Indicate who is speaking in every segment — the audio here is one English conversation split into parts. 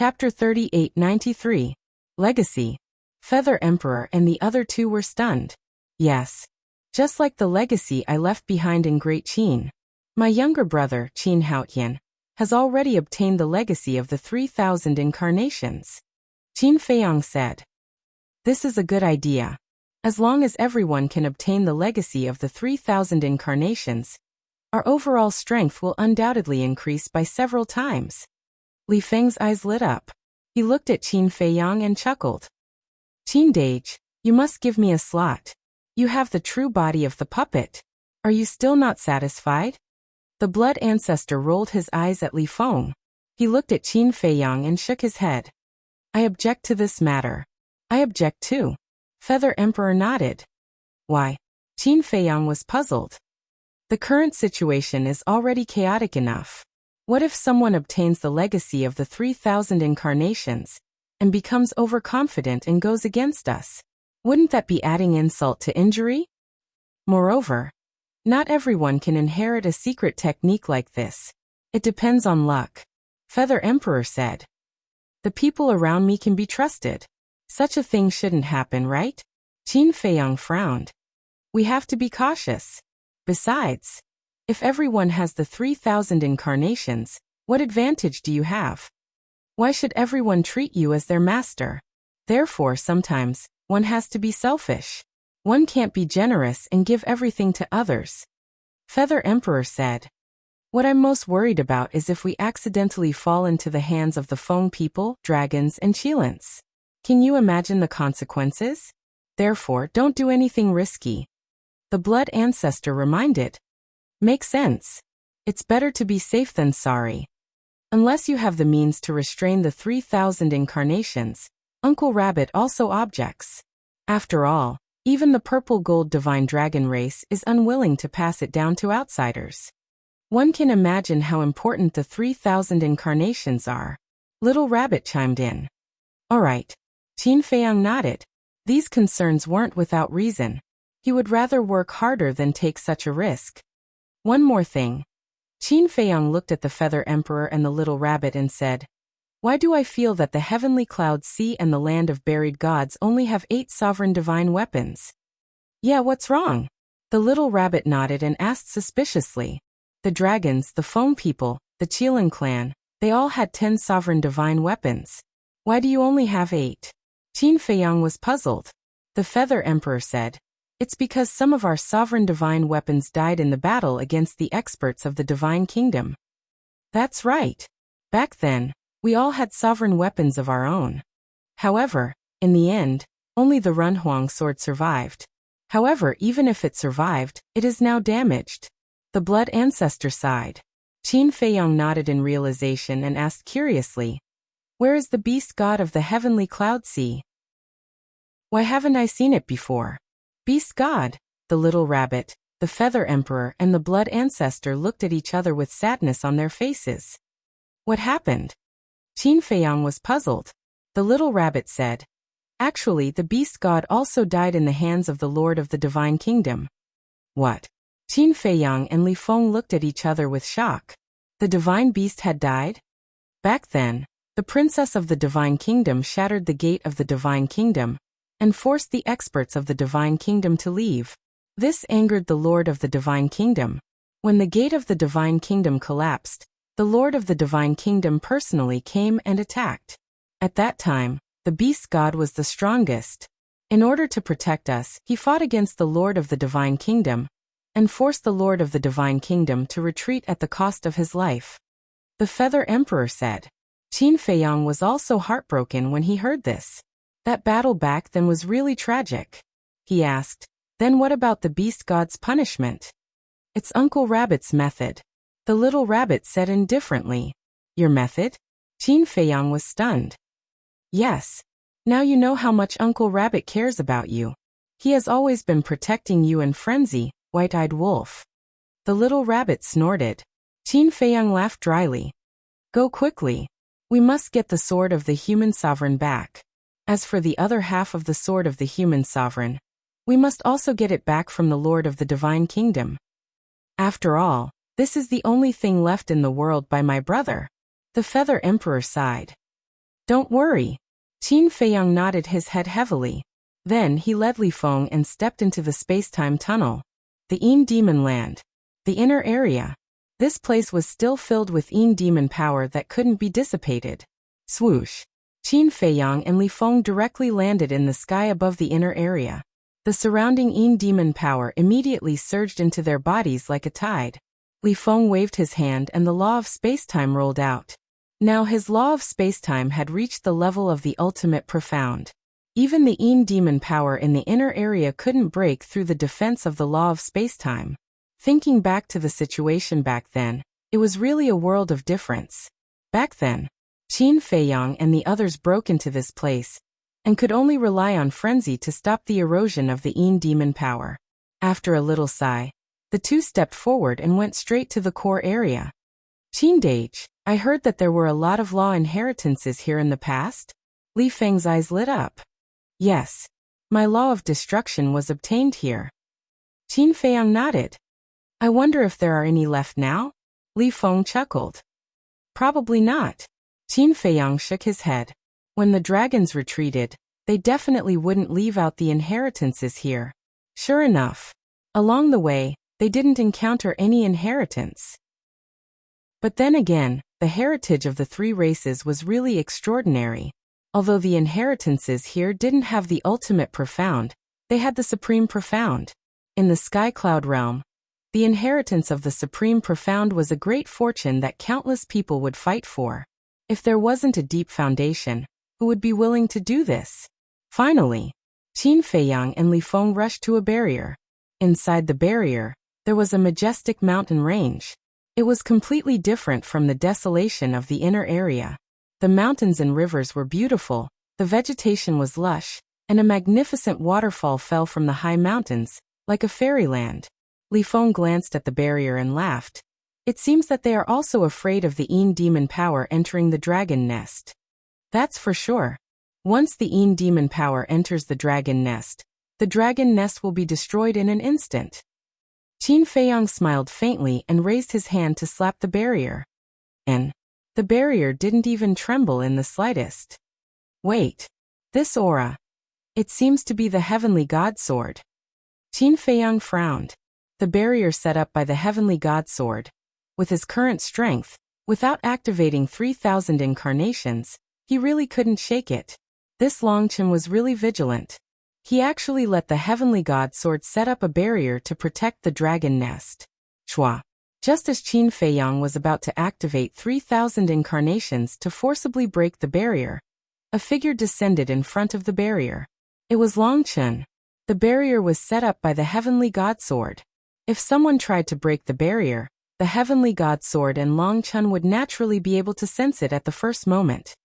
Speaker 1: Chapter 3893. Legacy. Feather Emperor and the other two were stunned. Yes. Just like the legacy I left behind in Great Qin. My younger brother, Qin Haotian, has already obtained the legacy of the 3,000 incarnations. Qin Feiyang said. This is a good idea. As long as everyone can obtain the legacy of the 3,000 incarnations, our overall strength will undoubtedly increase by several times. Li Feng's eyes lit up. He looked at Qin Feiyang and chuckled. Qin Dage, you must give me a slot. You have the true body of the puppet. Are you still not satisfied? The blood ancestor rolled his eyes at Li Feng. He looked at Qin Feiyang and shook his head. I object to this matter. I object too. Feather Emperor nodded. Why? Qin Feiyang was puzzled. The current situation is already chaotic enough. What if someone obtains the legacy of the 3,000 incarnations and becomes overconfident and goes against us? Wouldn't that be adding insult to injury? Moreover, not everyone can inherit a secret technique like this. It depends on luck. Feather Emperor said. The people around me can be trusted. Such a thing shouldn't happen, right? Qin Feiyang frowned. We have to be cautious. Besides, if everyone has the 3,000 incarnations, what advantage do you have? Why should everyone treat you as their master? Therefore, sometimes, one has to be selfish. One can't be generous and give everything to others. Feather Emperor said. What I'm most worried about is if we accidentally fall into the hands of the Feng people, dragons, and Qilins. Can you imagine the consequences? Therefore, don't do anything risky. The blood ancestor reminded. Makes sense. It's better to be safe than sorry. Unless you have the means to restrain the 3,000 incarnations, Uncle Rabbit also objects. After all, even the purple gold divine dragon race is unwilling to pass it down to outsiders. One can imagine how important the 3,000 incarnations are. Little Rabbit chimed in. All right. Qin Feiyang nodded. These concerns weren't without reason. He would rather work harder than take such a risk. One more thing. Qin Feiyang looked at the Feather Emperor and the Little Rabbit and said, Why do I feel that the heavenly cloud sea and the land of buried gods only have 8 sovereign divine weapons? Yeah, what's wrong? The Little Rabbit nodded and asked suspiciously. The dragons, the Feng people, the Qilin clan, they all had 10 sovereign divine weapons. Why do you only have 8? Qin Feiyang was puzzled. The Feather Emperor said, It's because some of our sovereign divine weapons died in the battle against the experts of the Divine Kingdom. That's right. Back then, we all had sovereign weapons of our own. However, in the end, only the Runhuang sword survived. However, even if it survived, it is now damaged. The blood ancestor sighed. Qin Feiyang nodded in realization and asked curiously, Where is the beast god of the heavenly cloud sea? Why haven't I seen it before? Beast god, the Little Rabbit, the Feather Emperor and the blood ancestor looked at each other with sadness on their faces. What happened? Qin Feiyang was puzzled. The Little Rabbit said, Actually, the beast god also died in the hands of the Lord of the Divine Kingdom. What? Qin Feiyang and Li Feng looked at each other with shock. The divine beast had died? Back then, the princess of the Divine Kingdom shattered the gate of the Divine Kingdom and forced the experts of the Divine Kingdom to leave. This angered the Lord of the Divine Kingdom. When the gate of the Divine Kingdom collapsed, the Lord of the Divine Kingdom personally came and attacked. At that time, the beast god was the strongest. In order to protect us, he fought against the Lord of the Divine Kingdom and forced the Lord of the Divine Kingdom to retreat at the cost of his life. The Feather Emperor said. Qin Feiyang was also heartbroken when he heard this. That battle back then was really tragic. He asked, Then what about the beast god's punishment? It's Uncle Rabbit's method. The Little Rabbit said indifferently. Your method? Qin Feiyang was stunned. Yes. Now you know how much Uncle Rabbit cares about you. He has always been protecting you and Frenzy, White-Eyed Wolf. The Little Rabbit snorted. Qin Feiyang laughed dryly. Go quickly. We must get the sword of the human sovereign back. As for the other half of the sword of the human sovereign, we must also get it back from the Lord of the Divine Kingdom. After all, this is the only thing left in the world by my brother. The Feather Emperor sighed. Don't worry. Qin Feiyang nodded his head heavily. Then he led Li Feng and stepped into the space-time tunnel. The Yin Demon Land. The inner area. This place was still filled with Yin demon power that couldn't be dissipated. Swoosh. Qin Feiyang and Li Feng directly landed in the sky above the inner area. The surrounding Yin demon power immediately surged into their bodies like a tide. Li Feng waved his hand and the law of spacetime rolled out. Now his law of spacetime had reached the level of the ultimate profound. Even the Yin demon power in the inner area couldn't break through the defense of the law of spacetime. Thinking back to the situation back then, it was really a world of difference. Back then, Qin Feiyang and the others broke into this place, and could only rely on frenzy to stop the erosion of the Yin demon power. After a little sigh, the two stepped forward and went straight to the core area. Qin Dage, I heard that there were a lot of law inheritances here in the past? Li Feng's eyes lit up. Yes. My law of destruction was obtained here. Qin Feiyang nodded. I wonder if there are any left now? Li Feng chuckled. Probably not. Qin Feiyang shook his head. When the dragons retreated, they definitely wouldn't leave out the inheritances here. Sure enough. Along the way, they didn't encounter any inheritance. But then again, the heritage of the three races was really extraordinary. Although the inheritances here didn't have the ultimate profound, they had the supreme profound. In the Sky Cloud realm, the inheritance of the supreme profound was a great fortune that countless people would fight for. If there wasn't a deep foundation, who would be willing to do this? Finally, Qin Feiyang and Li Feng rushed to a barrier. Inside the barrier, there was a majestic mountain range. It was completely different from the desolation of the inner area. The mountains and rivers were beautiful, the vegetation was lush, and a magnificent waterfall fell from the high mountains, like a fairyland. Li Feng glanced at the barrier and laughed. It seems that they are also afraid of the Yin demon power entering the dragon nest. That's for sure. Once the Yin demon power enters the dragon nest will be destroyed in an instant. Qin Feiyang smiled faintly and raised his hand to slap the barrier. And the barrier didn't even tremble in the slightest. Wait. This aura. It seems to be the heavenly god sword. Qin Feiyang frowned. The barrier set up by the heavenly god sword. With his current strength, without activating 3,000 incarnations, he really couldn't shake it. This Longchen was really vigilant. He actually let the heavenly god sword set up a barrier to protect the dragon nest. Chua. Just as Qin Feiyang was about to activate 3,000 incarnations to forcibly break the barrier, a figure descended in front of the barrier. It was Longchen. The barrier was set up by the heavenly god sword. If someone tried to break the barrier, the heavenly god sword and Longchen would naturally be able to sense it at the first moment.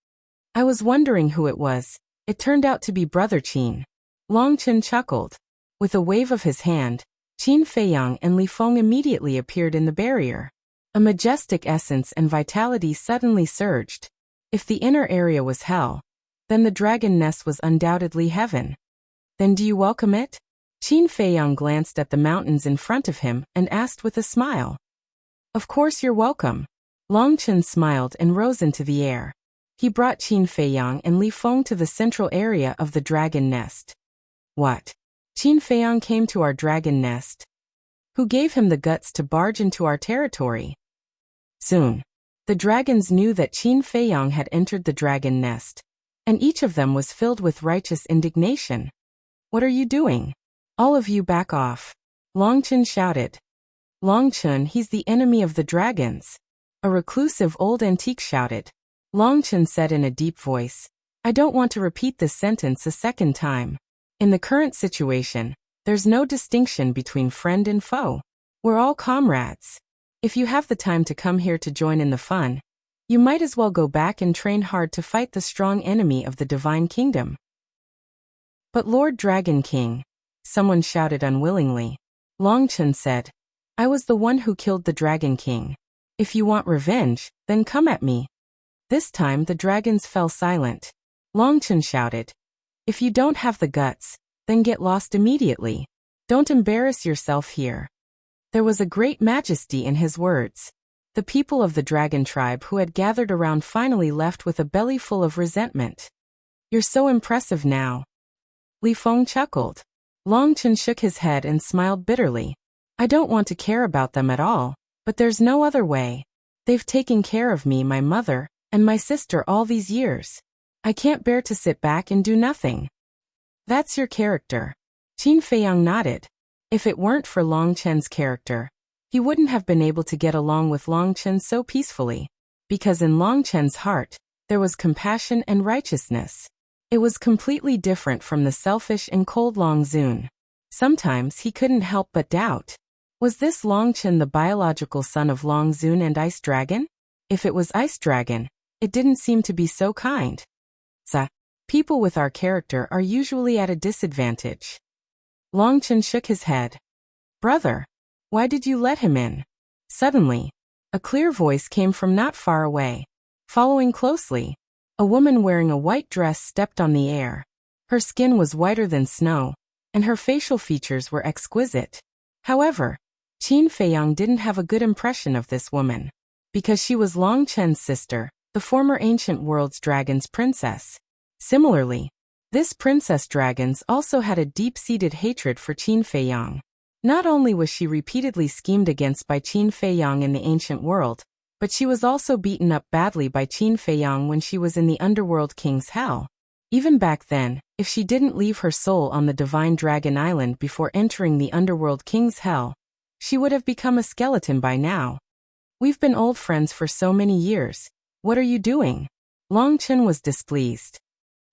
Speaker 1: I was wondering who it was. It turned out to be Brother Qin. Longchen chuckled. With a wave of his hand, Qin Feiyang and Li Feng immediately appeared in the barrier. A majestic essence and vitality suddenly surged. If the inner area was hell, then the dragon nest was undoubtedly heaven. Then do you welcome it? Qin Feiyang glanced at the mountains in front of him and asked with a smile. Of course you're welcome. Longchen smiled and rose into the air. He brought Qin Feiyang and Li Feng to the central area of the dragon nest. What? Qin Feiyang came to our dragon nest? Who gave him the guts to barge into our territory? Soon, the dragons knew that Qin Feiyang had entered the dragon nest, and each of them was filled with righteous indignation. What are you doing? All of you back off. Longchen shouted. Longchen, he's the enemy of the dragons. A reclusive old antique shouted. Longchen said in a deep voice, I don't want to repeat this sentence a second time. In the current situation, there's no distinction between friend and foe. We're all comrades. If you have the time to come here to join in the fun, you might as well go back and train hard to fight the strong enemy of the divine kingdom. But Lord Dragon King, someone shouted unwillingly. Longchen said, I was the one who killed the Dragon King. If you want revenge, then come at me. This time the dragons fell silent. Longchen shouted, if you don't have the guts, then get lost immediately. Don't embarrass yourself here. There was a great majesty in his words. The people of the dragon tribe who had gathered around finally left with a belly full of resentment. You're so impressive now. Li Feng chuckled. Long Chen shook his head and smiled bitterly. I don't want to care about them at all, but there's no other way. They've taken care of me, my mother, and my sister all these years. I can't bear to sit back and do nothing. That's your character. Qin Feiyang nodded. If it weren't for Long Chen's character, he wouldn't have been able to get along with Long Chen so peacefully. Because in Long Chen's heart, there was compassion and righteousness. It was completely different from the selfish and cold Long Zun. Sometimes he couldn't help but doubt. Was this Long Chen the biological son of Long Zun and Ice Dragon? If it was Ice Dragon, it didn't seem to be so kind. People with our character are usually at a disadvantage. Long Chen shook his head. Brother, why did you let him in? Suddenly, a clear voice came from not far away. Following closely, a woman wearing a white dress stepped on the air. Her skin was whiter than snow, and her facial features were exquisite. However, Qin Feiyang didn't have a good impression of this woman, because she was Long Chen's sister, the former ancient world's dragon's princess. Similarly, this princess dragons also had a deep-seated hatred for Qin Feiyang. Not only was she repeatedly schemed against by Qin Feiyang in the ancient world, but she was also beaten up badly by Qin Feiyang when she was in the underworld king's hell. Even back then, if she didn't leave her soul on the divine dragon island before entering the underworld king's hell, she would have become a skeleton by now. We've been old friends for so many years. What are you doing? Long Chen was displeased.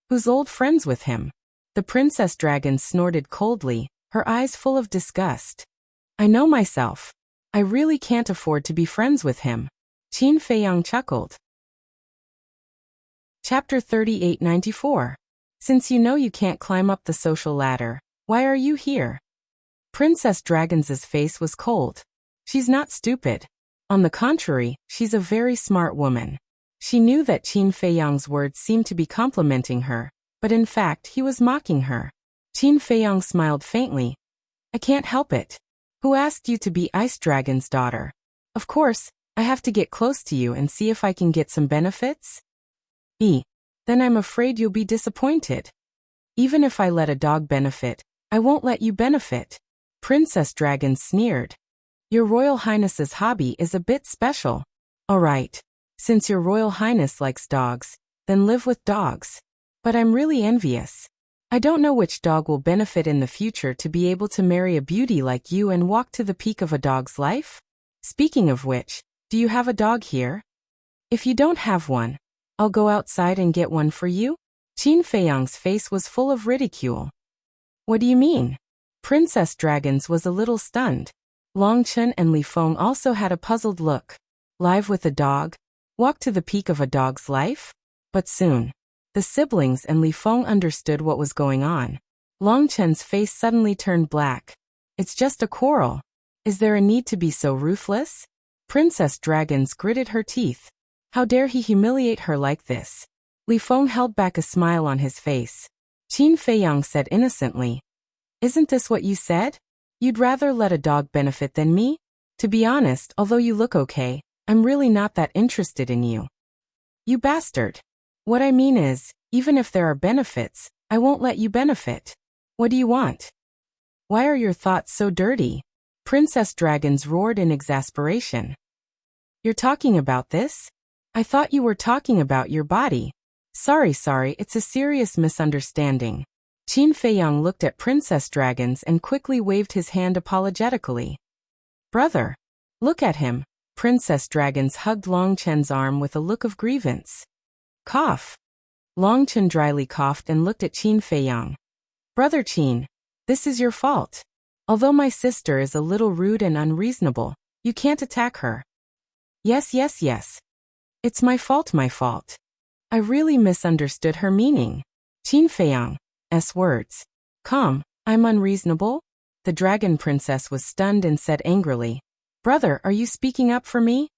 Speaker 1: Who's old friends with him? The princess dragon snorted coldly, her eyes full of disgust. I know myself. I really can't afford to be friends with him. Qin Feiyang chuckled. Chapter 3894. Since you know you can't climb up the social ladder, why are you here? Princess Dragon's face was cold. She's not stupid. On the contrary, she's a very smart woman. She knew that Qin Feiyang's words seemed to be complimenting her, but in fact he was mocking her. Qin Feiyang smiled faintly. I can't help it. Who asked you to be Ice Dragon's daughter? Of course, I have to get close to you and see if I can get some benefits? Then I'm afraid you'll be disappointed. Even if I let a dog benefit, I won't let you benefit. Princess Dragon sneered. Your Royal Highness's hobby is a bit special. All right. Since your Royal Highness likes dogs, then live with dogs. But I'm really envious. I don't know which dog will benefit in the future to be able to marry a beauty like you and walk to the peak of a dog's life. Speaking of which, do you have a dog here? If you don't have one, I'll go outside and get one for you? Qin Feiyang's face was full of ridicule. What do you mean? Princess Dragons was a little stunned. Long Chen and Li Feng also had a puzzled look. Live with a dog? Walk to the peak of a dog's life? But soon, the siblings and Li Feng understood what was going on. Long Chen's face suddenly turned black. It's just a quarrel. Is there a need to be so ruthless? Princess Dragons gritted her teeth. How dare he humiliate her like this? Li Feng held back a smile on his face. Qin Feiyang said innocently, Isn't this what you said? You'd rather let a dog benefit than me? To be honest, although you look okay, I'm really not that interested in you. You bastard. What I mean is, even if there are benefits, I won't let you benefit. What do you want? Why are your thoughts so dirty? Princess Dragons roared in exasperation. You're talking about this? I thought you were talking about your body. Sorry, it's a serious misunderstanding. Qin Feiyang looked at Princess Dragons and quickly waved his hand apologetically. Brother, look at him. Princess Dragons hugged Long Chen's arm with a look of grievance. Cough. Long Chen dryly coughed and looked at Qin Feiyang. Brother Qin, this is your fault. Although my sister is a little rude and unreasonable, you can't attack her. Yes. It's my fault. I really misunderstood her meaning. Qin Feiyang's words. Come, I'm unreasonable? The dragon princess was stunned and said angrily, Brother, are you speaking up for me?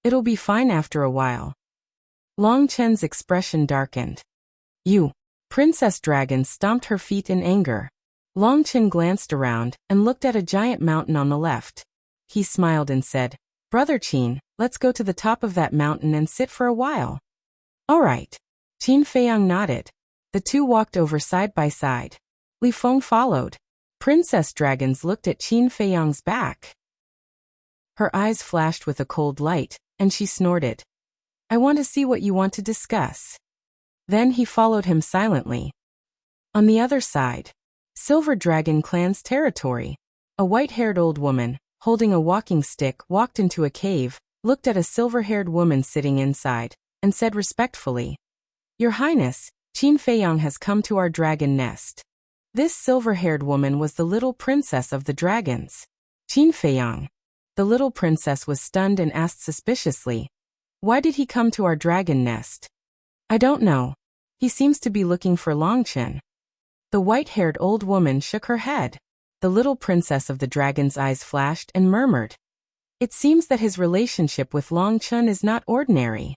Speaker 1: It'll be fine after a while. Long Chen's expression darkened. You. Princess Dragon stomped her feet in anger. Long Chen glanced around and looked at a giant mountain on the left. He smiled and said, Brother Qin, let's go to the top of that mountain and sit for a while. All right. Qin Feiyang nodded. The two walked over side by side. Li Feng followed. Princess Dragons looked at Qin Feiyang's back. Her eyes flashed with a cold light, and she snorted. I want to see what you want to discuss. Then he followed him silently. On the other side, Silver Dragon Clan's territory. A white-haired old woman, holding a walking stick, walked into a cave, looked at a silver-haired woman sitting inside, and said respectfully, Your Highness, Qin Feiyang has come to our dragon nest. This silver-haired woman was the little princess of the dragons. Qin Feiyang. The little princess was stunned and asked suspiciously, Why did he come to our dragon nest? I don't know. He seems to be looking for Longchen. The white-haired old woman shook her head. The little princess of the dragon's eyes flashed and murmured, It seems that his relationship with Longchen is not ordinary.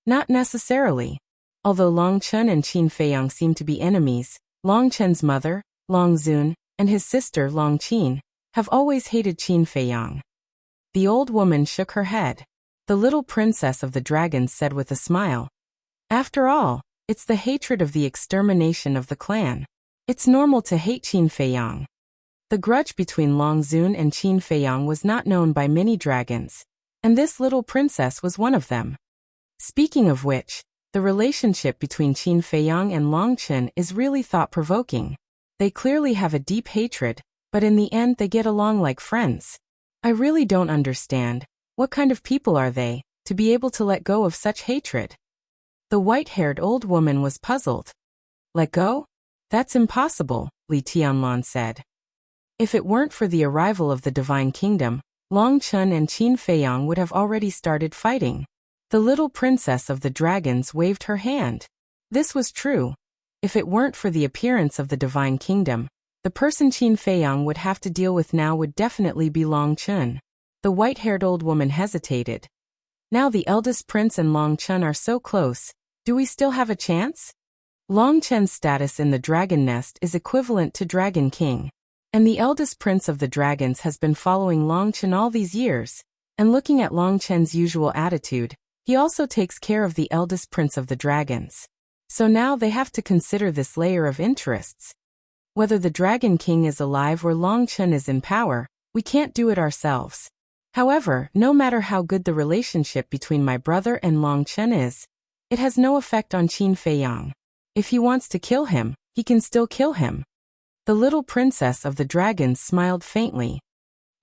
Speaker 1: Not necessarily. Although Longchen and Qin Feiyang seem to be enemies, Longchen's mother, Long Zun, and his sister Long Qin, have always hated Qin Feiyang. The old woman shook her head. The little princess of the dragons said with a smile, After all, it's the hatred of the extermination of the clan. It's normal to hate Qin Feiyang. The grudge between Long Zun and Qin Feiyang was not known by many dragons, and this little princess was one of them. Speaking of which, the relationship between Qin Feiyang and Longchen is really thought-provoking. They clearly have a deep hatred, but in the end they get along like friends. I really don't understand. What kind of people are they, to be able to let go of such hatred? The white-haired old woman was puzzled. Let go? That's impossible, Li Tianlan said. If it weren't for the arrival of the Divine Kingdom, Longchen and Qin Feiyang would have already started fighting. The little princess of the dragons waved her hand. This was true. If it weren't for the appearance of the Divine Kingdom, the person Qin Feiyang would have to deal with now would definitely be Longchen. The white-haired old woman hesitated. Now the eldest prince and Longchen are so close, do we still have a chance? Longchen's status in the dragon nest is equivalent to Dragon King. And the eldest prince of the dragons has been following Longchen all these years, and looking at Longchen's usual attitude, he also takes care of the eldest prince of the dragons. So now they have to consider this layer of interests. Whether the Dragon King is alive or Longchen is in power, we can't do it ourselves. However, no matter how good the relationship between my brother and Longchen is, it has no effect on Qin Feiyang. If he wants to kill him, he can still kill him. The little princess of the dragons smiled faintly.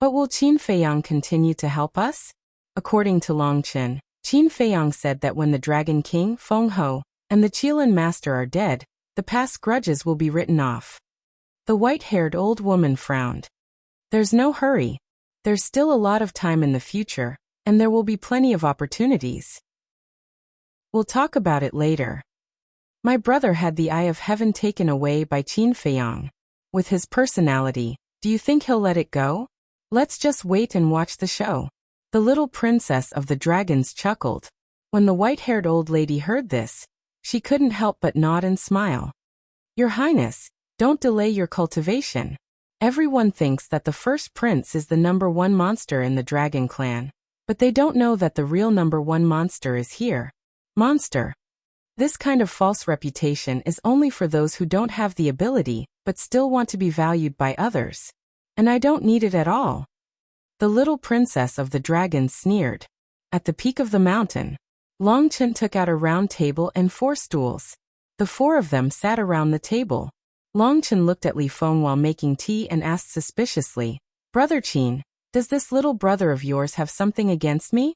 Speaker 1: But will Qin Feiyang continue to help us? According to Longchen, Qin Feiyang said that when the Dragon King, Feng Ho, and the Qilin Master are dead, the past grudges will be written off. The white-haired old woman frowned. There's no hurry. There's still a lot of time in the future, and there will be plenty of opportunities. We'll talk about it later. My brother had the Eye of Heaven taken away by Qin Feiyang. With his personality, do you think he'll let it go? Let's just wait and watch the show. The little princess of the dragons chuckled. When the white-haired old lady heard this, she couldn't help but nod and smile. Your Highness, don't delay your cultivation. Everyone thinks that the first prince is the #1 monster in the dragon clan, but they don't know that the real #1 monster is here. Monster. This kind of false reputation is only for those who don't have the ability, but still want to be valued by others. And I don't need it at all. The little princess of the dragons sneered. At the peak of the mountain, Longchen took out a round table and 4 stools. The 4 of them sat around the table. Longchen looked at Li Feng while making tea and asked suspiciously, Brother Qin, does this little brother of yours have something against me?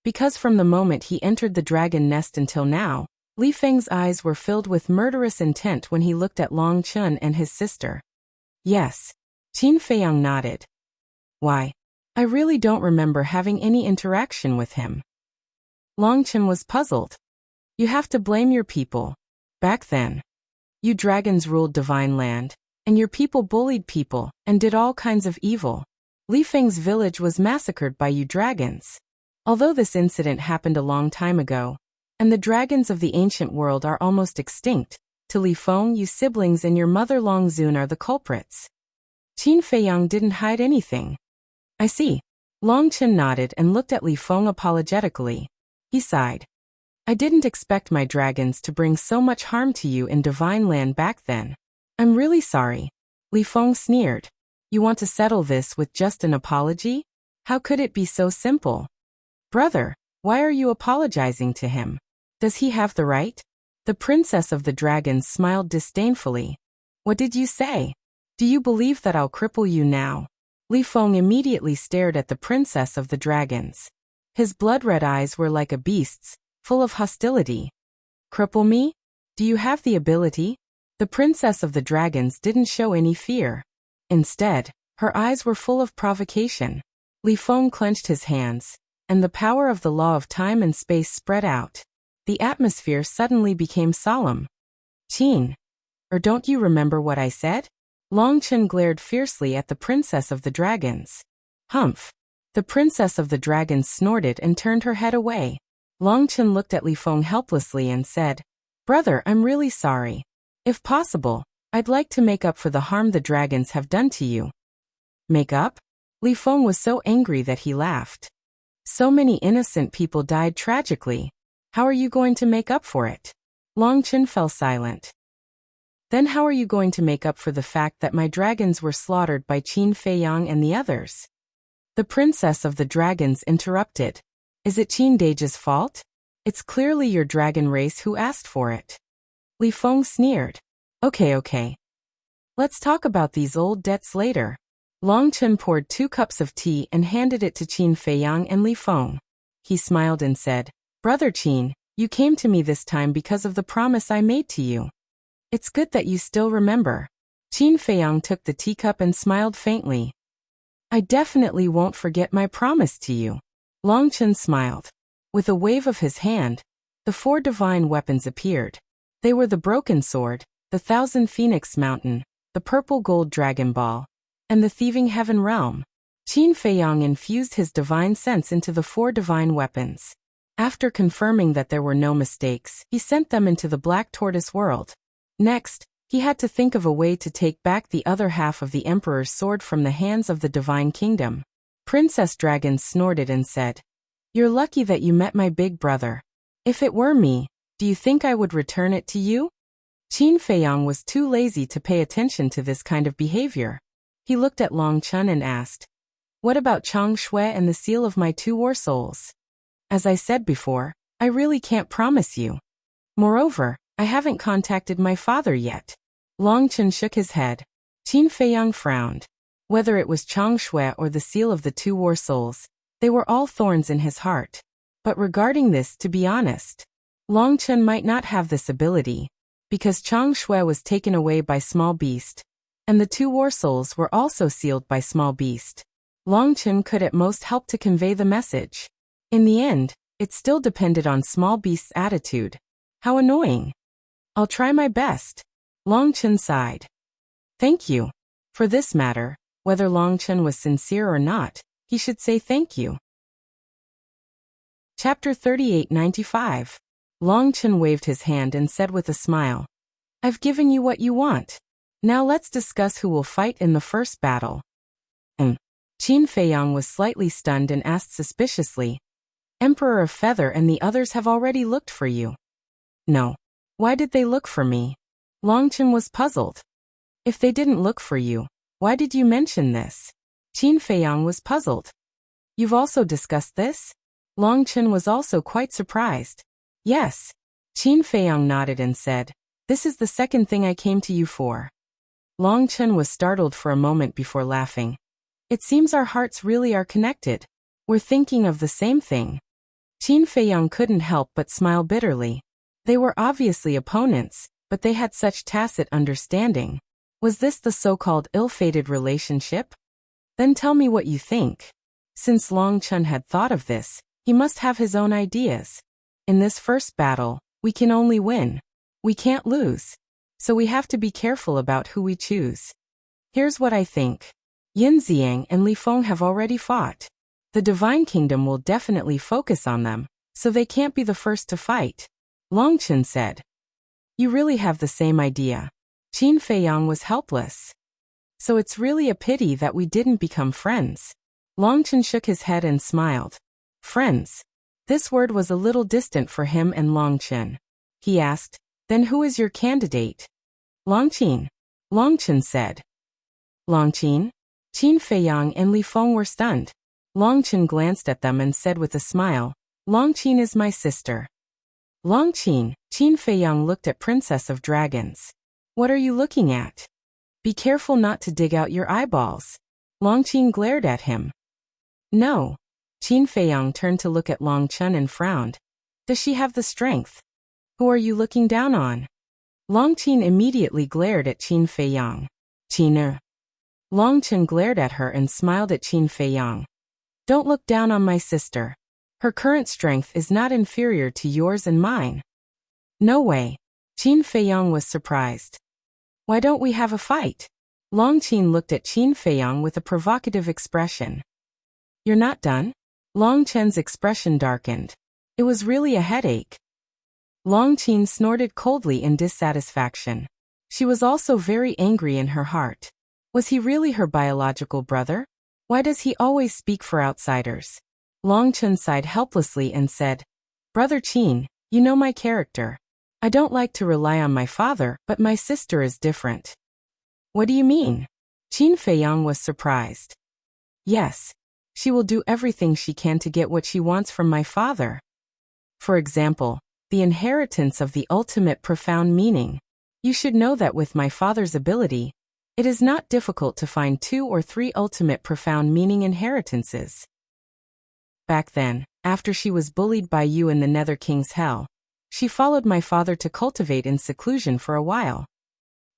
Speaker 1: Because from the moment he entered the dragon nest until now, Li Feng's eyes were filled with murderous intent when he looked at Longchen and his sister. Yes. Qin Feiyang nodded. Why? I really don't remember having any interaction with him. Longchen was puzzled. You have to blame your people. Back then, you dragons ruled divine land, and your people bullied people and did all kinds of evil. Li Feng's village was massacred by you dragons. Although this incident happened a long time ago, and the dragons of the ancient world are almost extinct, to Li Feng, you siblings and your mother Long Zun are the culprits. Qin Feiyang didn't hide anything. I see. Long Chen nodded and looked at Li Feng apologetically. He sighed. I didn't expect my dragons to bring so much harm to you in Divine Land back then. I'm really sorry. Li Feng sneered. You want to settle this with just an apology? How could it be so simple? Brother, why are you apologizing to him? Does he have the right? The Princess of the Dragons smiled disdainfully. What did you say? Do you believe that I'll cripple you now? Li Feng immediately stared at the Princess of the Dragons. His blood-red eyes were like a beast's, full of hostility. Cripple me? Do you have the ability? The Princess of the Dragons didn't show any fear. Instead, her eyes were full of provocation. Li Feng clenched his hands, and the power of the law of time and space spread out. The atmosphere suddenly became solemn. Qin, or don't you remember what I said? Long Chen glared fiercely at the Princess of the Dragons. Humph. The Princess of the Dragons snorted and turned her head away. Long Chen looked at Li Feng helplessly and said, Brother, I'm really sorry. If possible, I'd like to make up for the harm the dragons have done to you. Make up? Li Feng was so angry that he laughed. So many innocent people died tragically. How are you going to make up for it? Long Chen fell silent. Then how are you going to make up for the fact that my dragons were slaughtered by Qin Feiyang and the others? The Princess of the Dragons interrupted. Is it Qin Deji's fault? It's clearly your dragon race who asked for it. Li Feng sneered. Okay. Let's talk about these old debts later. Long Chen poured 2 cups of tea and handed it to Qin Feiyang and Li Feng. He smiled and said, Brother Qin, you came to me this time because of the promise I made to you. It's good that you still remember. Qin Feiyang took the teacup and smiled faintly. I definitely won't forget my promise to you. Long Chen smiled. With a wave of his hand, the 4 divine weapons appeared. They were the Broken Sword, the Thousand Phoenix Mountain, the Purple Gold Dragon Ball, and the Thieving Heaven Realm. Qin Feiyang infused his divine sense into the 4 divine weapons. After confirming that there were no mistakes, he sent them into the Black Tortoise world. Next, he had to think of a way to take back the other half of the Emperor's sword from the hands of the Divine Kingdom. Princess Dragon snorted and said, You're lucky that you met my big brother. If it were me, do you think I would return it to you? Qin Feiyang was too lazy to pay attention to this kind of behavior. He looked at Long Chen and asked, What about Chang Shui and the seal of my 2 war souls? As I said before, I really can't promise you. Moreover, I haven't contacted my father yet. Long Chen shook his head. Qin Feiyang frowned. Whether it was Chang Shui or the seal of the 2 war souls, they were all thorns in his heart. But regarding this, to be honest, Long Chen might not have this ability, because Chang Shui was taken away by Small Beast, and the 2 war souls were also sealed by Small Beast. Long Chen could at most help to convey the message. In the end, it still depended on Small Beast's attitude. How annoying. I'll try my best. Long Chen sighed. Thank you. For this matter, whether Long Chen was sincere or not, he should say thank you. Chapter 3895. Long Chen waved his hand and said with a smile, I've given you what you want. Now let's discuss who will fight in the first battle. Qin Feiyang was slightly stunned and asked suspiciously, Emperor of Feather and the others have already looked for you. No. Why did they look for me? Long Chen was puzzled. If they didn't look for you, why did you mention this? Qin Feiyang was puzzled. You've also discussed this? Long Chen was also quite surprised. Yes. Qin Feiyang nodded and said, This is the second thing I came to you for. Long Chen was startled for a moment before laughing. It seems our hearts really are connected. We're thinking of the same thing. Qin Feiyang couldn't help but smile bitterly. They were obviously opponents, but they had such tacit understanding. Was this the so-called ill-fated relationship? Then tell me what you think. Since Long Chen had thought of this, he must have his own ideas. In this first battle, we can only win. We can't lose. So we have to be careful about who we choose. Here's what I think. Yin Xiang and Li Feng have already fought. The Divine Kingdom will definitely focus on them, so they can't be the first to fight. Long Chen said. You really have the same idea. Qin Feiyang was helpless. So it's really a pity that we didn't become friends. Longchen shook his head and smiled. Friends. This word was a little distant for him and Longchen. He asked, then who is your candidate? Longqin. Longchen said. Longqin? Qin Feiyang and Li Feng were stunned. Longchen glanced at them and said with a smile, Longqin is my sister. Longqin, Qin Feiyang looked at Princess of Dragons. What are you looking at? Be careful not to dig out your eyeballs. Longqin glared at him. No. Qin Feiyang turned to look at Longchen and frowned. Does she have the strength? Who are you looking down on? Longqin immediately glared at Qin Feiyang. Qiner. Longchen glared at her and smiled at Qin Feiyang. Don't look down on my sister. Her current strength is not inferior to yours and mine. No way. Qin Feiyang was surprised. Why don't we have a fight? Longqin looked at Qin Feiyang with a provocative expression. You're not done? Longchen's expression darkened. It was really a headache. Longqin snorted coldly in dissatisfaction. She was also very angry in her heart. Was he really her biological brother? Why does he always speak for outsiders? Longchen sighed helplessly and said, Brother Qin, you know my character. I don't like to rely on my father, but my sister is different. What do you mean? Qin Feiyang was surprised. Yes. She will do everything she can to get what she wants from my father. For example, the inheritance of the ultimate profound meaning. You should know that with my father's ability, it is not difficult to find 2 or 3 ultimate profound meaning inheritances. Back then, after she was bullied by you in the Nether King's Hell, she followed my father to cultivate in seclusion for a while.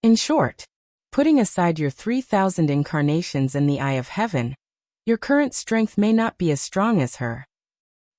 Speaker 1: In short, putting aside your 3,000 incarnations in the eye of heaven, your current strength may not be as strong as her.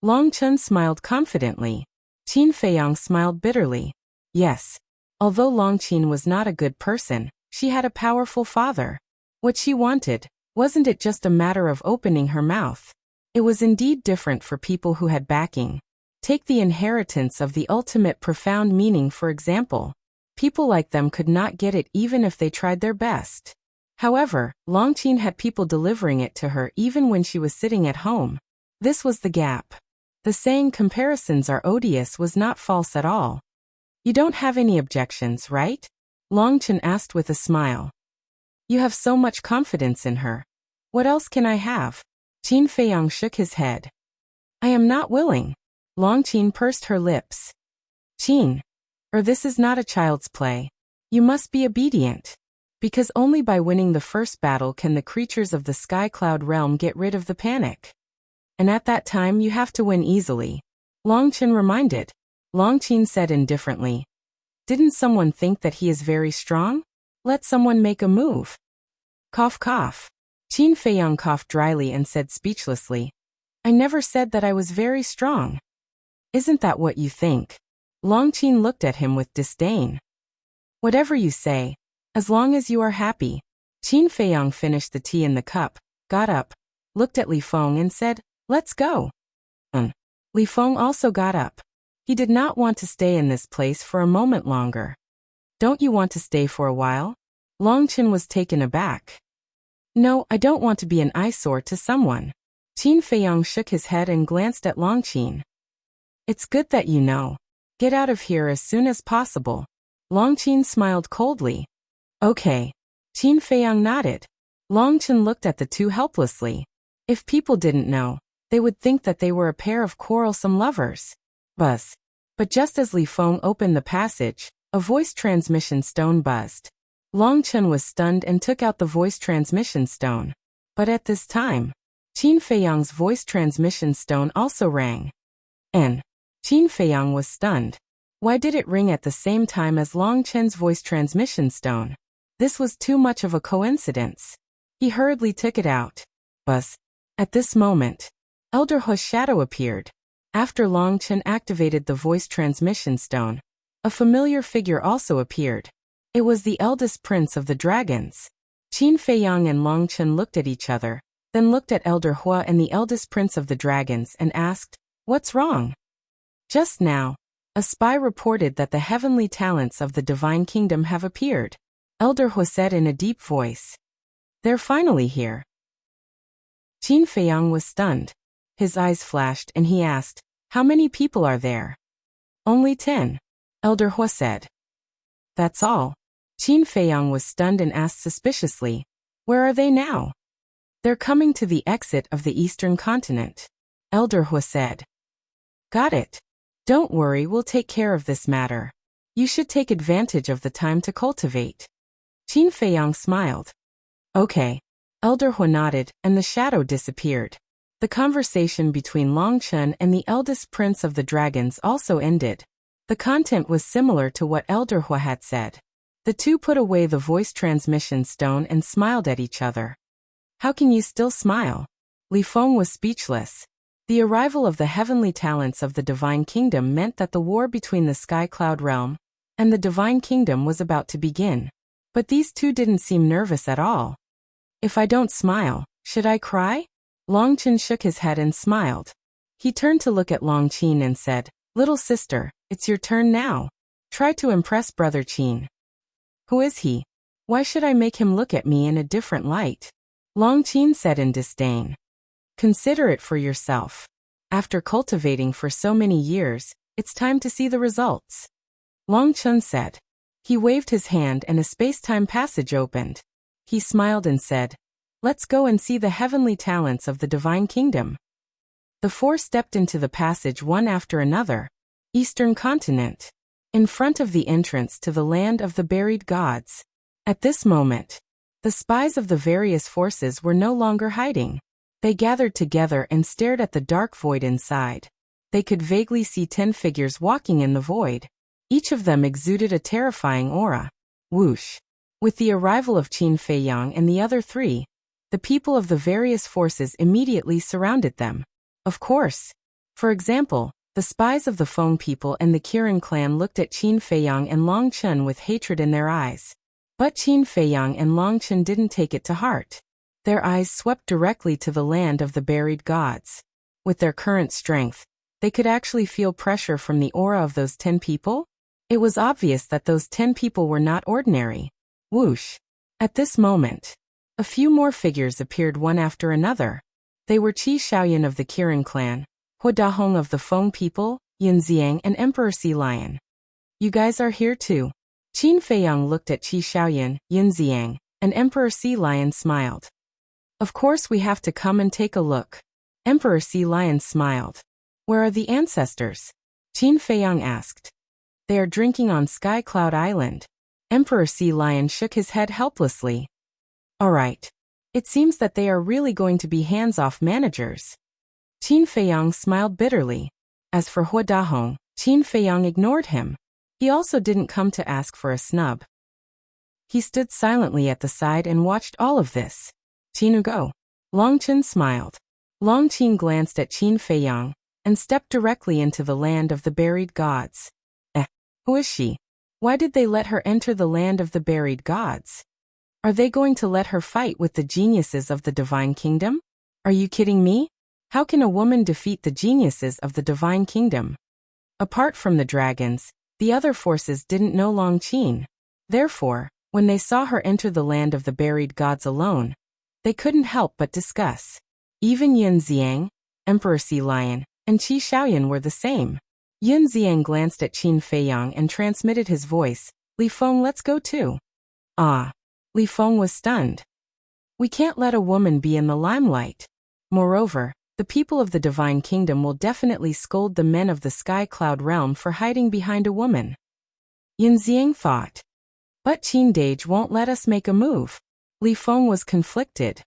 Speaker 1: Longchen smiled confidently. Qin Feiyang smiled bitterly. Yes. Although Longqin was not a good person, she had a powerful father. What she wanted, wasn't it just a matter of opening her mouth? It was indeed different for people who had backing. Take the inheritance of the ultimate profound meaning for example. People like them could not get it even if they tried their best. However, Longqin had people delivering it to her even when she was sitting at home. This was the gap. The saying comparisons are odious was not false at all. You don't have any objections, right? Longchen asked with a smile. You have so much confidence in her. What else can I have? Qin Feiyang shook his head. I am not willing. Longqin pursed her lips. Qin. This is not a child's play. You must be obedient. Because only by winning the first battle can the creatures of the Sky Cloud realm get rid of the panic. And at that time you have to win easily. Longchen reminded. Longqin said indifferently. Didn't someone think that he is very strong? Let someone make a move. Cough cough. Qin Feiyang coughed dryly and said speechlessly. I never said that I was very strong. Isn't that what you think? Longqin looked at him with disdain. Whatever you say. As long as you are happy. Qin Feiyang finished the tea in the cup, got up, looked at Li Feng and said, let's go. Li Feng also got up. He did not want to stay in this place for a moment longer. Don't you want to stay for a while? Longchen was taken aback. No, I don't want to be an eyesore to someone. Qin Feiyang shook his head and glanced at Longqin. It's good that you know. Get out of here as soon as possible. Longqin smiled coldly. Okay. Qin Feiyang nodded. Longchen looked at the two helplessly. If people didn't know, they would think that they were a pair of quarrelsome lovers. Buzz. But just as Li Feng opened the passage, a voice transmission stone buzzed. Longchen was stunned and took out the voice transmission stone. But at this time, Qin Feiyang's voice transmission stone also rang. And Qin Feiyang was stunned. Why did it ring at the same time as Longchen's voice transmission stone? This was too much of a coincidence. He hurriedly took it out. Buzz. At this moment, Elder Hu's shadow appeared. After Longchen activated the voice transmission stone, a familiar figure also appeared. It was the eldest prince of the dragons. Qin Feiyang and Longchen looked at each other, then looked at Elder Hu and the eldest prince of the dragons and asked, What's wrong? Just now, a spy reported that the heavenly talents of the divine kingdom have appeared. Elder Hu said in a deep voice. They're finally here. Qin Feiyang was stunned. His eyes flashed and he asked, "How many people are there?" "Only 10. Elder Hua said. "That's all." Qin Feiyang was stunned and asked suspiciously, "Where are they now?" "They're coming to the exit of the eastern continent," Elder Hua said. "Got it. Don't worry, we'll take care of this matter. You should take advantage of the time to cultivate." Qin Feiyang smiled. "Okay." Elder Hua nodded, and the shadow disappeared. The conversation between Long Chen and the eldest prince of the dragons also ended. The content was similar to what Elder Hua had said. The two put away the voice transmission stone and smiled at each other. "How can you still smile?" Li Feng was speechless. The arrival of the heavenly talents of the Divine Kingdom meant that the war between the Sky Cloud Realm and the Divine Kingdom was about to begin. But these two didn't seem nervous at all. "If I don't smile, should I cry?" Long Chen shook his head and smiled. He turned to look at Long Qin and said, "Little sister, it's your turn now. Try to impress Brother Qin." "Who is he? Why should I make him look at me in a different light?" Long Qin said in disdain. "Consider it for yourself. After cultivating for so many years, it's time to see the results." Long Chen said. He waved his hand and a space-time passage opened. He smiled and said, "Let's go and see the heavenly talents of the Divine Kingdom." The four stepped into the passage one after another. Eastern Continent. In front of the entrance to the land of the buried gods. At this moment, the spies of the various forces were no longer hiding. They gathered together and stared at the dark void inside. They could vaguely see 10 figures walking in the void. Each of them exuded a terrifying aura. Whoosh! With the arrival of Qin Feiyang and the other three, the people of the various forces immediately surrounded them. Of course. For example, the spies of the Feng people and the Kirin clan looked at Qin Feiyang and Long Chen with hatred in their eyes. But Qin Feiyang and Long Chen didn't take it to heart. Their eyes swept directly to the land of the buried gods. With their current strength, they could actually feel pressure from the aura of those 10 people. It was obvious that those 10 people were not ordinary. Whoosh! At this moment, a few more figures appeared one after another. They were Qi Shaoyan of the Kirin clan, Hua Dahong of the Feng people, Yin Xiang and Emperor Sea Lion. "You guys are here too." Qin Feiyang looked at Qi Shaoyan, Yin Xiang, and Emperor Sea Lion smiled. "Of course we have to come and take a look." Emperor Sea Lion smiled. "Where are the ancestors?" Qin Feiyang asked. "They are drinking on Sky Cloud Island." Emperor Sea Lion shook his head helplessly. "All right. It seems that they are really going to be hands-off managers." Qin Feiyang smiled bitterly. As for Hua Dahong, Qin Feiyang ignored him. He also didn't come to ask for a snub. He stood silently at the side and watched all of this. "Qin go." Long Chen smiled. Long Qin glanced at Qin Feiyang and stepped directly into the land of the buried gods. Who is she? Why did they let her enter the land of the buried gods? Are they going to let her fight with the geniuses of the Divine Kingdom? Are you kidding me? How can a woman defeat the geniuses of the Divine Kingdom? Apart from the dragons, the other forces didn't know Long Qin. Therefore, when they saw her enter the land of the buried gods alone, they couldn't help but discuss. Even Yin Xiang, Emperor Sea Lion, and Qi Shaoyan were the same. Yin Xiang glanced at Qin Feiyang and transmitted his voice, "Li Feng, let's go too." Ah! Li Feng was stunned. We can't let a woman be in the limelight. Moreover, the people of the Divine Kingdom will definitely scold the men of the Sky Cloud Realm for hiding behind a woman. Yin Xiang thought. But Qin Dage won't let us make a move. Li Feng was conflicted.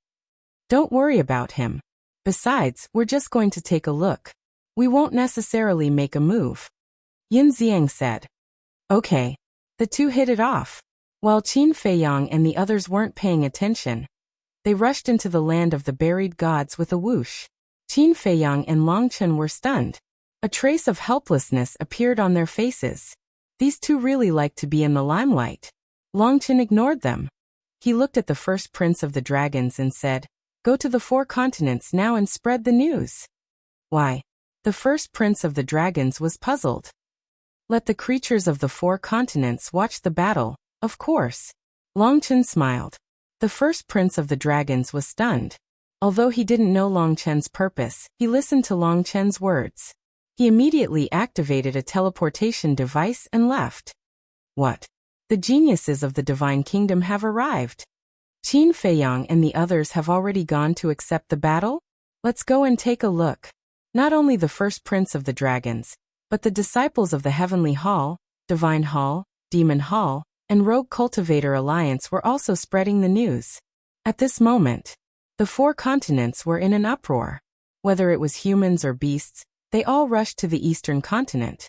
Speaker 1: Don't worry about him. Besides, we're just going to take a look. We won't necessarily make a move. Yin Xiang said. Okay. The two hit it off. While Qin Feiyang and the others weren't paying attention, they rushed into the land of the buried gods with a whoosh. Qin Feiyang and Long Chen were stunned. A trace of helplessness appeared on their faces. These two really liked to be in the limelight. Long Chen ignored them. He looked at the first prince of the dragons and said, "Go to the 4 continents now and spread the news." Why? The first prince of the dragons was puzzled. Let the creatures of the 4 continents watch the battle, of course. Long Chen smiled. The first prince of the dragons was stunned. Although he didn't know Long Chen's purpose, he listened to Long Chen's words. He immediately activated a teleportation device and left. What? The geniuses of the Divine Kingdom have arrived. Qin Feiyang and the others have already gone to accept the battle? Let's go and take a look. Not only the first prince of the dragons, but the disciples of the Heavenly Hall, Divine Hall, Demon Hall, and Rogue Cultivator Alliance were also spreading the news. At this moment, the 4 continents were in an uproar. Whether it was humans or beasts, they all rushed to the eastern continent.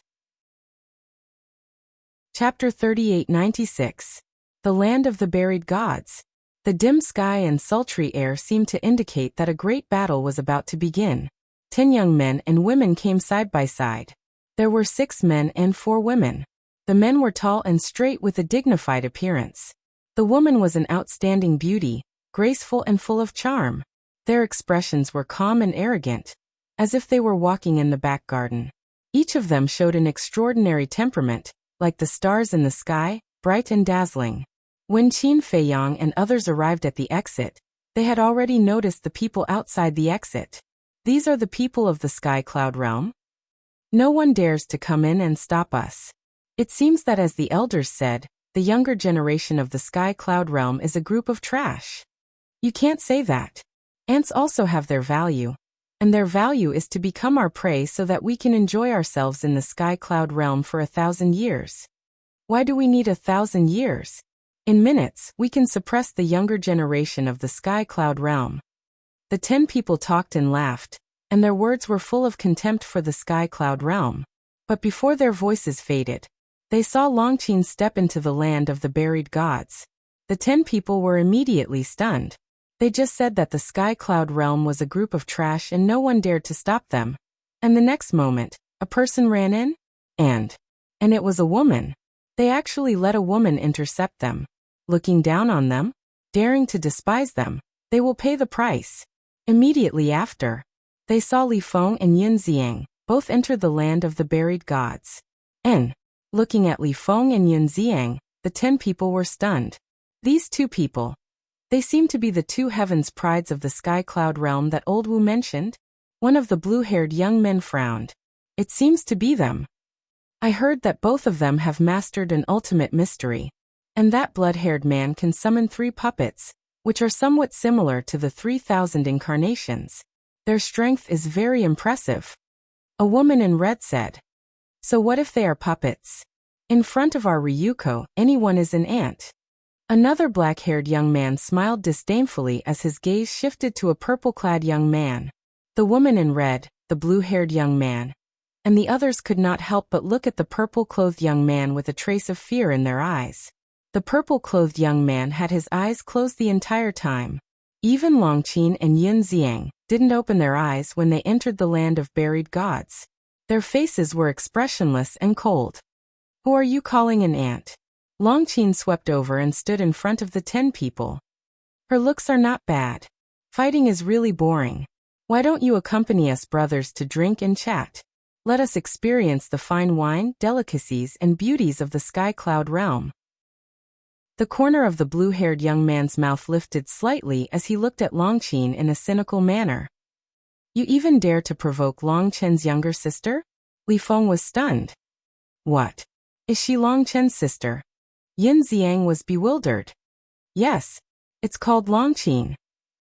Speaker 1: Chapter 3896. The Land of the Buried Gods. The dim sky and sultry air seemed to indicate that a great battle was about to begin. 10 young men and women came side by side. There were 6 men and 4 women. The men were tall and straight with a dignified appearance. The woman was an outstanding beauty, graceful and full of charm. Their expressions were calm and arrogant, as if they were walking in the back garden. Each of them showed an extraordinary temperament, like the stars in the sky, bright and dazzling. When Qin Feiyang and others arrived at the exit, they had already noticed the people outside the exit. These are the people of the Sky Cloud Realm? No one dares to come in and stop us. It seems that, as the elders said, the younger generation of the Sky Cloud Realm is a group of trash. You can't say that. Ants also have their value. And their value is to become our prey so that we can enjoy ourselves in the Sky Cloud Realm for 1,000 years. Why do we need 1,000 years? In minutes, we can suppress the younger generation of the Sky Cloud Realm. The 10 people talked and laughed, and their words were full of contempt for the Sky Cloud Realm. But before their voices faded, they saw Longqin step into the land of the buried gods. The 10 people were immediately stunned. They just said that the Sky Cloud Realm was a group of trash and no one dared to stop them. And the next moment, a person ran in, and it was a woman. They actually let a woman intercept them. Looking down on them, daring to despise them, they will pay the price. Immediately after, they saw Li Feng and Yun Xiang both enter the land of the buried gods. And, looking at Li Feng and Yun Xiang, the 10 people were stunned. These 2 people, they seemed to be the 2 heavens prides of the Sky Cloud Realm that old Wu mentioned. One of the blue-haired young men frowned. It seems to be them. I heard that both of them have mastered an ultimate mystery. And that blood-haired man can summon 3 puppets, which are somewhat similar to the 3,000 incarnations. Their strength is very impressive. A woman in red said. So what if they are puppets? In front of our Ryuko, anyone is an ant. Another black-haired young man smiled disdainfully as his gaze shifted to a purple-clad young man. The woman in red, the blue-haired young man, and the others could not help but look at the purple-clothed young man with a trace of fear in their eyes. The purple-clothed young man had his eyes closed the entire time. Even Longqin and Yun Xiang didn't open their eyes when they entered the land of buried gods. Their faces were expressionless and cold. Who are you calling an ant? Longqin swept over and stood in front of the 10 people. Her looks are not bad. Fighting is really boring. Why don't you accompany us brothers to drink and chat? Let us experience the fine wine, delicacies, and beauties of the Sky Cloud Realm. The corner of the blue-haired young man's mouth lifted slightly as he looked at Longqin in a cynical manner. You even dare to provoke Long Chen's younger sister? Li Feng was stunned. What? Is she Long Chen's sister? Yun Xiang was bewildered. Yes, it's called Longqin.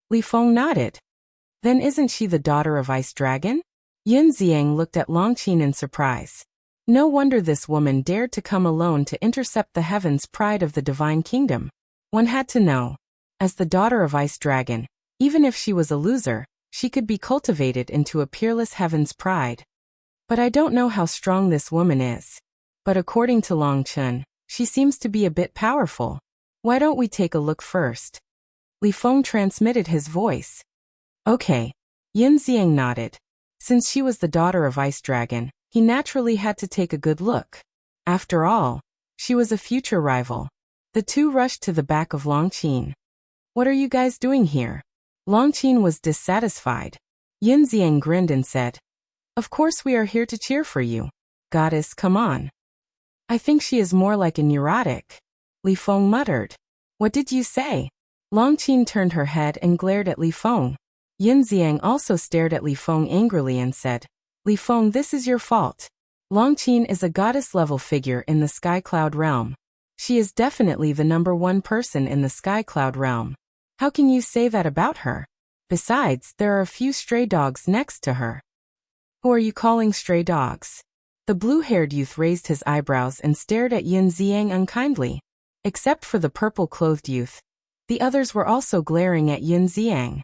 Speaker 1: Li Feng nodded. Then isn't she the daughter of Ice Dragon? Yun Xiang looked at Longqin in surprise. No wonder this woman dared to come alone to intercept the heavens pride of the Divine Kingdom. One had to know. As the daughter of Ice Dragon, even if she was a loser, she could be cultivated into a peerless heavens pride. But I don't know how strong this woman is. But according to Longqin, she seems to be a bit powerful. Why don't we take a look first? Li Feng transmitted his voice. Okay. Yun Xiang nodded. Since she was the daughter of Ice Dragon, he naturally had to take a good look. After all, she was a future rival. The 2 rushed to the back of Longqin. What are you guys doing here? Longqin was dissatisfied. Yun Xiang grinned and said, Of course we are here to cheer for you. Goddess, come on. I think she is more like a neurotic. Li Feng muttered. What did you say? Longqin turned her head and glared at Li Feng. Yin Xiang also stared at Li Feng angrily and said, Li Feng, this is your fault. Longqin is a goddess-level figure in the Sky Cloud realm. She is definitely the #1 person in the Sky Cloud realm. How can you say that about her? Besides, there are a few stray dogs next to her. Who are you calling stray dogs? The blue-haired youth raised his eyebrows and stared at Yin Xiang unkindly. Except for the purple-clothed youth, the others were also glaring at Yin Xiang.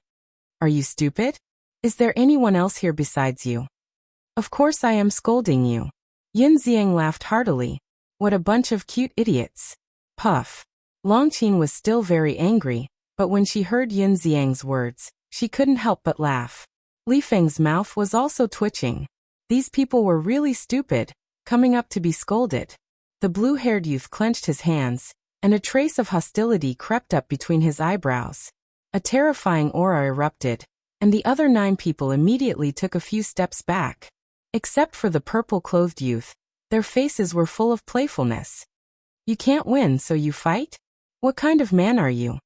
Speaker 1: Are you stupid? Is there anyone else here besides you? Of course I am scolding you. Yin Xiang laughed heartily. What a bunch of cute idiots. Puff. Longqin was still very angry, but when she heard Yin Xiang's words, she couldn't help but laugh. Li Feng's mouth was also twitching. These people were really stupid, coming up to be scolded. The blue-haired youth clenched his hands, and a trace of hostility crept up between his eyebrows. A terrifying aura erupted, and the other 9 people immediately took a few steps back. Except for the purple-clothed youth, their faces were full of playfulness. You can't win, so you fight? What kind of man are you?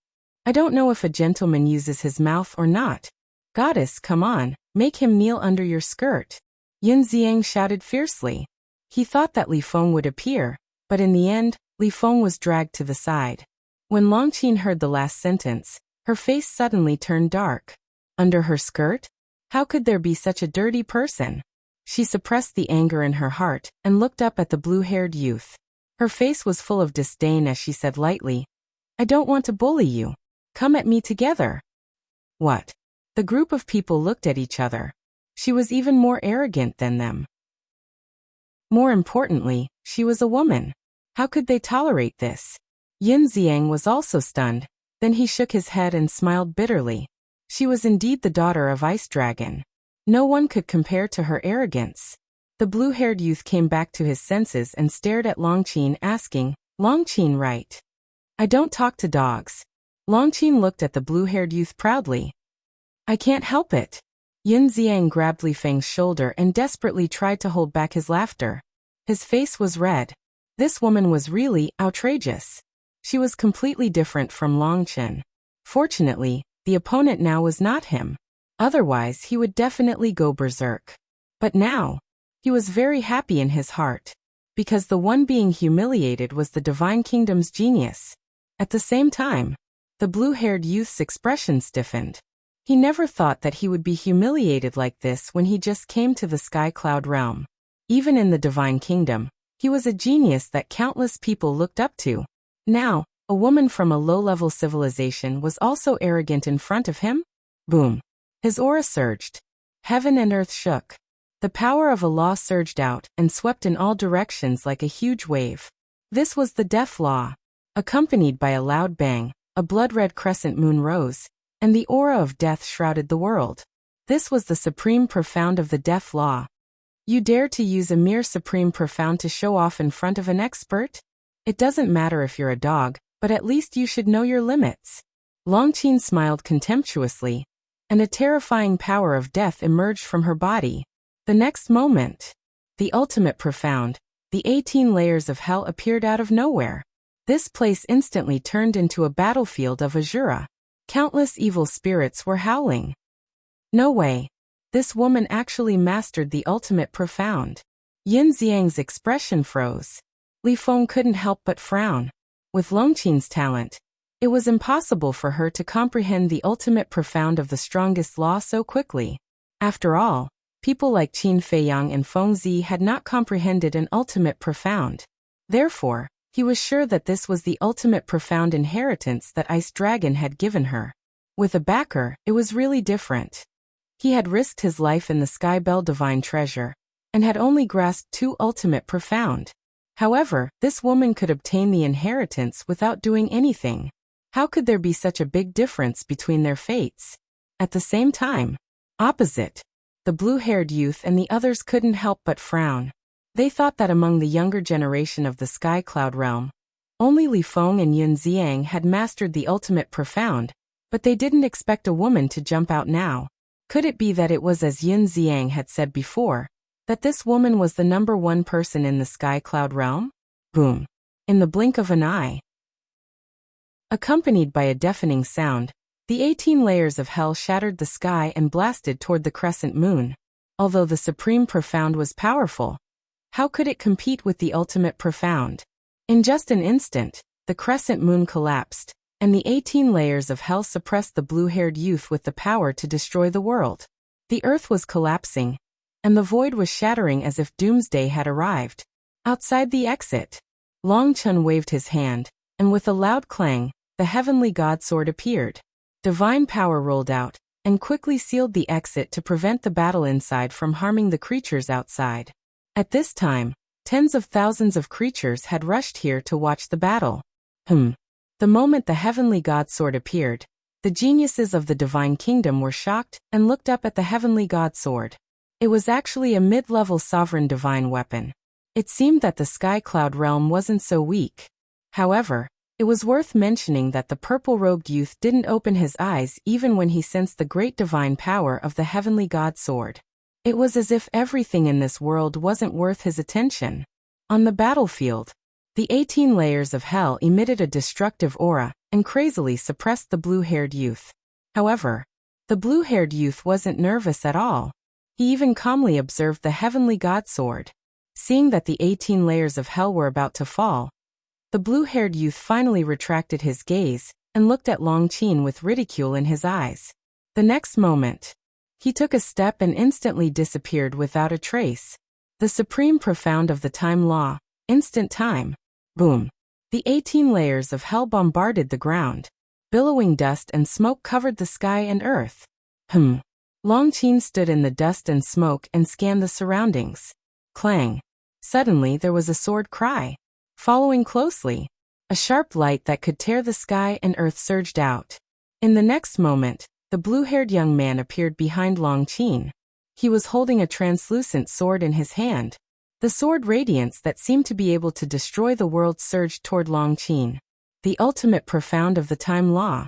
Speaker 1: I don't know if a gentleman uses his mouth or not. Goddess, come on, make him kneel under your skirt. Yin Xiang shouted fiercely. He thought that Li Feng would appear, but in the end, Li Feng was dragged to the side. When Longqin heard the last sentence, her face suddenly turned dark. Under her skirt? How could there be such a dirty person? She suppressed the anger in her heart and looked up at the blue-haired youth. Her face was full of disdain as she said lightly, I don't want to bully you. Come at me together. What? The group of people looked at each other. She was even more arrogant than them. More importantly, she was a woman. How could they tolerate this? Yin Xiang was also stunned. Then he shook his head and smiled bitterly. She was indeed the daughter of Ice Dragon. No one could compare to her arrogance. The blue-haired youth came back to his senses and stared at Longqin, asking, Longqin, right? I don't talk to dogs. Longqin looked at the blue-haired youth proudly. I can't help it. Yin Xiang grabbed Li Feng's shoulder and desperately tried to hold back his laughter. His face was red. This woman was really outrageous. She was completely different from Longqin. Fortunately, the opponent now was not him. Otherwise, he would definitely go berserk. But now, he was very happy in his heart, because the one being humiliated was the Divine Kingdom's genius. At the same time, the blue-haired youth's expression stiffened. He never thought that he would be humiliated like this when he just came to the Sky Cloud realm. Even in the Divine Kingdom, he was a genius that countless people looked up to. Now, a woman from a low-level civilization was also arrogant in front of him? Boom. His aura surged. Heaven and earth shook. The power of Allah surged out and swept in all directions like a huge wave. This was the Death Law. Accompanied by a loud bang, a blood-red crescent moon rose, and the aura of death shrouded the world. This was the supreme profound of the Death Law. You dare to use a mere supreme profound to show off in front of an expert? It doesn't matter if you're a dog, but at least you should know your limits. Longqin smiled contemptuously, and a terrifying power of death emerged from her body. The next moment, the ultimate profound, the 18 layers of hell appeared out of nowhere. This place instantly turned into a battlefield of Azura. Countless evil spirits were howling. No way. This woman actually mastered the ultimate profound. Yin Xiang's expression froze. Li Feng couldn't help but frown. With Longqin's talent, it was impossible for her to comprehend the ultimate profound of the strongest law so quickly. After all, people like Qin Feiyang and Feng Zi had not comprehended an ultimate profound. Therefore, he was sure that this was the ultimate profound inheritance that Ice Dragon had given her. With a backer, it was really different. He had risked his life in the Sky Bell Divine Treasure, and had only grasped 2 ultimate profound. However, this woman could obtain the inheritance without doing anything. How could there be such a big difference between their fates? At the same time, opposite, the blue-haired youth and the others couldn't help but frown. They thought that among the younger generation of the Sky Cloud realm, only Li Feng and Yin Xiang had mastered the ultimate profound, but they didn't expect a woman to jump out now. Could it be that it was as Yin Xiang had said before, that this woman was the #1 person in the Sky Cloud realm? Boom. In the blink of an eye. Accompanied by a deafening sound, The 18 layers of hell shattered the sky and blasted toward the crescent moon. Although the supreme profound was powerful, how could it compete with the ultimate profound? In just an instant, the crescent moon collapsed, and the 18 layers of hell suppressed the blue-haired youth with the power to destroy the world. The earth was collapsing, and the void was shattering as if doomsday had arrived. Outside the exit, Long Chun waved his hand, and with a loud clang, the heavenly god sword appeared. Divine power rolled out, and quickly sealed the exit to prevent the battle inside from harming the creatures outside. At this time, tens of thousands of creatures had rushed here to watch the battle. The moment the heavenly god sword appeared, the geniuses of the divine kingdom were shocked and looked up at the heavenly god sword. It was actually a mid-level sovereign divine weapon. It seemed that the sky cloud realm wasn't so weak. However, it was worth mentioning that the purple-robed youth didn't open his eyes even when he sensed the great divine power of the heavenly god sword. It was as if everything in this world wasn't worth his attention. On the battlefield, the 18 layers of hell emitted a destructive aura and crazily suppressed the blue-haired youth. However, the blue-haired youth wasn't nervous at all. He even calmly observed the heavenly god sword. Seeing that the 18 layers of hell were about to fall, the blue-haired youth finally retracted his gaze and looked at Long Qin with ridicule in his eyes. The next moment, he took a step and instantly disappeared without a trace. The supreme profound of the time law, instant time. Boom. The 18 layers of hell bombarded the ground. Billowing dust and smoke covered the sky and earth. Long Qin stood in the dust and smoke and scanned the surroundings. Clang. Suddenly there was a sword cry. Following closely, a sharp light that could tear the sky and earth surged out. In the next moment, the blue-haired young man appeared behind Long Qin. He was holding a translucent sword in his hand. The sword radiance that seemed to be able to destroy the world surged toward Long Qin. The ultimate profound of the time law.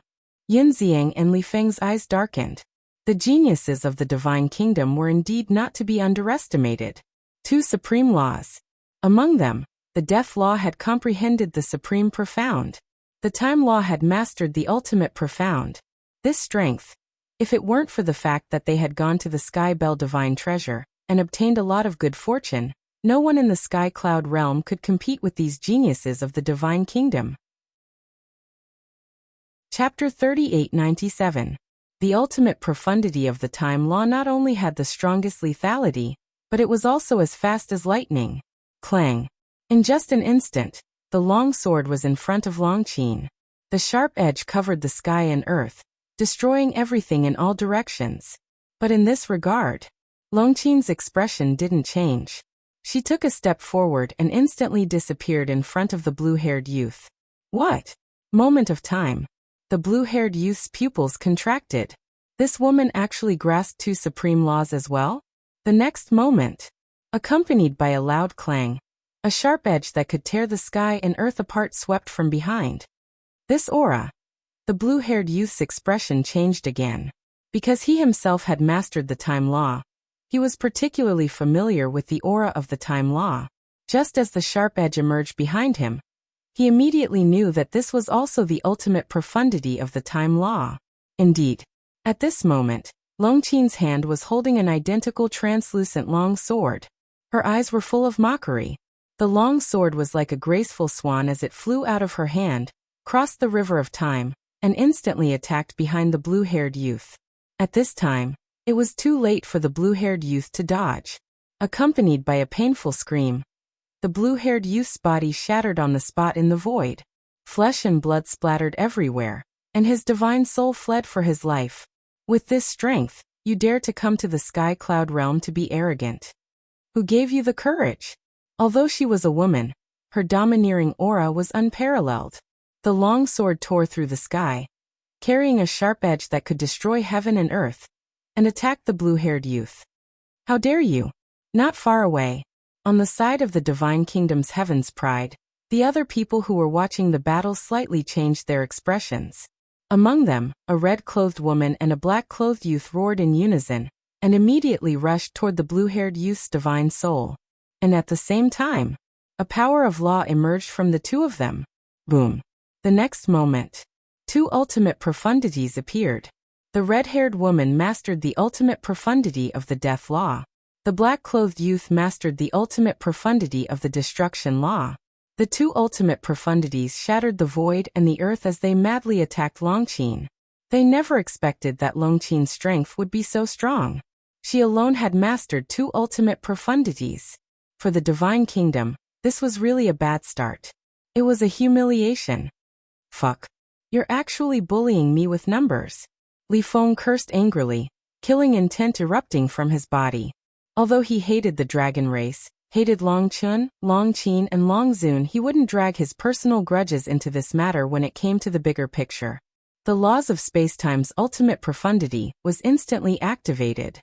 Speaker 1: Yin Xiang and Li Feng's eyes darkened. The geniuses of the divine kingdom were indeed not to be underestimated. Two supreme laws. Among them, the death law had comprehended the supreme profound. The time law had mastered the ultimate profound. This strength, if it weren't for the fact that they had gone to the Sky Bell divine treasure and obtained a lot of good fortune, no one in the sky cloud realm could compete with these geniuses of the divine kingdom. Chapter 3897. The ultimate profundity of the time law not only had the strongest lethality, but it was also as fast as lightning. Clang. In just an instant, the long sword was in front of Long Qin. The sharp edge covered the sky and earth, destroying everything in all directions. But in this regard, Long Qin's expression didn't change. She took a step forward and instantly disappeared in front of the blue-haired youth. What? Moment of time. The blue-haired youth's pupils contracted. This woman actually grasped two supreme laws as well? The next moment, accompanied by a loud clang, a sharp edge that could tear the sky and earth apart swept from behind. This aura. The blue-haired youth's expression changed again. Because he himself had mastered the time law, he was particularly familiar with the aura of the time law. Just as the sharp edge emerged behind him, he immediately knew that this was also the ultimate profundity of the time law. Indeed, at this moment, Long Qin's hand was holding an identical translucent long sword. Her eyes were full of mockery. The long sword was like a graceful swan as it flew out of her hand, crossed the river of time, and instantly attacked behind the blue-haired youth. At this time, it was too late for the blue-haired youth to dodge. Accompanied by a painful scream, the blue-haired youth's body shattered on the spot in the void. Flesh and blood splattered everywhere, and his divine soul fled for his life. With this strength, you dare to come to the sky cloud realm to be arrogant. Who gave you the courage? Although she was a woman, her domineering aura was unparalleled. The long sword tore through the sky, carrying a sharp edge that could destroy heaven and earth, and attacked the blue-haired youth. How dare you? Not far away, on the side of the divine kingdom's heaven's pride, the other people who were watching the battle slightly changed their expressions. Among them, a red-clothed woman and a black-clothed youth roared in unison, and immediately rushed toward the blue-haired youth's divine soul. And at the same time, a power of law emerged from the two of them. Boom. The next moment, Two ultimate profundities appeared. The red-haired woman mastered the ultimate profundity of the death law. The black-clothed youth mastered the ultimate profundity of the destruction law. The two ultimate profundities shattered the void and the earth as they madly attacked Longqin. They never expected that Longqin's strength would be so strong. She alone had mastered two ultimate profundities. For the Divine Kingdom, this was really a bad start. It was a humiliation. Fuck. You're actually bullying me with numbers. Li Feng cursed angrily, killing intent erupting from his body. Although he hated the dragon race, hated Long Chun, Long Qin and Long Zun, he wouldn't drag his personal grudges into this matter when it came to the bigger picture. The laws of spacetime's ultimate profundity was instantly activated.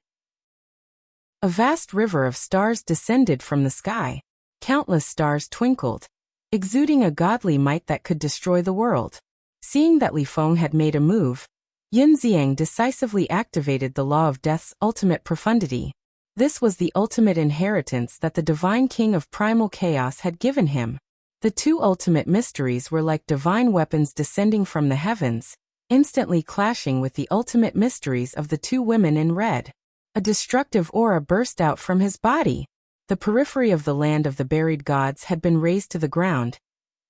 Speaker 1: A vast river of stars descended from the sky. Countless stars twinkled, exuding a godly might that could destroy the world. Seeing that Li Feng had made a move, Yin Xiang decisively activated the law of death's ultimate profundity. This was the ultimate inheritance that the Divine King of Primal Chaos had given him. The two ultimate mysteries were like divine weapons descending from the heavens, instantly clashing with the ultimate mysteries of the two women in red. A destructive aura burst out from his body. The periphery of the land of the buried gods had been razed to the ground,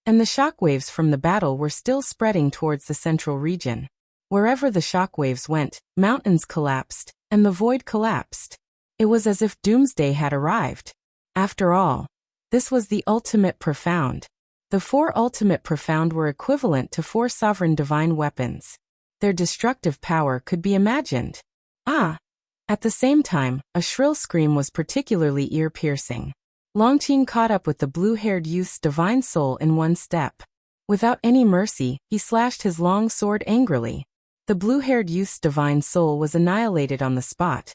Speaker 1: and the shockwaves from the battle were still spreading towards the central region. Wherever the shockwaves went, mountains collapsed, and the void collapsed. It was as if doomsday had arrived. After all, this was the ultimate profound. The four ultimate profound were equivalent to four sovereign divine weapons. Their destructive power could be imagined. At the same time, a shrill scream was particularly ear-piercing. Longqin caught up with the blue-haired youth's divine soul in one step. Without any mercy, he slashed his long sword angrily. The blue-haired youth's divine soul was annihilated on the spot,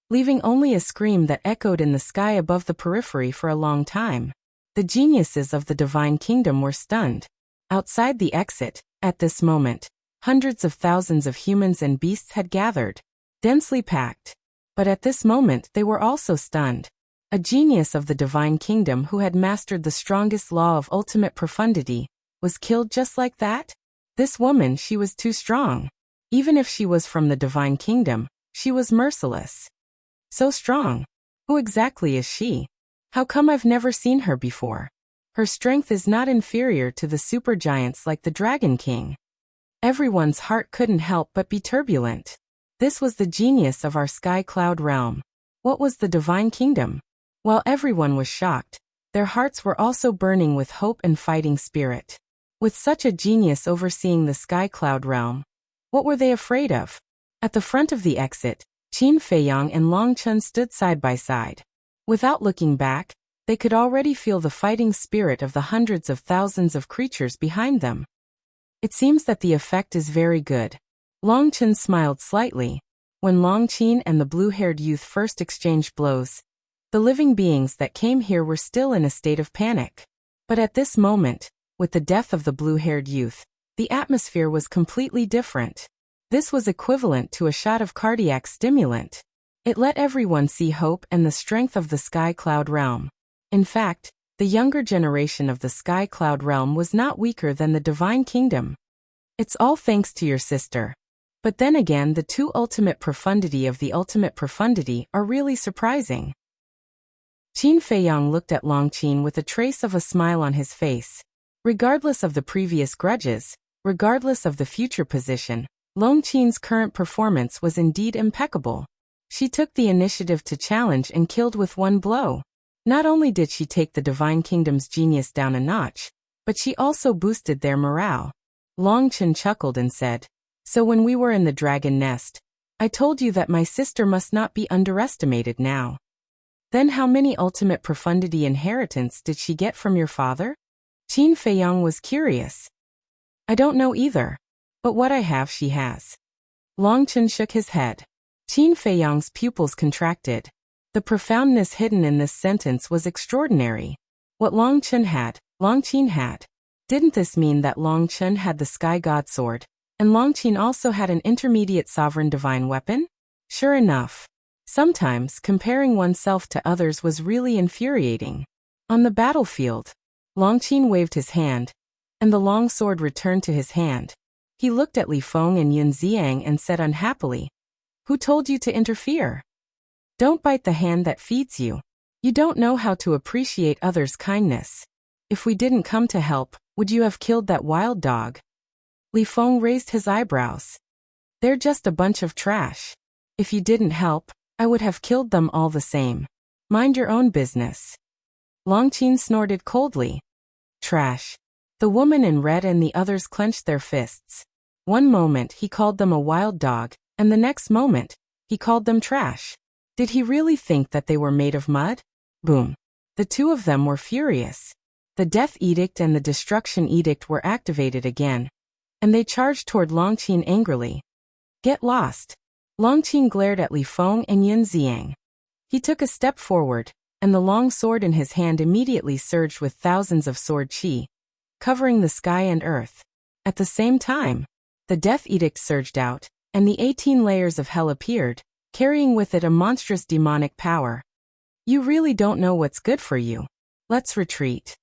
Speaker 1: leaving only a scream that echoed in the sky above the periphery for a long time. The geniuses of the Divine Kingdom were stunned. Outside the exit, at this moment, hundreds of thousands of humans and beasts had gathered, densely packed. But at this moment they were also stunned. A genius of the Divine Kingdom who had mastered the strongest law of ultimate profundity was killed just like that? This woman, she was too strong. Even if she was from the Divine Kingdom, she was merciless. So strong. Who exactly is she? How come I've never seen her before? Her strength is not inferior to the supergiants like the Dragon King. Everyone's heart couldn't help but be turbulent. This was the genius of our sky cloud realm. What was the Divine Kingdom? While everyone was shocked, their hearts were also burning with hope and fighting spirit. With such a genius overseeing the sky cloud realm, what were they afraid of? At the front of the exit, Qin Feiyang and Long Chun stood side by side. Without looking back, they could already feel the fighting spirit of the hundreds of thousands of creatures behind them. It seems that the effect is very good. Long Chun smiled slightly. When Long Qin and the blue-haired youth first exchanged blows, the living beings that came here were still in a state of panic. But at this moment, with the death of the blue-haired youth, the atmosphere was completely different. This was equivalent to a shot of cardiac stimulant. It let everyone see hope and the strength of the sky cloud realm. In fact, the younger generation of the sky cloud realm was not weaker than the Divine Kingdom. It's all thanks to your sister. But then again, the two ultimate profundity of the ultimate profundity are really surprising. Qin Feiyang looked at Long Qin with a trace of a smile on his face. Regardless of the previous grudges, regardless of the future position, Long Qin's current performance was indeed impeccable. She took the initiative to challenge and killed with one blow. Not only did she take the Divine Kingdom's genius down a notch, but she also boosted their morale. Long Qin chuckled and said, "So when we were in the dragon nest, I told you that my sister must not be underestimated now. Then how many ultimate profundity inheritance did she get from your father?" Qin Feiyang was curious. "I don't know either. But what I have she has." Long Qin shook his head. Qin Feiyang's pupils contracted. The profoundness hidden in this sentence was extraordinary. What Long Qin had, Long Qin had. Didn't this mean that Long Qin had the Sky God Sword, and Long Qin also had an intermediate sovereign divine weapon? Sure enough. Sometimes comparing oneself to others was really infuriating. On the battlefield, Long Qin waved his hand, and the long sword returned to his hand. He looked at Li Feng and Yun Xiang and said unhappily, "Who told you to interfere? Don't bite the hand that feeds you. You don't know how to appreciate others' kindness. If we didn't come to help, would you have killed that wild dog?" Li Feng raised his eyebrows. "They're just a bunch of trash. If you didn't help, I would have killed them all the same. Mind your own business." Longqin snorted coldly. "Trash." The woman in red and the others clenched their fists. One moment he called them a wild dog, and the next moment, he called them trash. Did he really think that they were made of mud? Boom. The two of them were furious. The Death Edict and the Destruction Edict were activated again, and they charged toward Longqin angrily. "Get lost." Longqin glared at Li Feng and Yun Xiang. He took a step forward, and the long sword in his hand immediately surged with thousands of sword qi, covering the sky and earth. At the same time, the Death Edict surged out, and the 18 layers of hell appeared, carrying with it a monstrous demonic power. "You really don't know what's good for you. Let's retreat."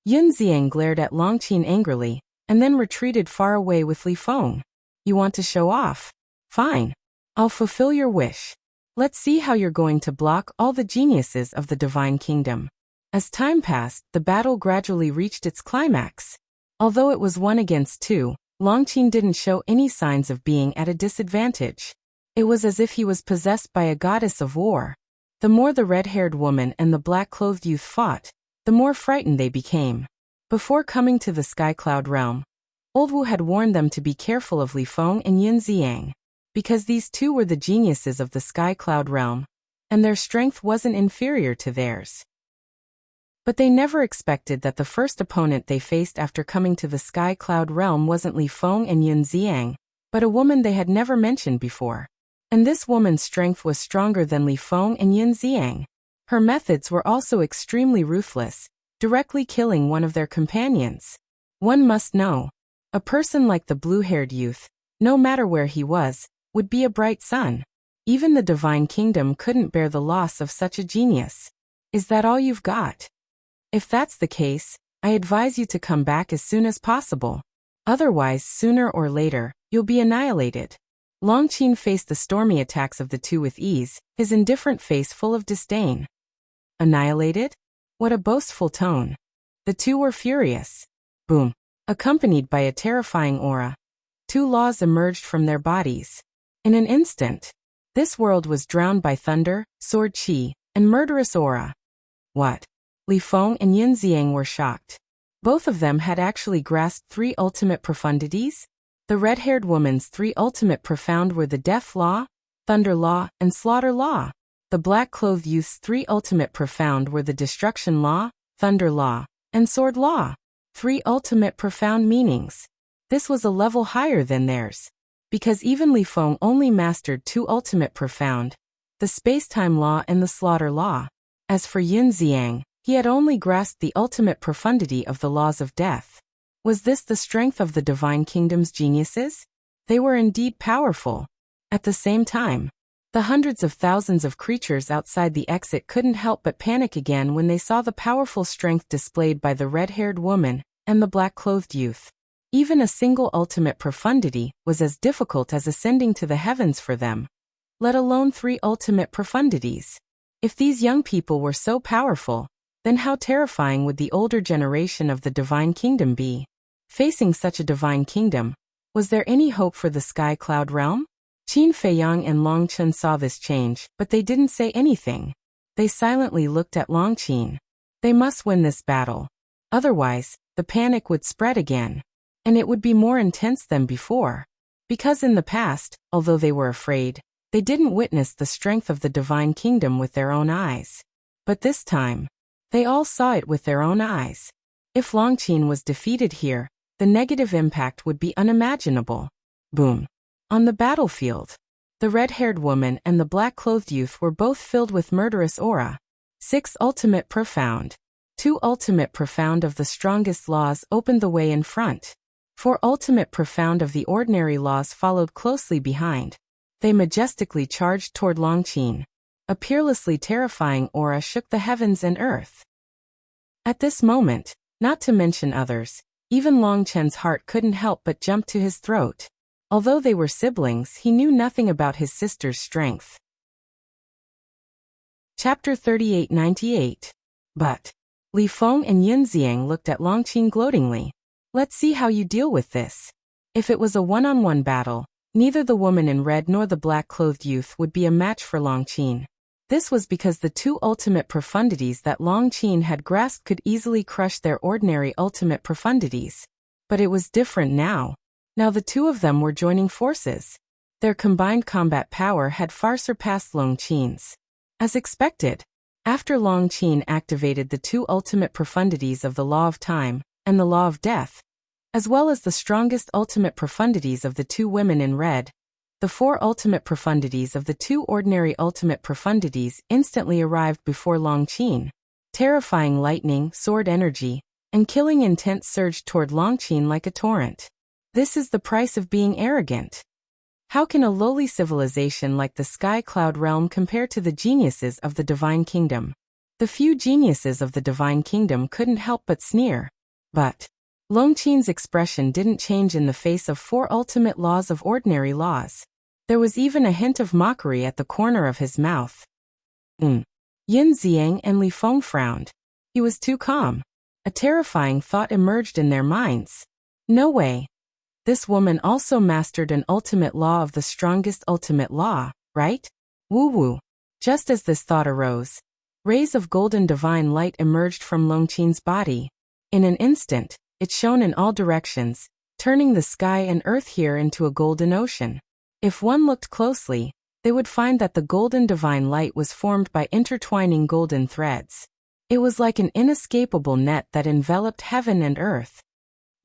Speaker 1: Yun Xiang glared at Longqin angrily, and then retreated far away with Li Feng. "You want to show off? Fine. I'll fulfill your wish. Let's see how you're going to block all the geniuses of the Divine Kingdom." As time passed, the battle gradually reached its climax. Although it was 1 against 2, Longqin didn't show any signs of being at a disadvantage. It was as if he was possessed by a goddess of war. The more the red-haired woman and the black-clothed youth fought, the more frightened they became. Before coming to the Sky Cloud realm, Old Wu had warned them to be careful of Li Feng and Yun Xiang, because these two were the geniuses of the Sky Cloud realm, and their strength wasn't inferior to theirs. But they never expected that the first opponent they faced after coming to the Sky Cloud realm wasn't Li Feng and Yun Xiang, but a woman they had never mentioned before. And this woman's strength was stronger than Li Feng and Yun Xiang. Her methods were also extremely ruthless, directly killing one of their companions. One must know, a person like the blue-haired youth, no matter where he was, would be a bright sun. Even the Divine Kingdom couldn't bear the loss of such a genius. Is that all you've got? If that's the case, I advise you to come back as soon as possible. Otherwise, sooner or later, you'll be annihilated. Longqin faced the stormy attacks of the two with ease, his indifferent face full of disdain. Annihilated? What a boastful tone. The two were furious. Boom. Accompanied by a terrifying aura, 2 laws emerged from their bodies. In an instant, this world was drowned by thunder, sword qi, and murderous aura. What? Li Feng and Yun Xiang were shocked. Both of them had actually grasped 3 ultimate profundities. The red-haired woman's 3 ultimate profound were the Death Law, Thunder Law, and Slaughter Law. The black-clothed youth's 3 ultimate profound were the Destruction Law, Thunder Law, and Sword Law. 3 ultimate profound meanings. This was a level higher than theirs, because even Li Feng only mastered 2 ultimate profound, the Space-Time Law and the Slaughter Law. As for Yun Xiang, he had only grasped the ultimate profundity of the laws of death. Was this the strength of the Divine Kingdom's geniuses? They were indeed powerful. At the same time, the hundreds of thousands of creatures outside the exit couldn't help but panic again when they saw the powerful strength displayed by the red-haired woman and the black-clothed youth. Even a single ultimate profundity was as difficult as ascending to the heavens for them, let alone 3 ultimate profundities. If these young people were so powerful, then how terrifying would the older generation of the Divine Kingdom be? Facing such a Divine Kingdom, was there any hope for the Sky Cloud realm? Qin Feiyang and Longqin saw this change, but they didn't say anything. They silently looked at Longqin. They must win this battle. Otherwise, the panic would spread again. And it would be more intense than before. Because in the past, although they were afraid, they didn't witness the strength of the Divine Kingdom with their own eyes. But this time, they all saw it with their own eyes. If Longqin was defeated here, the negative impact would be unimaginable. Boom. On the battlefield, the red-haired woman and the black-clothed youth were both filled with murderous aura. 6 ultimate profound. 2 ultimate profound of the strongest laws opened the way in front. 4 ultimate profound of the ordinary laws followed closely behind. They majestically charged toward Longqin. A peerlessly terrifying aura shook the heavens and earth. At this moment, not to mention others, Even Long Chen's heart couldn't help but jump to his throat. Although they were siblings, he knew nothing about his sister's strength. Chapter 3898. But Li Feng and Yin Xiang looked at Long Qin gloatingly. Let's see how you deal with this. If it was a one-on-one battle, neither the woman in red nor the black-clothed youth would be a match for Long Qin. This was because the two ultimate profundities that Long Qin had grasped could easily crush their ordinary ultimate profundities. But it was different now. Now the two of them were joining forces. Their combined combat power had far surpassed Long Qin's. As expected, after Long Qin activated the two ultimate profundities of the Law of Time and the Law of Death, as well as the strongest ultimate profundities of the two women in red, the four ultimate profundities of the two ordinary ultimate profundities instantly arrived before Long Qin. Terrifying lightning, sword energy, and killing intent surged toward Long Qin like a torrent. This is the price of being arrogant. How can a lowly civilization like the Sky Cloud Realm compare to the geniuses of the Divine Kingdom? The few geniuses of the Divine Kingdom couldn't help but sneer. But Long Qin's expression didn't change in the face of four ultimate laws of ordinary laws. There was even a hint of mockery at the corner of his mouth. Yin Xiang and Li Feng frowned. He was too calm. A terrifying thought emerged in their minds. No way. This woman also mastered an ultimate law of the strongest ultimate law, right? Woo-woo. Just as this thought arose, rays of golden divine light emerged from Long Qin's body. In an instant, it shone in all directions, turning the sky and earth here into a golden ocean. If one looked closely, they would find that the golden divine light was formed by intertwining golden threads. It was like an inescapable net that enveloped heaven and earth.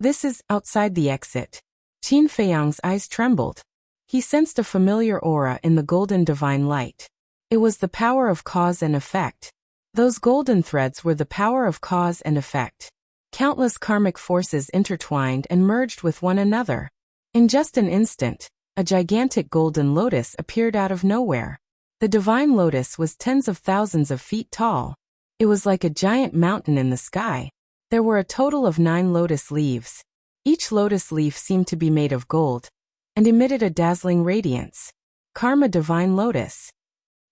Speaker 1: This is outside the exit. Qin Feiyang's eyes trembled. He sensed a familiar aura in the golden divine light. It was the power of cause and effect. Those golden threads were the power of cause and effect. Countless karmic forces intertwined and merged with one another. In just an instant, a gigantic golden lotus appeared out of nowhere. The divine lotus was tens of thousands of feet tall. It was like a giant mountain in the sky. There were a total of 9 lotus leaves. Each lotus leaf seemed to be made of gold and emitted a dazzling radiance. Karma Divine Lotus.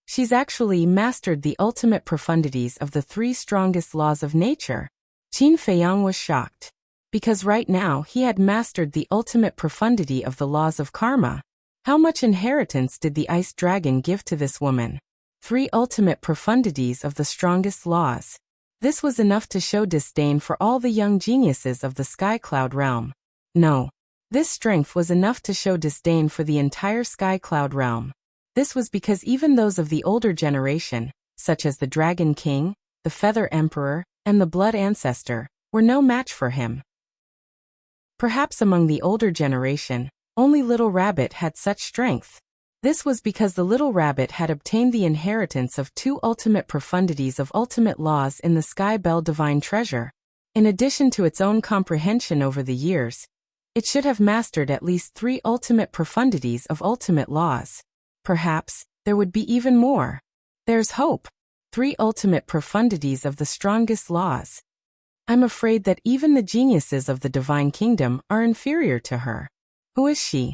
Speaker 1: She's actually mastered the ultimate profundities of the 3 strongest laws of nature. Qin Feiyang was shocked. Because right now he had mastered the ultimate profundity of the laws of karma. How much inheritance did the ice dragon give to this woman? 3 ultimate profundities of the strongest laws. This was enough to show disdain for all the young geniuses of the Sky Cloud realm. No. This strength was enough to show disdain for the entire Sky Cloud realm. This was because even those of the older generation, such as the Dragon King, the Feather Emperor, and the Blood Ancestor, were no match for him. Perhaps among the older generation, only Little Rabbit had such strength. This was because the Little Rabbit had obtained the inheritance of 2 ultimate profundities of ultimate laws in the Sky Bell Divine Treasure. In addition to its own comprehension over the years, it should have mastered at least 3 ultimate profundities of ultimate laws. Perhaps there would be even more. There's hope. 3 ultimate profundities of the strongest laws. I'm afraid that even the geniuses of the Divine Kingdom are inferior to her. Who is she?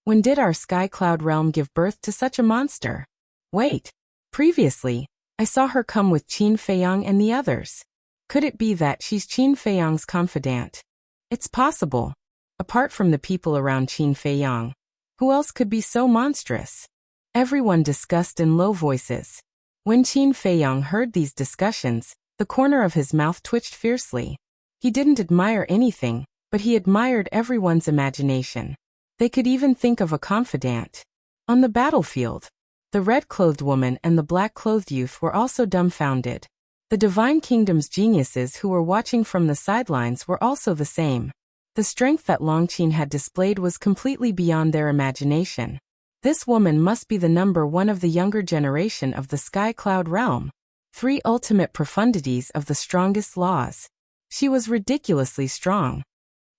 Speaker 1: When did our Sky Cloud realm give birth to such a monster? Wait. Previously, I saw her come with Qin Feiyang and the others. Could it be that she's Qin Feiyang's confidant? It's possible. Apart from the people around Qin Feiyang, who else could be so monstrous? Everyone discussed in low voices. When Qin Feiyang heard these discussions, the corner of his mouth twitched fiercely. He didn't admire anything, but he admired everyone's imagination. They could even think of a confidant. On the battlefield, the red-clothed woman and the black-clothed youth were also dumbfounded. The Divine Kingdom's geniuses who were watching from the sidelines were also the same. The strength that Long Qin had displayed was completely beyond their imagination. This woman must be the number 1 of the younger generation of the Sky Cloud realm. 3 ultimate profundities of the strongest laws. She was ridiculously strong.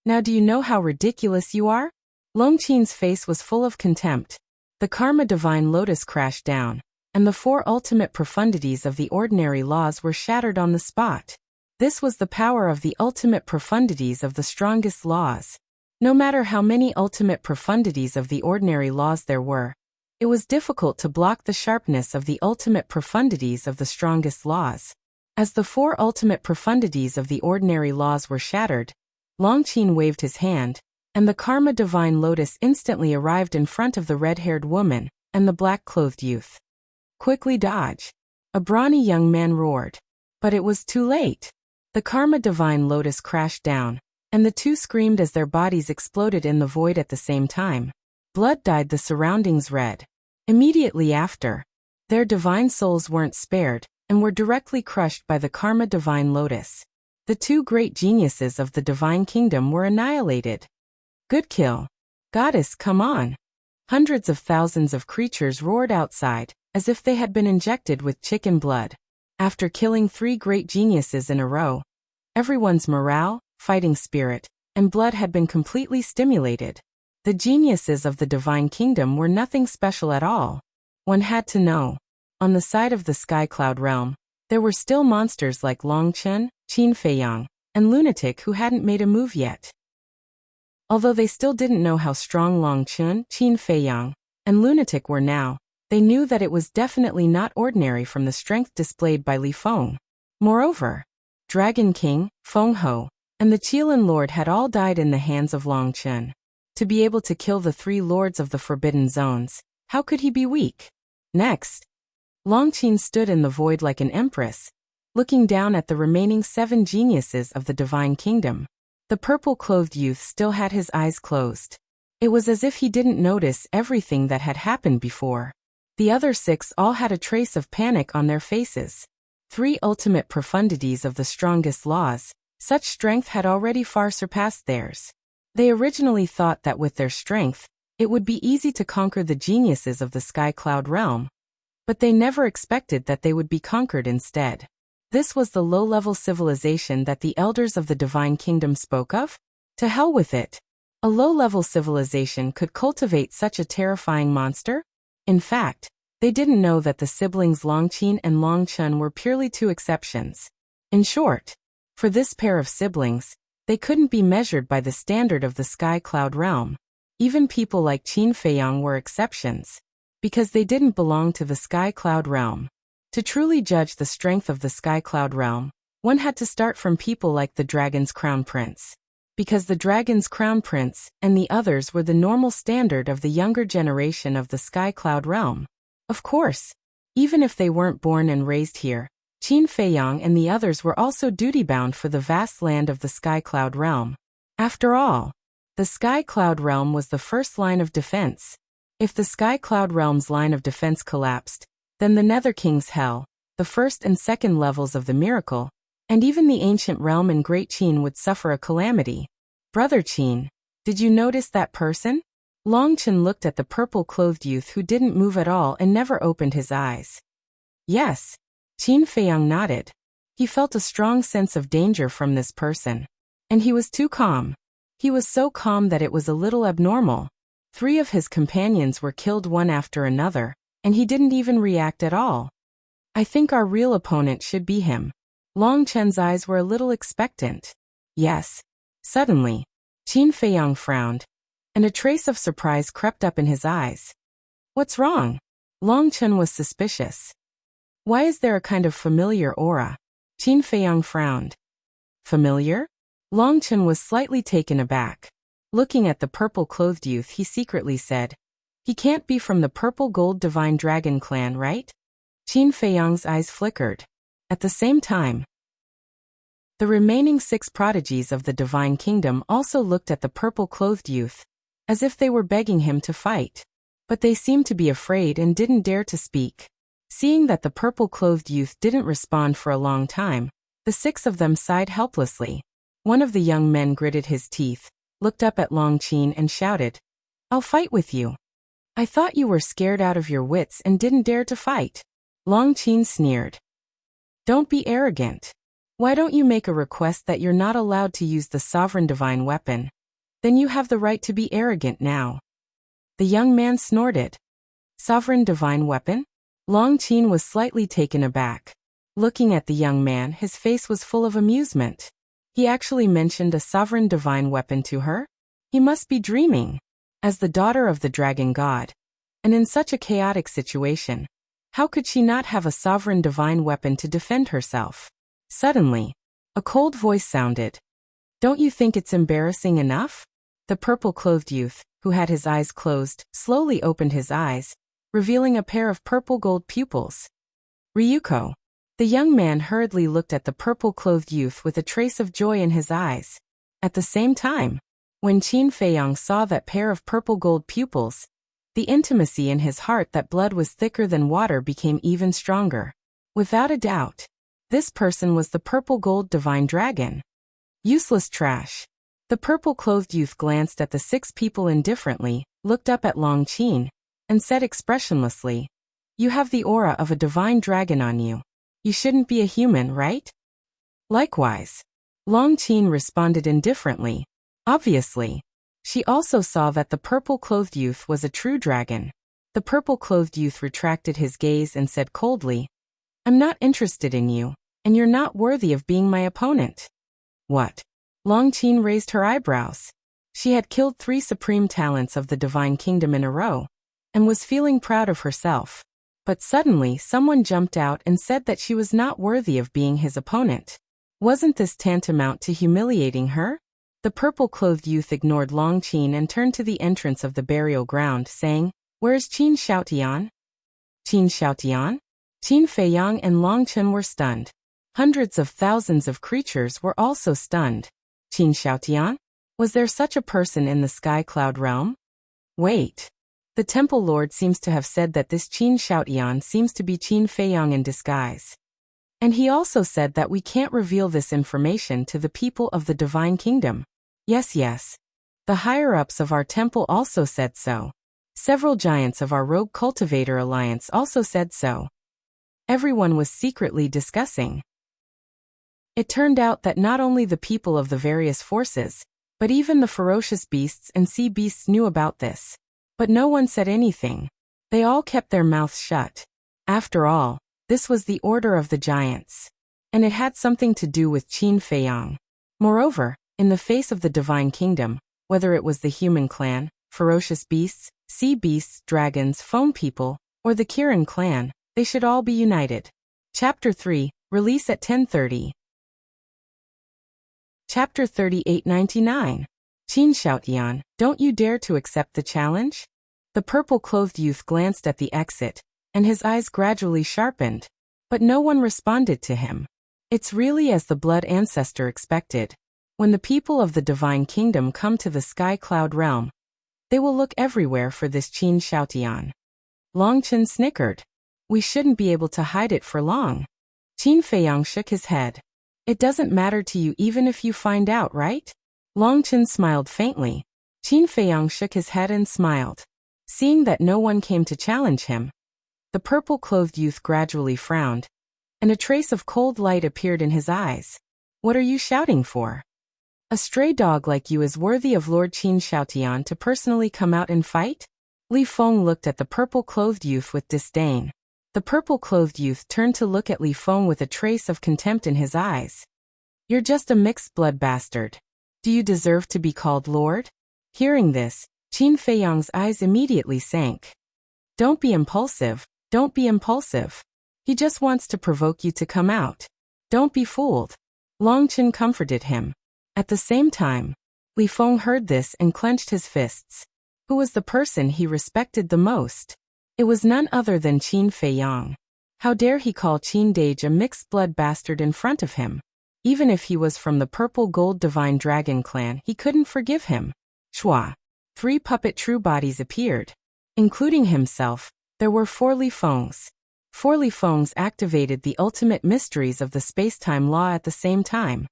Speaker 1: Now do you know how ridiculous you are? Long Qin's face was full of contempt. The Karma Divine Lotus crashed down, and the 4 ultimate profundities of the ordinary laws were shattered on the spot. This was the power of the ultimate profundities of the strongest laws. No matter how many ultimate profundities of the ordinary laws there were, it was difficult to block the sharpness of the ultimate profundities of the strongest laws. As the 4 ultimate profundities of the ordinary laws were shattered, Longqin waved his hand, and the Karma Divine Lotus instantly arrived in front of the red-haired woman and the black-clothed youth. "Quickly dodge!" a brawny young man roared. But it was too late. The Karma Divine Lotus crashed down, and the two screamed as their bodies exploded in the void at the same time. Blood dyed the surroundings red. Immediately after, their divine souls weren't spared and were directly crushed by the Karma Divine Lotus. The 2 great geniuses of the Divine Kingdom were annihilated. "Good kill. Goddess, come on!" Hundreds of thousands of creatures roared outside, as if they had been injected with chicken blood. After killing 3 great geniuses in a row, everyone's morale, fighting spirit, and blood had been completely stimulated. The geniuses of the Divine Kingdom were nothing special at all. One had to know. On the side of the Sky Cloud realm, there were still monsters like Longqin, Qin Feiyang, and Lunatic who hadn't made a move yet. Although they still didn't know how strong Longqin, Qin Feiyang, and Lunatic were now, they knew that it was definitely not ordinary from the strength displayed by Li Feng. Moreover, Dragon King, Feng Ho, and the Qilin Lord had all died in the hands of Longqin. To be able to kill the 3 lords of the Forbidden Zones, how could he be weak? Next, Longqin stood in the void like an empress, looking down at the remaining 7 geniuses of the Divine Kingdom. The purple-clothed youth still had his eyes closed. It was as if he didn't notice everything that had happened before. The other 6 all had a trace of panic on their faces. 3 ultimate profundities of the strongest laws, such strength had already far surpassed theirs. They originally thought that with their strength, it would be easy to conquer the geniuses of the Sky Cloud realm. But they never expected that they would be conquered instead. This was the low-level civilization that the elders of the Divine Kingdom spoke of? To hell with it. A low-level civilization could cultivate such a terrifying monster? In fact, they didn't know that the siblings Longqin and Longchen were purely 2 exceptions. In short, for this pair of siblings, they couldn't be measured by the standard of the Sky Cloud realm. Even people like Qin Feiyang were exceptions, because they didn't belong to the Sky Cloud realm. To truly judge the strength of the Sky Cloud realm, one had to start from people like the Dragon's Crown Prince. Because the Dragon's Crown Prince and the others were the normal standard of the younger generation of the Sky Cloud realm. Of course, even if they weren't born and raised here, Qin Feiyang and the others were also duty-bound for the vast land of the Sky Cloud realm. After all, the Sky Cloud realm was the first line of defense. If the Sky Cloud realm's line of defense collapsed, then the Nether King's hell, the first and second levels of the miracle, and even the ancient realm in Great Qin would suffer a calamity. "Brother Qin, did you notice that person?" Longqin looked at the purple-clothed youth who didn't move at all and never opened his eyes. "Yes." Qin Feiyang nodded. He felt a strong sense of danger from this person. And he was too calm. He was so calm that it was a little abnormal. 3 of his companions were killed one after another, and he didn't even react at all. "I think our real opponent should be him." Longchen's eyes were a little expectant. "Yes." Suddenly, Qin Feiyang frowned, and a trace of surprise crept up in his eyes. "What's wrong?" Longchen was suspicious. "Why is there a kind of familiar aura?" Qin Feiyang frowned. "Familiar?" Longchen was slightly taken aback. Looking at the purple-clothed youth, he secretly said, "He can't be from the Purple Gold Divine Dragon clan, right?" Qin Feiyang's eyes flickered. At the same time, the remaining 6 prodigies of the Divine Kingdom also looked at the purple-clothed youth, as if they were begging him to fight. But they seemed to be afraid and didn't dare to speak. Seeing that the purple-clothed youth didn't respond for a long time, the 6 of them sighed helplessly. One of the young men gritted his teeth, looked up at Longqin and shouted, "I'll fight with you." "I thought you were scared out of your wits and didn't dare to fight." Longqin sneered. "Don't be arrogant. Why don't you make a request that you're not allowed to use the sovereign divine weapon? Then you have the right to be arrogant now." The young man snorted. "Sovereign divine weapon?" Longqin was slightly taken aback. Looking at the young man, his face was full of amusement. He actually mentioned a sovereign divine weapon to her? He must be dreaming. As the daughter of the dragon god, and in such a chaotic situation, how could she not have a sovereign divine weapon to defend herself? Suddenly, a cold voice sounded. Don't you think it's embarrassing enough? The purple-clothed youth, who had his eyes closed, slowly opened his eyes, revealing a pair of purple-gold pupils. Ryuko. The young man hurriedly looked at the purple-clothed youth with a trace of joy in his eyes. At the same time, when Qin Feiyang saw that pair of purple-gold pupils, the intimacy in his heart that blood was thicker than water became even stronger. Without a doubt, this person was the purple-gold divine dragon. Useless trash. The purple-clothed youth glanced at the 6 people indifferently, looked up at Long Qin, and said expressionlessly, "You have the aura of a divine dragon on you. You shouldn't be a human, right?" Likewise, Long Qin responded indifferently. Obviously, she also saw that the purple-clothed youth was a true dragon. The purple-clothed youth retracted his gaze and said coldly, "I'm not interested in you, and you're not worthy of being my opponent." What? Long Qin raised her eyebrows. She had killed 3 supreme talents of the divine kingdom in a row, and was feeling proud of herself. But suddenly someone jumped out and said that she was not worthy of being his opponent. Wasn't this tantamount to humiliating her? The purple-clothed youth ignored Long Qin and turned to the entrance of the burial ground, saying, "Where's Qin Xiaotian?" Qin Xiaotian? Qin Feiyang and Long Qin were stunned. Hundreds of thousands of creatures were also stunned. Qin Xiaotian? Was there such a person in the sky cloud realm? Wait. The temple lord seems to have said that this Qin Xiaotian seems to be Qin Feiyang in disguise. And he also said that we can't reveal this information to the people of the divine kingdom. Yes. The higher-ups of our temple also said so. Several giants of our rogue cultivator alliance also said so. Everyone was secretly discussing. It turned out that not only the people of the various forces, but even the ferocious beasts and sea beasts knew about this. But no one said anything. They all kept their mouths shut. After all, this was the order of the giants. And it had something to do with Qin Feiyang. Moreover, in the face of the divine kingdom, whether it was the human clan, ferocious beasts, sea beasts, dragons, foam people, or the Kirin clan, they should all be united. Chapter 3, release at 10:30. Chapter 3899. Qin Xiaotian, don't you dare to accept the challenge? The purple-clothed youth glanced at the exit, and his eyes gradually sharpened. But no one responded to him. It's really as the blood ancestor expected. When the people of the divine kingdom come to the sky cloud realm, they will look everywhere for this Qin Xiaotian. Long Qin snickered. We shouldn't be able to hide it for long. Qin Feiyang shook his head. It doesn't matter to you even if you find out, right? Long Qin smiled faintly. Qin Feiyang shook his head and smiled. Seeing that no one came to challenge him, the purple-clothed youth gradually frowned, and a trace of cold light appeared in his eyes. What are you shouting for? A stray dog like you is worthy of Lord Qin Xiaotian to personally come out and fight? Li Feng looked at the purple-clothed youth with disdain. The purple-clothed youth turned to look at Li Feng with a trace of contempt in his eyes. You're just a mixed-blood bastard. Do you deserve to be called Lord? Hearing this, Qin Feiyang's eyes immediately sank. Don't be impulsive. Don't be impulsive. He just wants to provoke you to come out. Don't be fooled. Long Qin comforted him. At the same time, Li Feng heard this and clenched his fists. Who was the person he respected the most? It was none other than Qin Feiyang. How dare he call Qin Dage a mixed-blood bastard in front of him? Even if he was from the purple-gold divine dragon clan, he couldn't forgive him. Shua. 3 puppet true bodies appeared. Including himself, there were 4 Li Fengs. 4 Li Fengs activated the ultimate mysteries of the space-time law at the same time.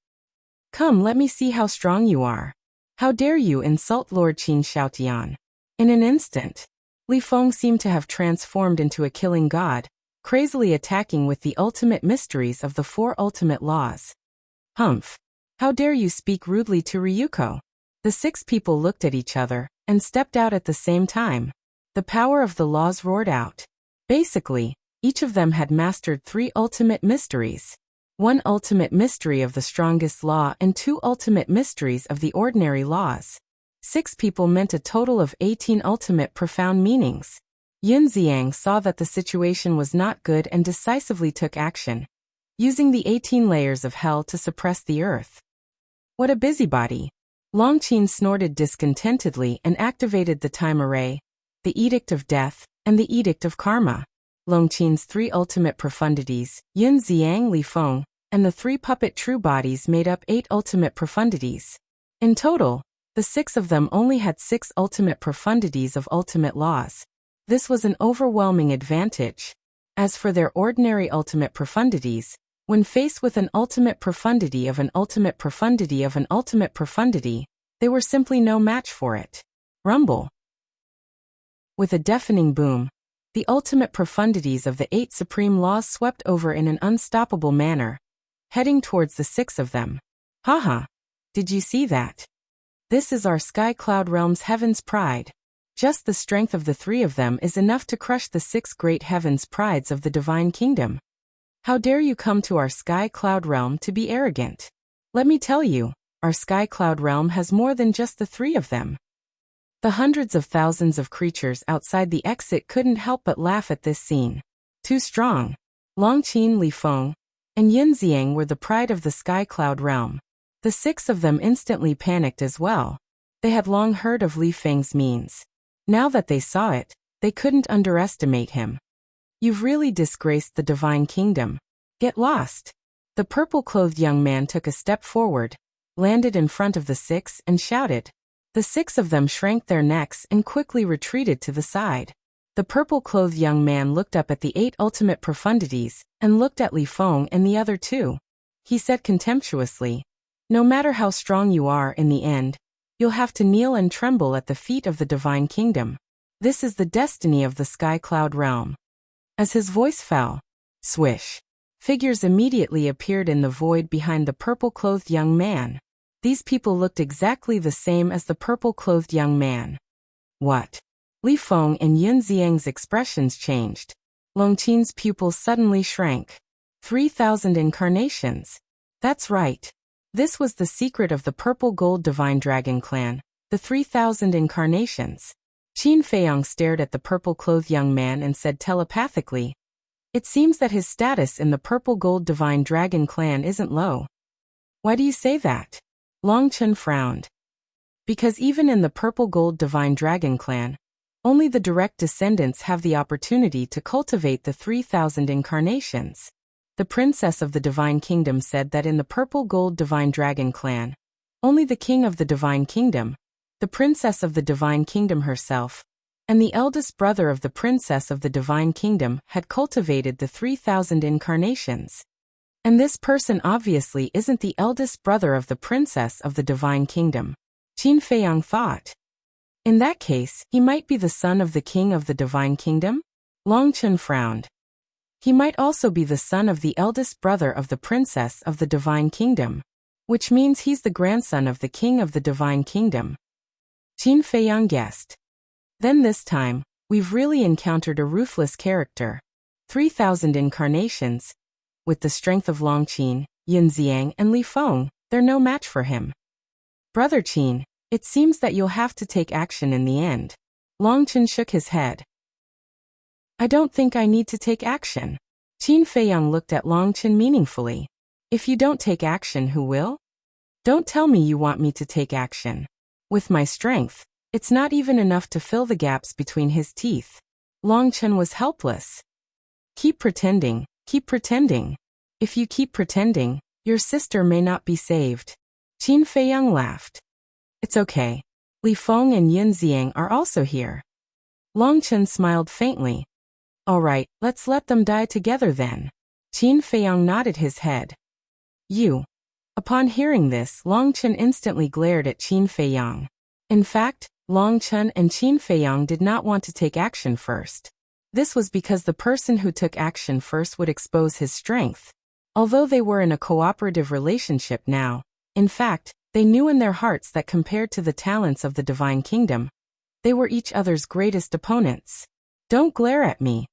Speaker 1: Come, let me see how strong you are. How dare you insult Lord Qin Xiaotian? In an instant, Li Feng seemed to have transformed into a killing god, crazily attacking with the ultimate mysteries of the 4 ultimate laws. Humph! How dare you speak rudely to Ryuko? The 6 people looked at each other, and stepped out at the same time. The power of the laws roared out. Basically, Each of them had mastered 3 ultimate mysteries. 1 ultimate mystery of the strongest law and 2 ultimate mysteries of the ordinary laws. 6 people meant a total of 18 ultimate profound meanings. Yunxiang saw that the situation was not good and decisively took action, using the 18 layers of hell to suppress the earth. What a busybody! Longqin snorted discontentedly and activated the time array, the Edict of Death, and the Edict of Karma. Longqin's 3 ultimate profundities, Yunxiang, Lifeng, and the 3 puppet true bodies made up 8 ultimate profundities. In total, the 6 of them only had 6 ultimate profundities of ultimate laws. This was an overwhelming advantage. As for their ordinary ultimate profundities, when faced with an ultimate profundity of an ultimate profundity of an ultimate profundity, they were simply no match for it. Rumble. With a deafening boom, the ultimate profundities of the 8 supreme laws swept over in an unstoppable manner, heading towards the 6 of them. Haha! Did you see that? This is our Sky Cloud Realm's Heaven's Pride. Just the strength of the 3 of them is enough to crush the 6 great Heaven's Prides of the Divine Kingdom. How dare you come to our Sky Cloud Realm to be arrogant? Let me tell you, our Sky Cloud Realm has more than just the 3 of them. The hundreds of thousands of creatures outside the exit couldn't help but laugh at this scene. Too strong. Longqin, Lifeng, and Yunxiang were the pride of the Sky Cloud Realm. The 6 of them instantly panicked as well. They had long heard of Li Feng's means. Now that they saw it, they couldn't underestimate him. You've really disgraced the Divine Kingdom. Get lost. The purple-clothed young man took a step forward, landed in front of the 6 and shouted. The 6 of them shrank their necks and quickly retreated to the side. The purple-clothed young man looked up at the 8 ultimate profundities and looked at Li Feng and the other 2. He said contemptuously, "No matter how strong you are in the end, you'll have to kneel and tremble at the feet of the Divine Kingdom. This is the destiny of the Sky Cloud Realm." As his voice fell, swish, figures immediately appeared in the void behind the purple-clothed young man. These people looked exactly the same as the purple-clothed young man. What? Li Feng and Yunxiang's expressions changed. Longqin's pupils suddenly shrank. 3,000 incarnations. That's right. This was the secret of the Purple Gold Divine Dragon Clan, the 3,000 incarnations. Qin Feiyang stared at the purple-clothed young man and said telepathically, "It seems that his status in the Purple Gold Divine Dragon Clan isn't low." "Why do you say that?" Longqin frowned. "Because even in the Purple Gold Divine Dragon Clan, only the direct descendants have the opportunity to cultivate the 3,000 incarnations. The Princess of the Divine Kingdom said that in the Purple Gold Divine Dragon Clan, only the King of the Divine Kingdom, the Princess of the Divine Kingdom herself, and the eldest brother of the Princess of the Divine Kingdom had cultivated the 3,000 incarnations. And this person obviously isn't the eldest brother of the Princess of the Divine Kingdom," Qin Feiyang thought. "In that case, he might be the son of the King of the Divine Kingdom?" Longqin frowned. "He might also be the son of the eldest brother of the Princess of the Divine Kingdom, which means he's the grandson of the King of the Divine Kingdom." Qin Feiyang guessed. "Then this time, we've really encountered a ruthless character. 3,000 incarnations. With the strength of Longqin, Yunxiang, and Li Feng, they're no match for him. Brother Qin, it seems that you'll have to take action in the end." Longqin shook his head. "I don't think I need to take action." Qin Feiyang looked at Longqin meaningfully. "If you don't take action, who will? Don't tell me you want me to take action. With my strength, it's not even enough to fill the gaps between his teeth." Longqin was helpless. Keep pretending. If you keep pretending, your sister may not be saved." Qin Feiyang laughed. "It's okay. Li Feng and Yunxiang are also here." Longqin smiled faintly. "All right, let's let them die together then." Qin Feiyang nodded his head. "You." Upon hearing this, Longqin instantly glared at Qin Feiyang. In fact, Longqin and Qin Feiyang did not want to take action first. This was because the person who took action first would expose his strength. Although they were in a cooperative relationship now, in fact, they knew in their hearts that compared to the talents of the Divine Kingdom, they were each other's greatest opponents. "Don't glare at me."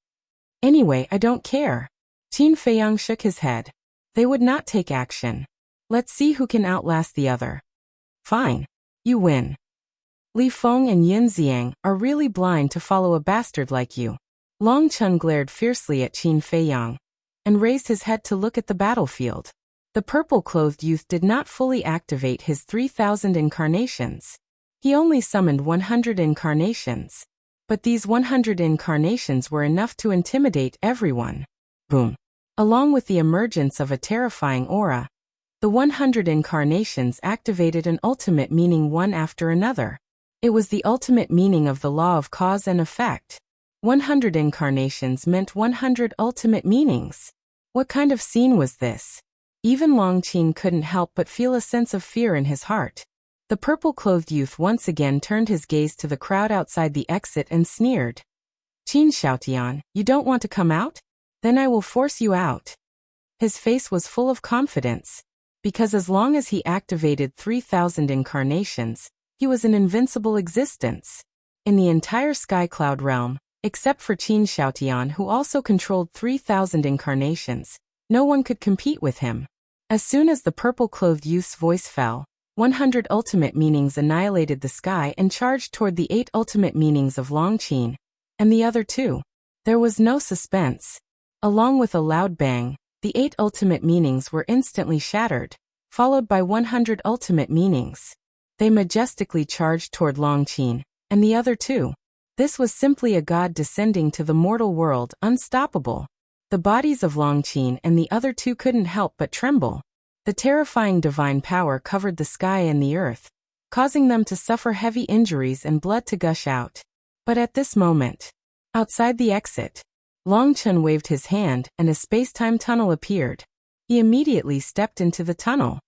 Speaker 1: Anyway, I don't care. Qin Feiyang shook his head. They would not take action. Let's see who can outlast the other. Fine. You win. Li Feng and Yin Xiang are really blind to follow a bastard like you. Long Chen glared fiercely at Qin Feiyang and raised his head to look at the battlefield. The purple-clothed youth did not fully activate his 3,000 incarnations. He only summoned 100 incarnations. But these 100 incarnations were enough to intimidate everyone. Boom. Along with the emergence of a terrifying aura, the 100 incarnations activated an ultimate meaning one after another. It was the ultimate meaning of the law of cause and effect. 100 incarnations meant 100 ultimate meanings. What kind of scene was this? Even Long Qin couldn't help but feel a sense of fear in his heart. The purple-clothed youth once again turned his gaze to the crowd outside the exit and sneered. Qin Xiaotian, you don't want to come out? Then I will force you out. His face was full of confidence, because as long as he activated 3,000 incarnations, he was an invincible existence. In the entire Sky Cloud realm, except for Qin Xiaotian who also controlled 3,000 incarnations, no one could compete with him. As soon as the purple-clothed youth's voice fell, 100 ultimate meanings annihilated the sky and charged toward the 8 ultimate meanings of Long Qin, and the other 2. There was no suspense. Along with a loud bang, the 8 ultimate meanings were instantly shattered, followed by 100 ultimate meanings. They majestically charged toward Long Qin, and the other 2. This was simply a god descending to the mortal world, unstoppable. The bodies of Long Qin and the other 2 couldn't help but tremble. The terrifying divine power covered the sky and the earth, causing them to suffer heavy injuries and blood to gush out. But at this moment, outside the exit, Long Chen waved his hand and a space-time tunnel appeared. He immediately stepped into the tunnel.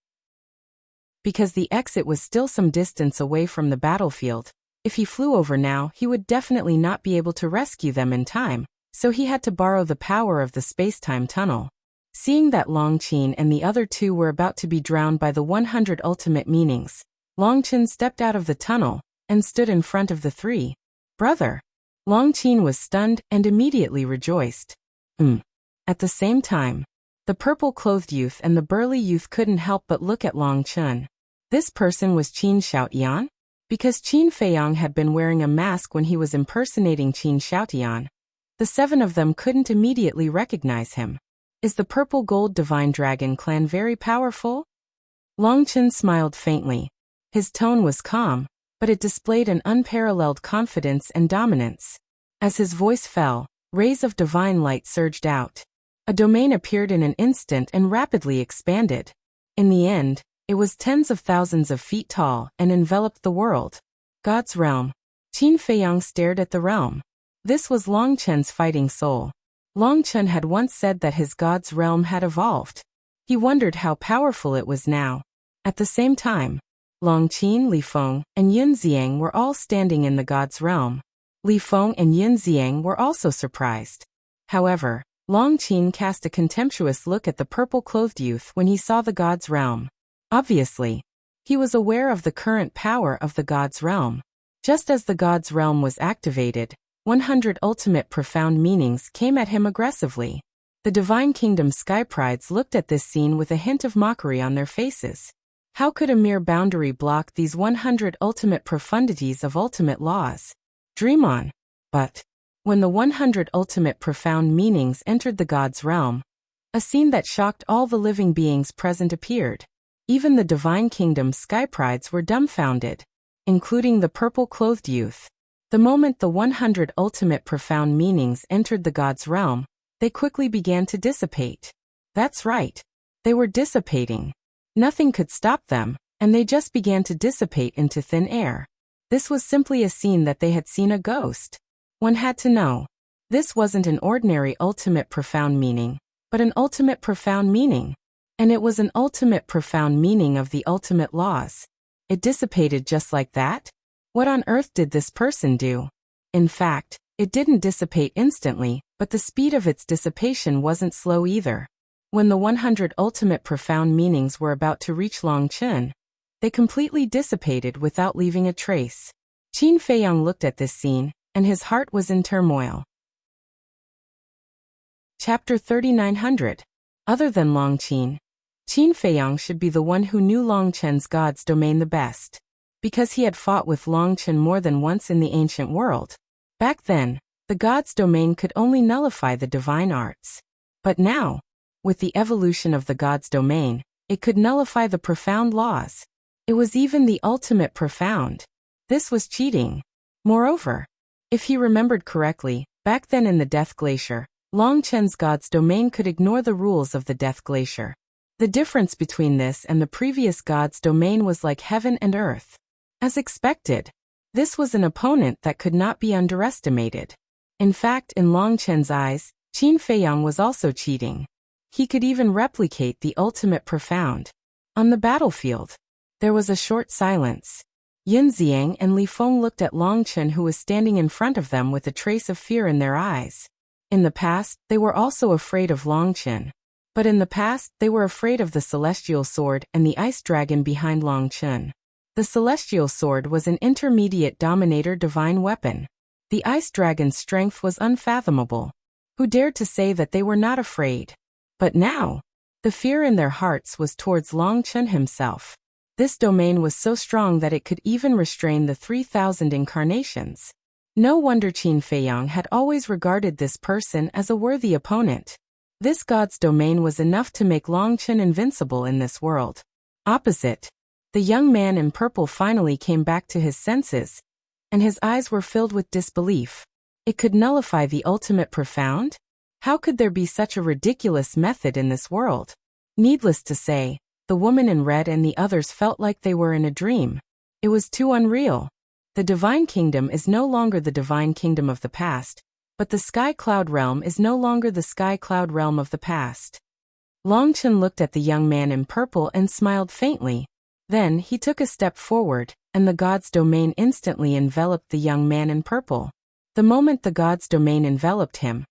Speaker 1: Because the exit was still some distance away from the battlefield, if he flew over now, he would definitely not be able to rescue them in time, so he had to borrow the power of the space-time tunnel. Seeing that Long Qin and the other 2 were about to be drowned by the 100 ultimate meanings, Long Chen stepped out of the tunnel and stood in front of the 3. Brother! Long Qin was stunned and immediately rejoiced. At the same time, the purple-clothed youth and the burly youth couldn't help but look at Long Chen. This person was Qin Xiaotian? Because Qin Feiyang had been wearing a mask when he was impersonating Qin Xiaotian, the 7 of them couldn't immediately recognize him. Is the Purple Gold Divine Dragon clan very powerful? Long Chen smiled faintly. His tone was calm, but it displayed an unparalleled confidence and dominance. As his voice fell, rays of divine light surged out. A domain appeared in an instant and rapidly expanded. In the end, it was tens of thousands of feet tall and enveloped the world. God's realm. Qin Feiyang stared at the realm. This was Long Chen's fighting soul. Long Chen had once said that his God's realm had evolved. He wondered how powerful it was now. At the same time, Long Qin, Li Feng, and Yin Xiang were all standing in the God's realm. Li Feng and Yin Xiang were also surprised. However, Long Qin cast a contemptuous look at the purple-clothed youth when he saw the God's realm. Obviously, he was aware of the current power of the God's realm. Just as the God's realm was activated, 100 ultimate profound meanings came at him aggressively. The Divine Kingdom Sky Prides looked at this scene with a hint of mockery on their faces. How could a mere boundary block these 100 ultimate profundities of ultimate laws? Dream on. But when the 100 ultimate profound meanings entered the God's realm, a scene that shocked all the living beings present appeared. Even the Divine Kingdom Sky Prides were dumbfounded, including the purple-clothed youth. The moment the 100 ultimate profound meanings entered the God's realm, they quickly began to dissipate. That's right. They were dissipating. Nothing could stop them, and they just began to dissipate into thin air. This was simply a scene that they had seen a ghost. One had to know. This wasn't an ordinary ultimate profound meaning, but an ultimate profound meaning. And it was an ultimate profound meaning of the ultimate laws. It dissipated just like that? What on earth did this person do? In fact, it didn't dissipate instantly, but the speed of its dissipation wasn't slow either. When the 100 ultimate profound meanings were about to reach Long Chen, they completely dissipated without leaving a trace. Qin Feiyang looked at this scene, and his heart was in turmoil. Chapter 3900. Other than Long Qin. Qin Feiyang should be the one who knew Long Chen's God's domain the best, because he had fought with Long Chen more than once in the ancient world. Back then, the God's domain could only nullify the divine arts. But now, with the evolution of the God's domain, it could nullify the profound laws. It was even the ultimate profound. This was cheating. Moreover, if he remembered correctly, back then in the Death Glacier, Long Chen's God's domain could ignore the rules of the Death Glacier. The difference between this and the previous God's domain was like heaven and earth. As expected, this was an opponent that could not be underestimated. In fact, in Long Chen's eyes, Qin Feiyang was also cheating. He could even replicate the ultimate profound. On the battlefield, there was a short silence. Yin Xiang and Li Feng looked at Long Chen, who was standing in front of them with a trace of fear in their eyes. In the past, they were also afraid of Long Chen. But in the past, they were afraid of the celestial sword and the ice dragon behind Long Chen. The celestial sword was an intermediate dominator divine weapon. The ice dragon's strength was unfathomable. Who dared to say that they were not afraid? But now, the fear in their hearts was towards Long Chen himself. This domain was so strong that it could even restrain the 3,000 incarnations. No wonder Qin Feiyang had always regarded this person as a worthy opponent. This God's domain was enough to make Long Chen invincible in this world. Opposite, the young man in purple finally came back to his senses, and his eyes were filled with disbelief. It could nullify the ultimate profound? How could there be such a ridiculous method in this world? Needless to say, the woman in red and the others felt like they were in a dream. It was too unreal. The Divine Kingdom is no longer the Divine Kingdom of the past, but the Sky Cloud Realm is no longer the Sky Cloud Realm of the past. Long Chen looked at the young man in purple and smiled faintly. Then he took a step forward, and the God's domain instantly enveloped the young man in purple. The moment the God's domain enveloped him,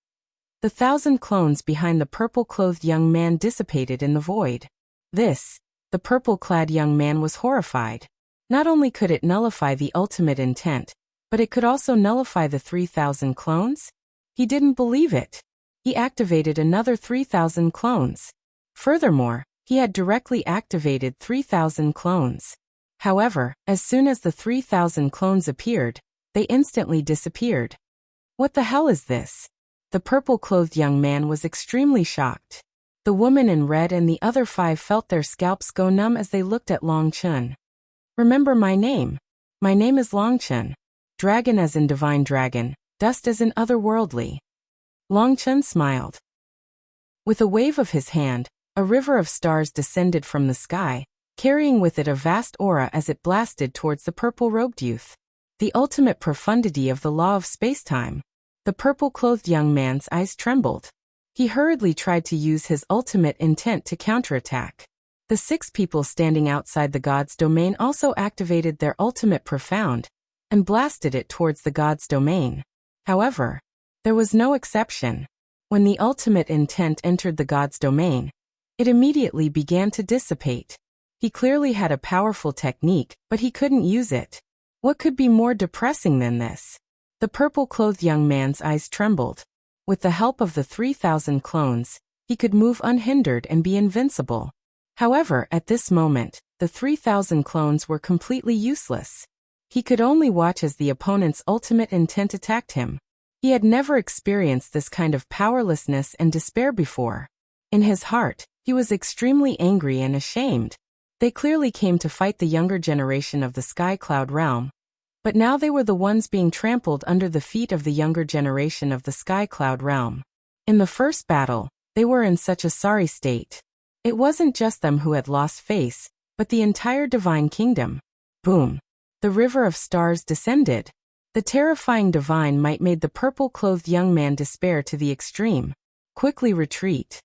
Speaker 1: the 1,000 clones behind the purple-clothed young man dissipated in the void. The purple-clad young man was horrified. Not only could it nullify the ultimate intent, but it could also nullify the 3,000 clones? He didn't believe it. He activated another 3,000 clones. Furthermore, he had directly activated 3,000 clones. However, as soon as the 3,000 clones appeared, they instantly disappeared. What the hell is this? The purple-clothed young man was extremely shocked. The woman in red and the other 5 felt their scalps go numb as they looked at Long Chen. Remember my name. My name is Long Chen. Dragon as in divine dragon, dust as in otherworldly. Long Chen smiled. With a wave of his hand, a river of stars descended from the sky, carrying with it a vast aura as it blasted towards the purple-robed youth. The ultimate profundity of the law of spacetime. The purple-clothed young man's eyes trembled. He hurriedly tried to use his ultimate intent to counterattack. The 6 people standing outside the God's domain also activated their ultimate profound, and blasted it towards the God's domain. However, there was no exception. When the ultimate intent entered the God's domain, it immediately began to dissipate. He clearly had a powerful technique, but he couldn't use it. What could be more depressing than this? The purple-clothed young man's eyes trembled. With the help of the 3,000 clones, he could move unhindered and be invincible. However, at this moment, the 3,000 clones were completely useless. He could only watch as the opponent's ultimate intent attacked him. He had never experienced this kind of powerlessness and despair before. In his heart, he was extremely angry and ashamed. They clearly came to fight the younger generation of the Sky Cloud Realm, but now they were the ones being trampled under the feet of the younger generation of the Sky Cloud Realm. In the first battle, they were in such a sorry state. It wasn't just them who had lost face, but the entire Divine Kingdom. Boom! The river of stars descended. The terrifying divine might made the purple-clothed young man despair to the extreme. Quickly retreat.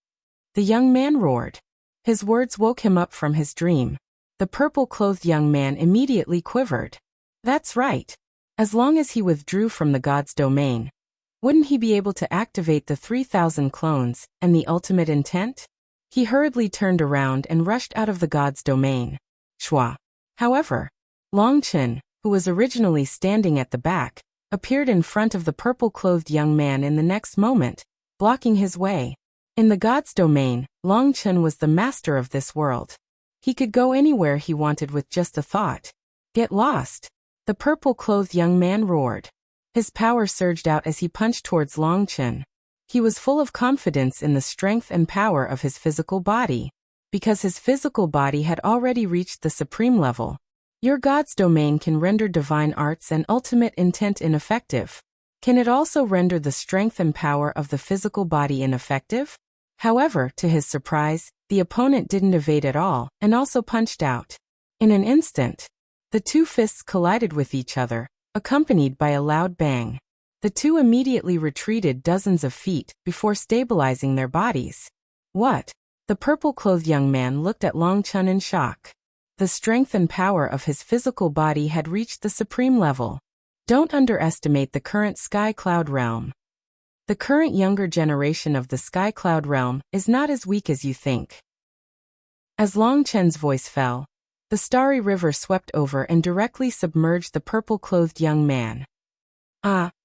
Speaker 1: The young man roared. His words woke him up from his dream. The purple-clothed young man immediately quivered. That's right. As long as he withdrew from the God's domain, wouldn't he be able to activate the 3,000 clones and the ultimate intent? He hurriedly turned around and rushed out of the God's domain. Shua. However, Long Chen, who was originally standing at the back, appeared in front of the purple-clothed young man in the next moment, blocking his way. In the god's domain, Long Chen was the master of this world. He could go anywhere he wanted with just a thought. Get lost! The purple-clothed young man roared. His power surged out as he punched towards Long Chen. He was full of confidence in the strength and power of his physical body, because his physical body had already reached the supreme level. Your god's domain can render divine arts and ultimate intent ineffective. Can it also render the strength and power of the physical body ineffective? However, to his surprise, the opponent didn't evade at all, and also punched out. In an instant, the two fists collided with each other, accompanied by a loud bang. The two immediately retreated dozens of feet before stabilizing their bodies. What? The purple-clothed young man looked at Long Chen in shock. The strength and power of his physical body had reached the supreme level. Don't underestimate the current Sky Cloud realm. The current younger generation of the Sky Cloud realm is not as weak as you think. As Long Chen's voice fell, the starry river swept over and directly submerged the purple-clothed young man.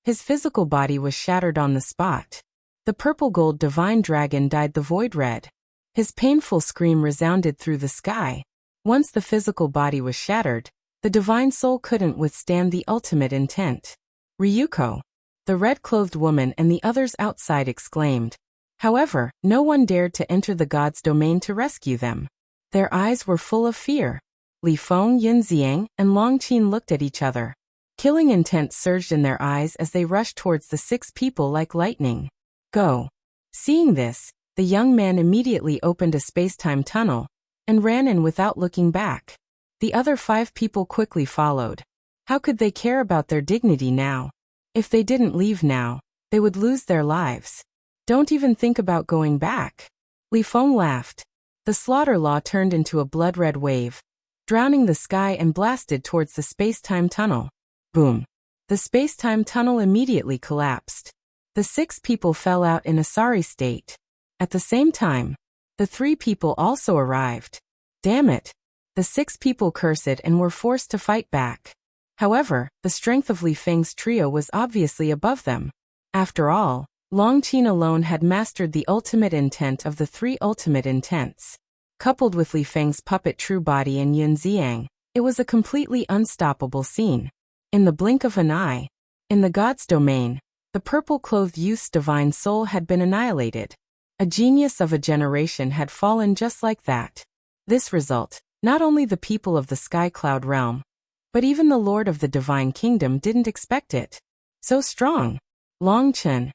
Speaker 1: His physical body was shattered on the spot. The purple-gold divine dragon dyed the void red. His painful scream resounded through the sky. Once the physical body was shattered, the divine soul couldn't withstand the ultimate intent. Ryuko! The red-clothed woman and the others outside exclaimed. However, no one dared to enter the god's domain to rescue them. Their eyes were full of fear. Li Feng, Yin Xiang, and Long Qin looked at each other. Killing intent surged in their eyes as they rushed towards the 6 people like lightning. Go! Seeing this, the young man immediately opened a space-time tunnel and ran in without looking back. The other 5 people quickly followed. How could they care about their dignity now? If they didn't leave now, they would lose their lives. Don't even think about going back. Li Feng laughed. The slaughter law turned into a blood-red wave, drowning the sky and blasted towards the space-time tunnel. Boom! The space-time tunnel immediately collapsed. The 6 people fell out in a sorry state. At the same time, the 3 people also arrived. Damn it! The 6 people cursed and were forced to fight back. However, the strength of Li Feng's trio was obviously above them. After all, Long Qin alone had mastered the ultimate intent of the 3 ultimate intents. Coupled with Li Feng's puppet true body and Yun Xiang, it was a completely unstoppable scene. In the blink of an eye, in the god's domain, the purple-clothed youth's divine soul had been annihilated. A genius of a generation had fallen just like that. This result, not only the people of the Sky Cloud realm, but even the Lord of the Divine Kingdom didn't expect it. So strong. Long Chen.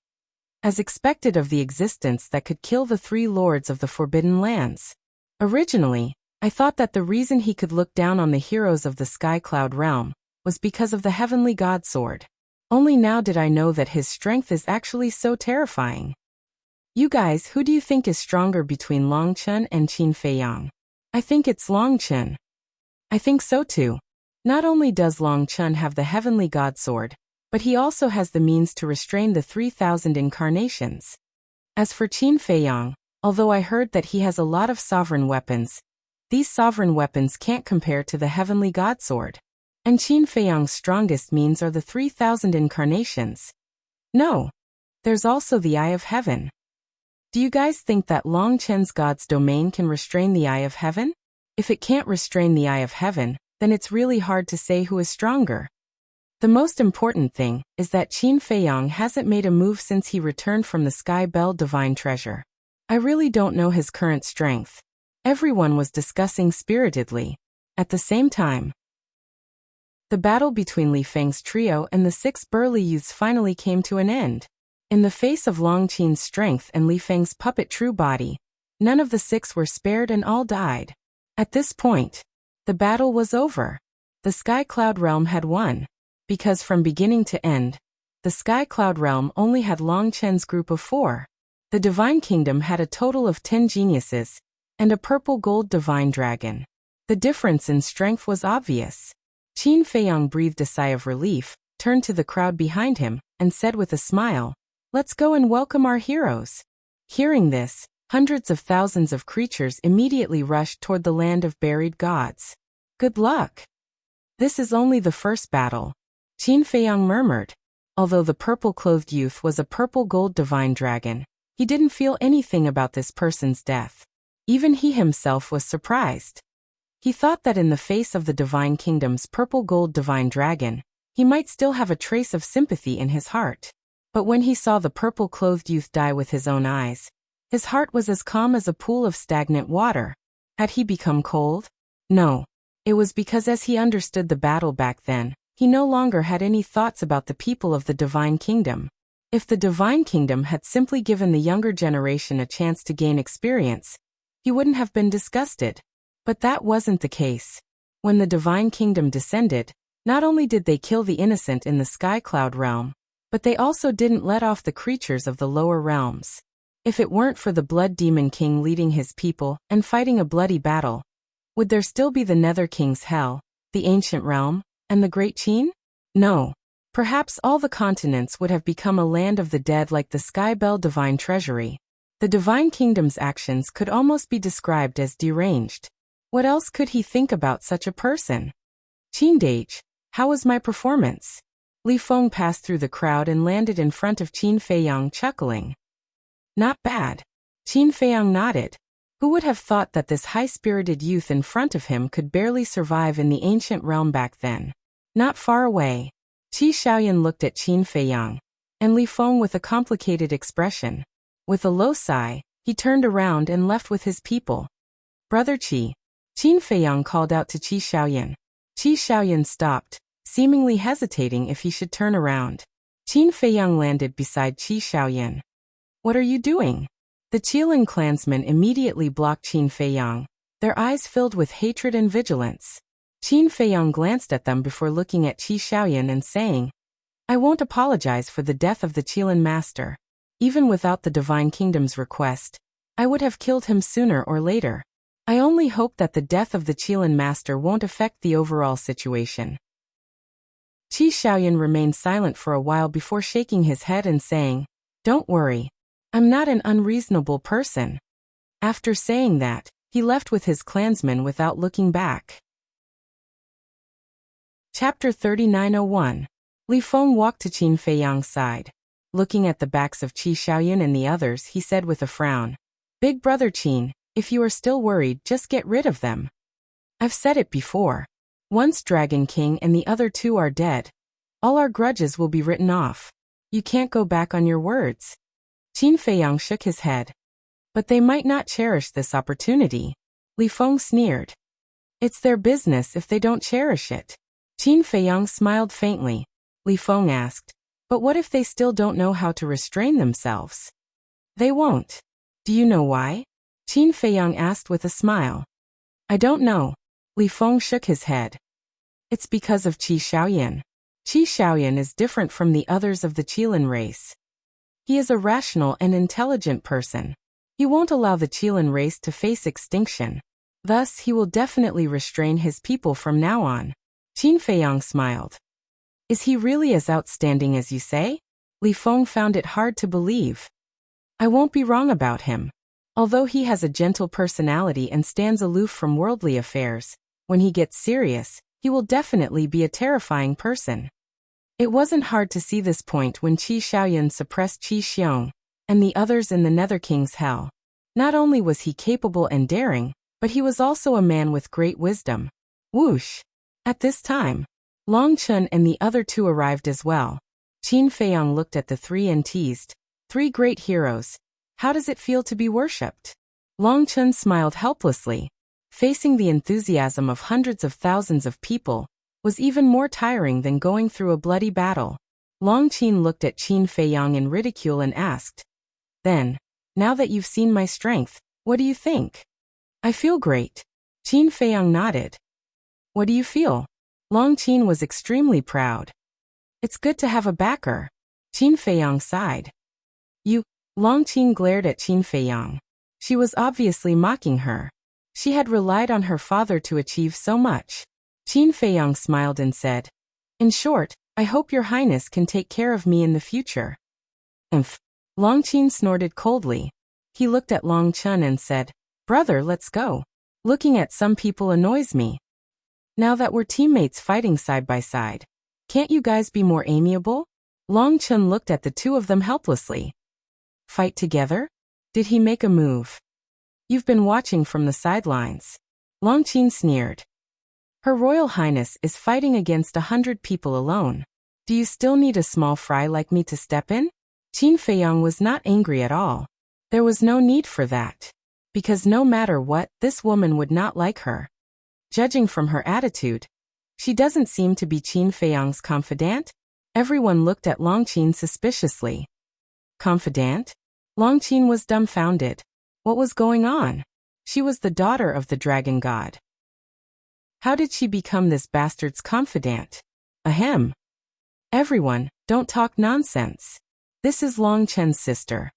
Speaker 1: As expected of the existence that could kill the 3 lords of the Forbidden Lands. Originally, I thought that the reason he could look down on the heroes of the Sky Cloud realm was because of the Heavenly God Sword. Only now did I know that his strength is actually so terrifying. You guys, who do you think is stronger between Long Chen and Qin Feiyang? I think it's Long Chen. I think so too. Not only does Long Chen have the Heavenly God Sword, but he also has the means to restrain the 3,000 incarnations. As for Qin Feiyang, although I heard that he has a lot of sovereign weapons, these sovereign weapons can't compare to the Heavenly God Sword. And Qin Feiyang's strongest means are the 3,000 incarnations. No. There's also the Eye of Heaven. Do you guys think that Long Chen's God's domain can restrain the Eye of Heaven? If it can't restrain the Eye of Heaven, then it's really hard to say who is stronger. The most important thing is that Qin Feiyang hasn't made a move since he returned from the Sky Bell Divine Treasure. I really don't know his current strength. Everyone was discussing spiritedly. At the same time, the battle between Li Feng's trio and the 6 burly youths finally came to an end. In the face of Long Qin's strength and Li Feng's puppet true body, none of the 6 were spared and all died. At this point, the battle was over. The Sky Cloud Realm had won. Because from beginning to end, the Sky Cloud Realm only had Long Chen's group of 4. The Divine Kingdom had a total of 10 geniuses, and a purple-gold divine dragon. The difference in strength was obvious. Qin Feiyang breathed a sigh of relief, turned to the crowd behind him, and said with a smile, "Let's go and welcome our heroes." Hearing this, hundreds of thousands of creatures immediately rushed toward the land of buried gods. Good luck. This is only the first battle, Qin Feiyang murmured. Although the purple-clothed youth was a purple-gold divine dragon, He didn't feel anything about this person's death. Even he himself was surprised. He thought that in the face of the Divine Kingdom's purple-gold divine dragon, he might still have a trace of sympathy in his heart. But when he saw the purple-clothed youth die with his own eyes, his heart was as calm as a pool of stagnant water. Had he become cold? No. It was because as he understood the battle back then, he no longer had any thoughts about the people of the Divine Kingdom. If the Divine Kingdom had simply given the younger generation a chance to gain experience, he wouldn't have been disgusted. But that wasn't the case. When the Divine Kingdom descended, not only did they kill the innocent in the Sky Cloud realm, but they also didn't let off the creatures of the lower realms. If it weren't for the Blood Demon King leading his people and fighting a bloody battle, would there still be the Nether King's Hell, the Ancient Realm, and the Great Qin? No. Perhaps all the continents would have become a land of the dead like the Skybell Divine Treasury. The Divine Kingdom's actions could almost be described as deranged. What else could he think about such a person? Qin, how was my performance? Li Feng passed through the crowd and landed in front of Qin Feiyang, chuckling. Not bad. Qin Feiyang nodded. Who would have thought that this high-spirited youth in front of him could barely survive in the ancient realm back then? Not far away, Qi Xiaoyan looked at Qin Feiyang and Li Feng with a complicated expression. With a low sigh, he turned around and left with his people. Brother Qi. Qin Feiyang called out to Qi Xiaoyan. Qi Xiaoyan stopped, seemingly hesitating if he should turn around. Qin Feiyang landed beside Qi Xiaoyan. What are you doing? The Qilin clansmen immediately blocked Qin Feiyang, their eyes filled with hatred and vigilance. Qin Feiyang glanced at them before looking at Qi Xiaoyan and saying, I won't apologize for the death of the Qilin master. Even without the Divine Kingdom's request, I would have killed him sooner or later. I only hope that the death of the Qilin master won't affect the overall situation. Qi Xiaoyan remained silent for a while before shaking his head and saying, Don't worry. I'm not an unreasonable person. After saying that, he left with his clansmen without looking back. Chapter 3901. Li Feng walked to Qin Feiyang's side. Looking at the backs of Qi Xiaoyan and the others, he said with a frown, Big brother Qin, if you are still worried, just get rid of them. I've said it before. Once Dragon King and the other two are dead, all our grudges will be written off. You can't go back on your words. Qin Feiyang shook his head. But they might not cherish this opportunity. Li Feng sneered. It's their business if they don't cherish it. Qin Feiyang smiled faintly. Li Feng asked, But what if they still don't know how to restrain themselves? They won't. Do you know why? Qin Feiyang asked with a smile. I don't know. Li Feng shook his head. It's because of Qi Xiaoyan. Qi Xiaoyan is different from the others of the Qilin race. He is a rational and intelligent person. He won't allow the Qilin race to face extinction. Thus, he will definitely restrain his people from now on. Qin Feiyang smiled. Is he really as outstanding as you say? Li Feng found it hard to believe. I won't be wrong about him. Although he has a gentle personality and stands aloof from worldly affairs, when he gets serious, he will definitely be a terrifying person. It wasn't hard to see this point when Qi Xiaoyan suppressed Qi Xiong and the others in the Nether King's Hell. Not only was he capable and daring, but he was also a man with great wisdom. Whoosh! At this time, Long Chun and the other two arrived as well. Qin Feiyang looked at the three and teased, Three great heroes. How does it feel to be worshipped? Long Chun smiled helplessly. Facing the enthusiasm of hundreds of thousands of people was even more tiring than going through a bloody battle. Long Qin looked at Qin Feiyang in ridicule and asked, Then, now that you've seen my strength, what do you think? I feel great. Qin Feiyang nodded. What do you feel? Long Qin was extremely proud. It's good to have a backer. Qin Feiyang sighed. Long Qin glared at Qin Feiyang. She was obviously mocking her. She had relied on her father to achieve so much. Qin Feiyang smiled and said, In short, I hope your highness can take care of me in the future. Long Qin snorted coldly. He looked at Long Chun and said, Brother, let's go. Looking at some people annoys me. Now that we're teammates fighting side by side, can't you guys be more amiable? Long Chun looked at the two of them helplessly. Fight together? Did he make a move? You've been watching from the sidelines. Longqin sneered. Her Royal Highness is fighting against 100 people alone. Do you still need a small fry like me to step in? Qin Feiyang was not angry at all. There was no need for that. Because no matter what, this woman would not like her. Judging from her attitude, she doesn't seem to be Qin Feiyang's confidant. Everyone looked at Longqin suspiciously. Confidant? Longqin was dumbfounded. What was going on? She was the daughter of the dragon god. How did she become this bastard's confidant? Ahem. Everyone, don't talk nonsense. This is Longchen's sister.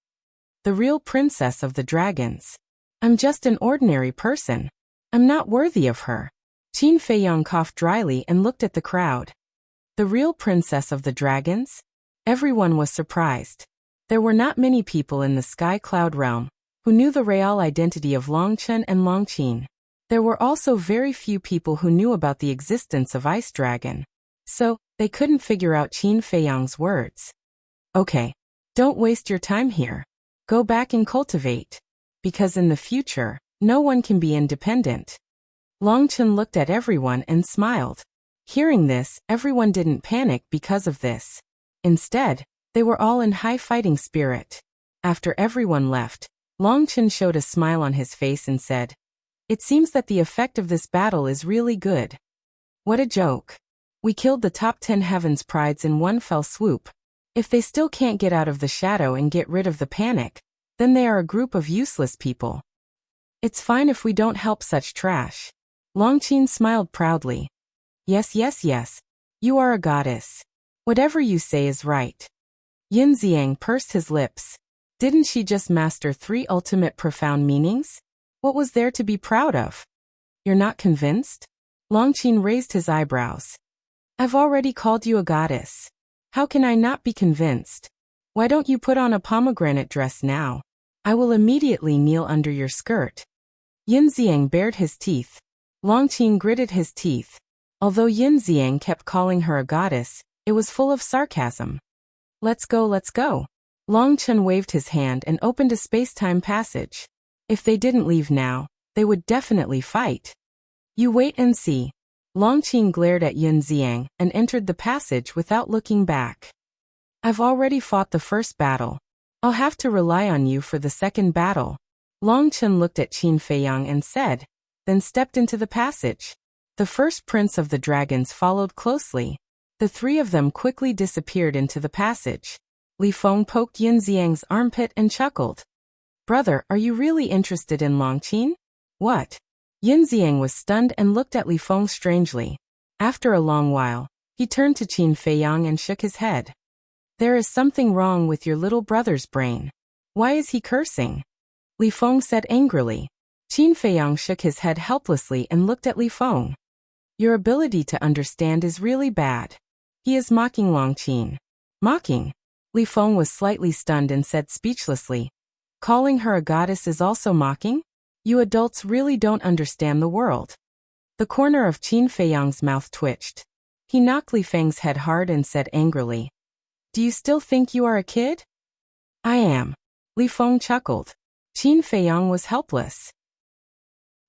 Speaker 1: The real princess of the dragons. I'm just an ordinary person. I'm not worthy of her. Qin Feiyang coughed dryly and looked at the crowd. The real princess of the dragons? Everyone was surprised. There were not many people in the Sky Cloud realm who knew the real identity of Longchen and Longqin. There were also very few people who knew about the existence of Ice Dragon. So, they couldn't figure out Qin Feiyang's words. Okay. Don't waste your time here. Go back and cultivate. Because in the future, no one can be independent. Longchen looked at everyone and smiled. Hearing this, everyone didn't panic because of this. Instead, they were all in high fighting spirit. After everyone left, Longchen showed a smile on his face and said, "It seems that the effect of this battle is really good. What a joke. We killed the top 10 heavens prides in one fell swoop. If they still can't get out of the shadow and get rid of the panic, then they are a group of useless people. It's fine if we don't help such trash." Longqin smiled proudly. Yes, yes, yes. You are a goddess. Whatever you say is right. Yin Xiang pursed his lips. Didn't she just master 3 ultimate profound meanings? What was there to be proud of? You're not convinced? Longqin raised his eyebrows. I've already called you a goddess. How can I not be convinced? Why don't you put on a pomegranate dress now? I will immediately kneel under your skirt. Yin Xiang bared his teeth. Longqin gritted his teeth. Although Yin Xiang kept calling her a goddess, it was full of sarcasm. Let's go, let's go. Longchen waved his hand and opened a space-time passage. If they didn't leave now, they would definitely fight. You wait and see. Longqin glared at Yin Xiang and entered the passage without looking back. I've already fought the first battle. I'll have to rely on you for the second battle. Longchen looked at Qin Feiyang and said, then stepped into the passage. The first prince of the dragons followed closely. The 3 of them quickly disappeared into the passage. Li Feng poked Yin Xiang's armpit and chuckled. Brother, are you really interested in Longqin? What? Yin Xiang was stunned and looked at Li Feng strangely. After a long while, he turned to Qin Feiyang and shook his head. There is something wrong with your little brother's brain. Why is he cursing? Li Feng said angrily. Qin Feiyang shook his head helplessly and looked at Li Feng. Your ability to understand is really bad. He is mocking Longqin. Mocking? Li Feng was slightly stunned and said speechlessly. Calling her a goddess is also mocking? You adults really don't understand the world. The corner of Qin Feiyang's mouth twitched. He knocked Li Feng's head hard and said angrily. Do you still think you are a kid? I am. Li Feng chuckled. Qin Feiyang was helpless.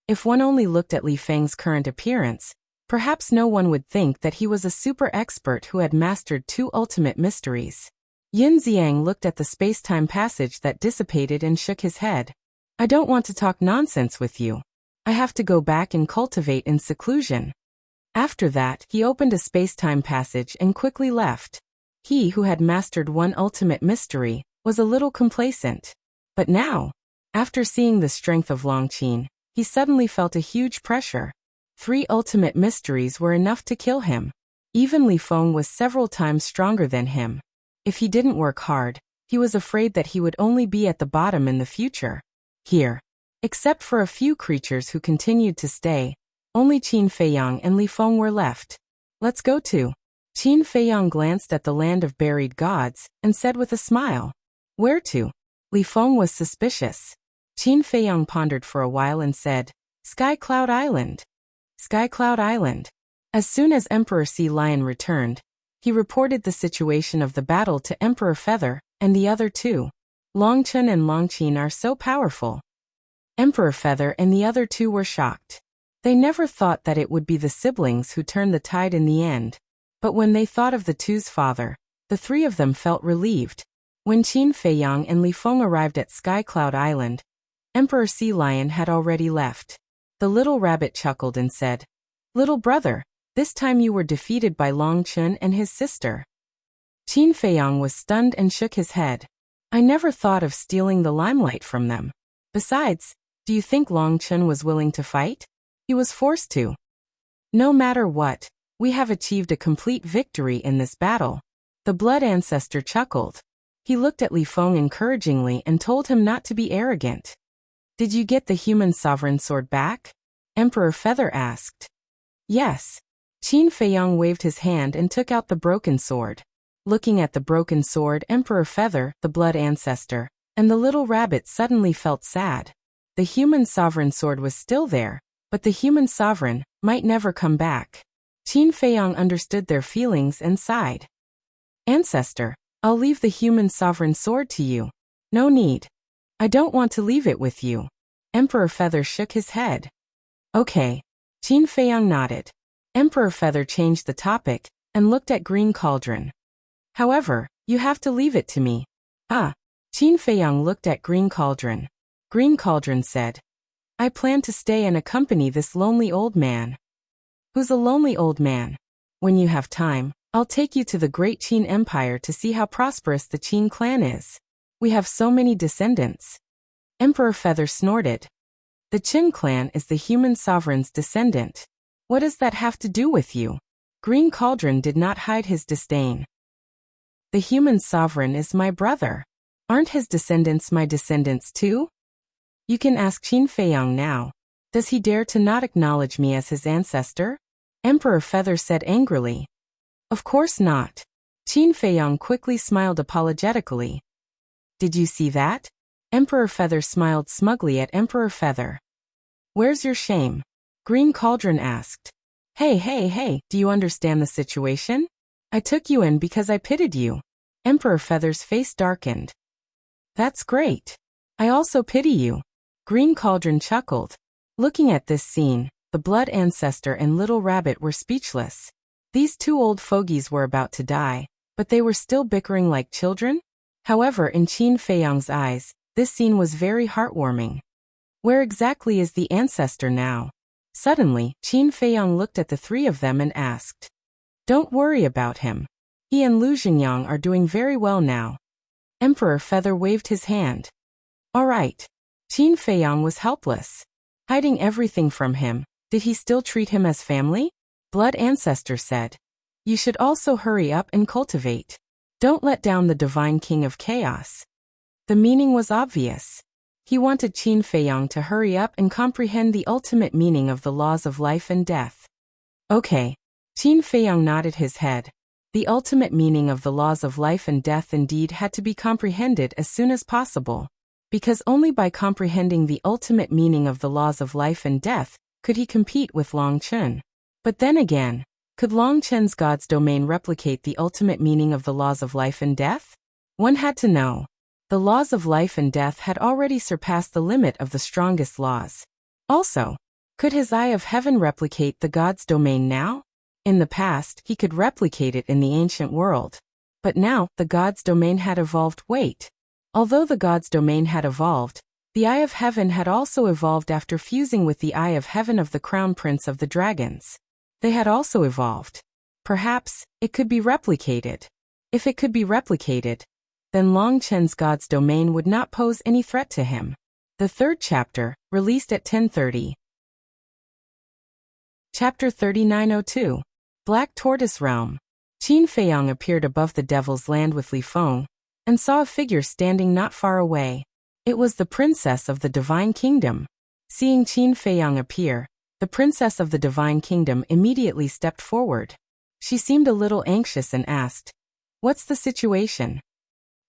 Speaker 1: If one only looked at Li Feng's current appearance, perhaps no one would think that he was a super expert who had mastered 2 ultimate mysteries. Yin Xiang looked at the space-time passage that dissipated and shook his head. I don't want to talk nonsense with you. I have to go back and cultivate in seclusion. After that, he opened a space-time passage and quickly left. He who had mastered 1 ultimate mystery was a little complacent. But now, after seeing the strength of Longqin, he suddenly felt a huge pressure. 3 ultimate mysteries were enough to kill him. Even Li Feng was several times stronger than him. If he didn't work hard, he was afraid that he would only be at the bottom in the future. Here, except for a few creatures who continued to stay, only Qin Feiyang and Li Feng were left. Let's go to. Qin Feiyang glanced at the land of buried gods and said with a smile. Where to? Li Feng was suspicious. Qin Feiyang pondered for a while and said, Sky Cloud Island. Sky Cloud Island. As soon as Emperor Sea Lion returned, he reported the situation of the battle to Emperor Feather and the other 2. Longchen and Longqin are so powerful. Emperor Feather and the other two were shocked. They never thought that it would be the siblings who turned the tide in the end. But when they thought of the two's father, the three of them felt relieved. When Qin Feiyang and Li Feng arrived at Sky Cloud Island, Emperor Sea Lion had already left. The little rabbit chuckled and said, "Little brother, this time you were defeated by Long Chun and his sister." Qin Feiyang was stunned and shook his head. "I never thought of stealing the limelight from them. Besides, do you think Long Chun was willing to fight? He was forced to. No matter what, we have achieved a complete victory in this battle." The Blood Ancestor chuckled. He looked at Li Feng encouragingly and told him not to be arrogant. "Did you get the human sovereign sword back?" Emperor Feather asked. "Yes." Qin Feiyang waved his hand and took out the broken sword. Looking at the broken sword, Emperor Feather, the Blood Ancestor, and the little rabbit suddenly felt sad. The human sovereign sword was still there, but the human sovereign might never come back. Qin Feiyang understood their feelings and sighed. "Ancestor, I'll leave the human sovereign sword to you." "No need. I don't want to leave it with you." Emperor Feather shook his head. "Okay." Qin Feiyang nodded. Emperor Feather changed the topic and looked at Green Cauldron. "However, you have to leave it to me." "Ah." Qin Feiyang looked at Green Cauldron. Green Cauldron said, "I plan to stay and accompany this lonely old man." "Who's a lonely old man?" "When you have time, I'll take you to the great Qin Empire to see how prosperous the Qin clan is. We have so many descendants." Emperor Feather snorted. "The Qin clan is the human sovereign's descendant. What does that have to do with you?" Green Cauldron did not hide his disdain. "The human sovereign is my brother. Aren't his descendants my descendants too?" "You can ask Qin Feiyang now. Does he dare to not acknowledge me as his ancestor?" Emperor Feather said angrily. "Of course not." Qin Feiyang quickly smiled apologetically. "Did you see that?" Emperor Feather smiled smugly at Emperor Feather. "Where's your shame?" Green Cauldron asked. Hey, do you understand the situation? I took you in because I pitied you." Emperor Feather's face darkened. "That's great. I also pity you." Green Cauldron chuckled. Looking at this scene, the Blood Ancestor and Little Rabbit were speechless. These two old fogies were about to die, but they were still bickering like children. However, in Qin Feiyang's eyes, this scene was very heartwarming. Where exactly is the ancestor now? Suddenly, Qin Feiyang looked at the three of them and asked. "Don't worry about him. He and Lu Xingyang are doing very well now." Emperor Feather waved his hand. "All right." Qin Feiyang was helpless. Hiding everything from him, did he still treat him as family? Blood Ancestor said, "You should also hurry up and cultivate. Don't let down the Divine King of Chaos." The meaning was obvious. He wanted Qin Feiyang to hurry up and comprehend the ultimate meaning of the laws of life and death. Okay. Qin Feiyang nodded his head. The ultimate meaning of the laws of life and death indeed had to be comprehended as soon as possible, because only by comprehending the ultimate meaning of the laws of life and death could he compete with Long Chun. But then again, could Long Chun's God's domain replicate the ultimate meaning of the laws of life and death? One had to know. The laws of life and death had already surpassed the limit of the strongest laws. Also, could his Eye of Heaven replicate the God's domain now? In the past, he could replicate it in the ancient world. But now, the God's domain had evolved. Wait. Although the God's domain had evolved, the Eye of Heaven had also evolved after fusing with the Eye of Heaven of the Crown Prince of the Dragons. They had also evolved. Perhaps, it could be replicated. If it could be replicated, then Long Chen's God's domain would not pose any threat to him. The third chapter, released at 10:30. Chapter 3902. Black Tortoise Realm. Qin Feiyang appeared above the Devil's Land with Li Feng, and saw a figure standing not far away. It was the Princess of the Divine Kingdom. Seeing Qin Feiyang appear, the Princess of the Divine Kingdom immediately stepped forward. She seemed a little anxious and asked, "What's the situation?"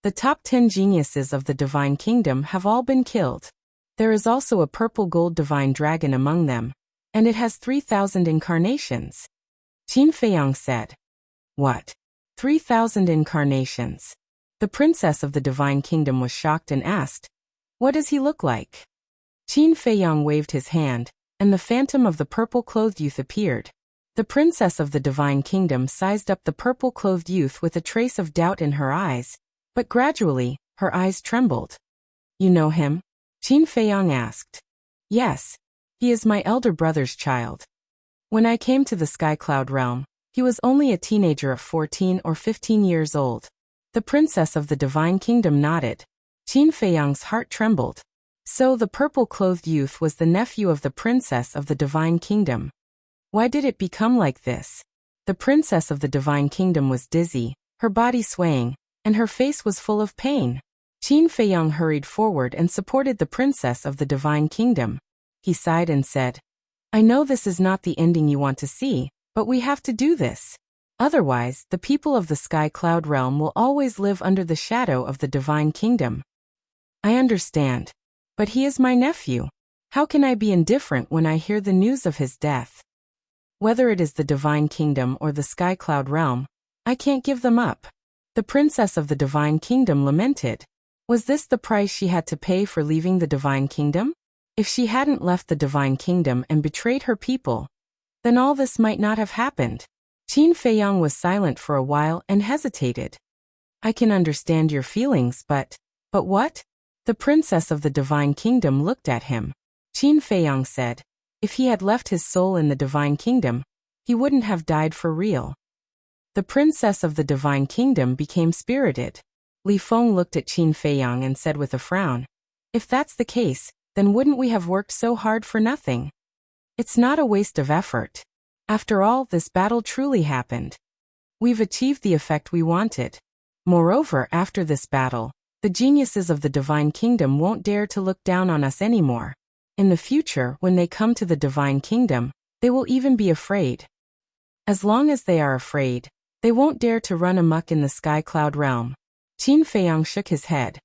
Speaker 1: "The top 10 geniuses of the Divine Kingdom have all been killed. There is also a purple gold divine dragon among them, and it has 3,000 incarnations." Qin Feiyang said. "What? 3,000 incarnations?" The princess of the divine kingdom was shocked and asked, "What does he look like?" Qin Feiyang waved his hand, and the phantom of the purple-clothed youth appeared. The princess of the divine kingdom sized up the purple-clothed youth with a trace of doubt in her eyes, but gradually, her eyes trembled. "You know him?" Qin Feiyang asked. "Yes. He is my elder brother's child. When I came to the Sky Cloud realm, he was only a teenager of 14 or 15 years old." The princess of the divine kingdom nodded. Qin Feiyang's heart trembled. So the purple-clothed youth was the nephew of the princess of the divine kingdom. Why did it become like this? The princess of the divine kingdom was dizzy, her body swaying, and her face was full of pain. Qin Feiyang hurried forward and supported the princess of the divine kingdom. He sighed and said, "I know this is not the ending you want to see, but we have to do this. Otherwise, the people of the Sky Cloud realm will always live under the shadow of the divine kingdom." "I understand. But he is my nephew. How can I be indifferent when I hear the news of his death? Whether it is the divine kingdom or the Sky Cloud realm, I can't give them up." The princess of the divine kingdom lamented. Was this the price she had to pay for leaving the divine kingdom? If she hadn't left the divine kingdom and betrayed her people, then all this might not have happened. Qin Feiyang was silent for a while and hesitated. "I can understand your feelings, but what?" The princess of the divine kingdom looked at him. Qin Feiyang said, "If he had left his soul in the divine kingdom, he wouldn't have died for real." The princess of the divine kingdom became spirited. Li Feng looked at Qin Feiyang and said with a frown, "If that's the case, then wouldn't we have worked so hard for nothing? It's not a waste of effort. After all, this battle truly happened. We've achieved the effect we wanted. Moreover, after this battle, the geniuses of the divine kingdom won't dare to look down on us anymore. In the future, when they come to the divine kingdom, they will even be afraid. As long as they are afraid, they won't dare to run amok in the Sky Cloud realm." Qin Feiyang shook his head.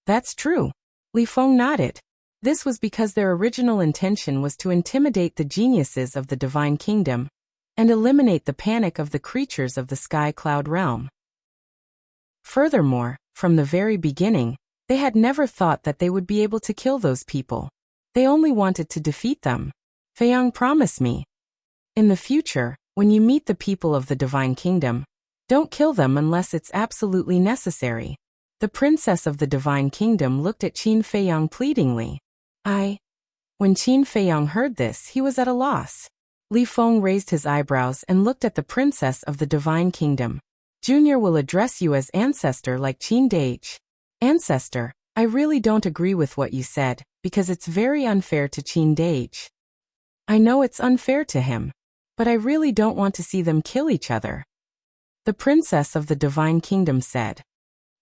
Speaker 1: "That's true." Li Feng nodded. This was because their original intention was to intimidate the geniuses of the divine kingdom and eliminate the panic of the creatures of the Sky Cloud realm. Furthermore, from the very beginning, they had never thought that they would be able to kill those people. They only wanted to defeat them. "Feiyang, promise me. In the future, when you meet the people of the divine kingdom, don't kill them unless it's absolutely necessary." The princess of the divine kingdom looked at Qin Feiyang pleadingly. When Qin Feiyang heard this, he was at a loss. Li Feng raised his eyebrows and looked at the princess of the divine kingdom. "Junior will address you as ancestor like Qin Dage." "Ancestor, I really don't agree with what you said, because it's very unfair to Qin Dage." "I know it's unfair to him, but I really don't want to see them kill each other," the princess of the divine kingdom said.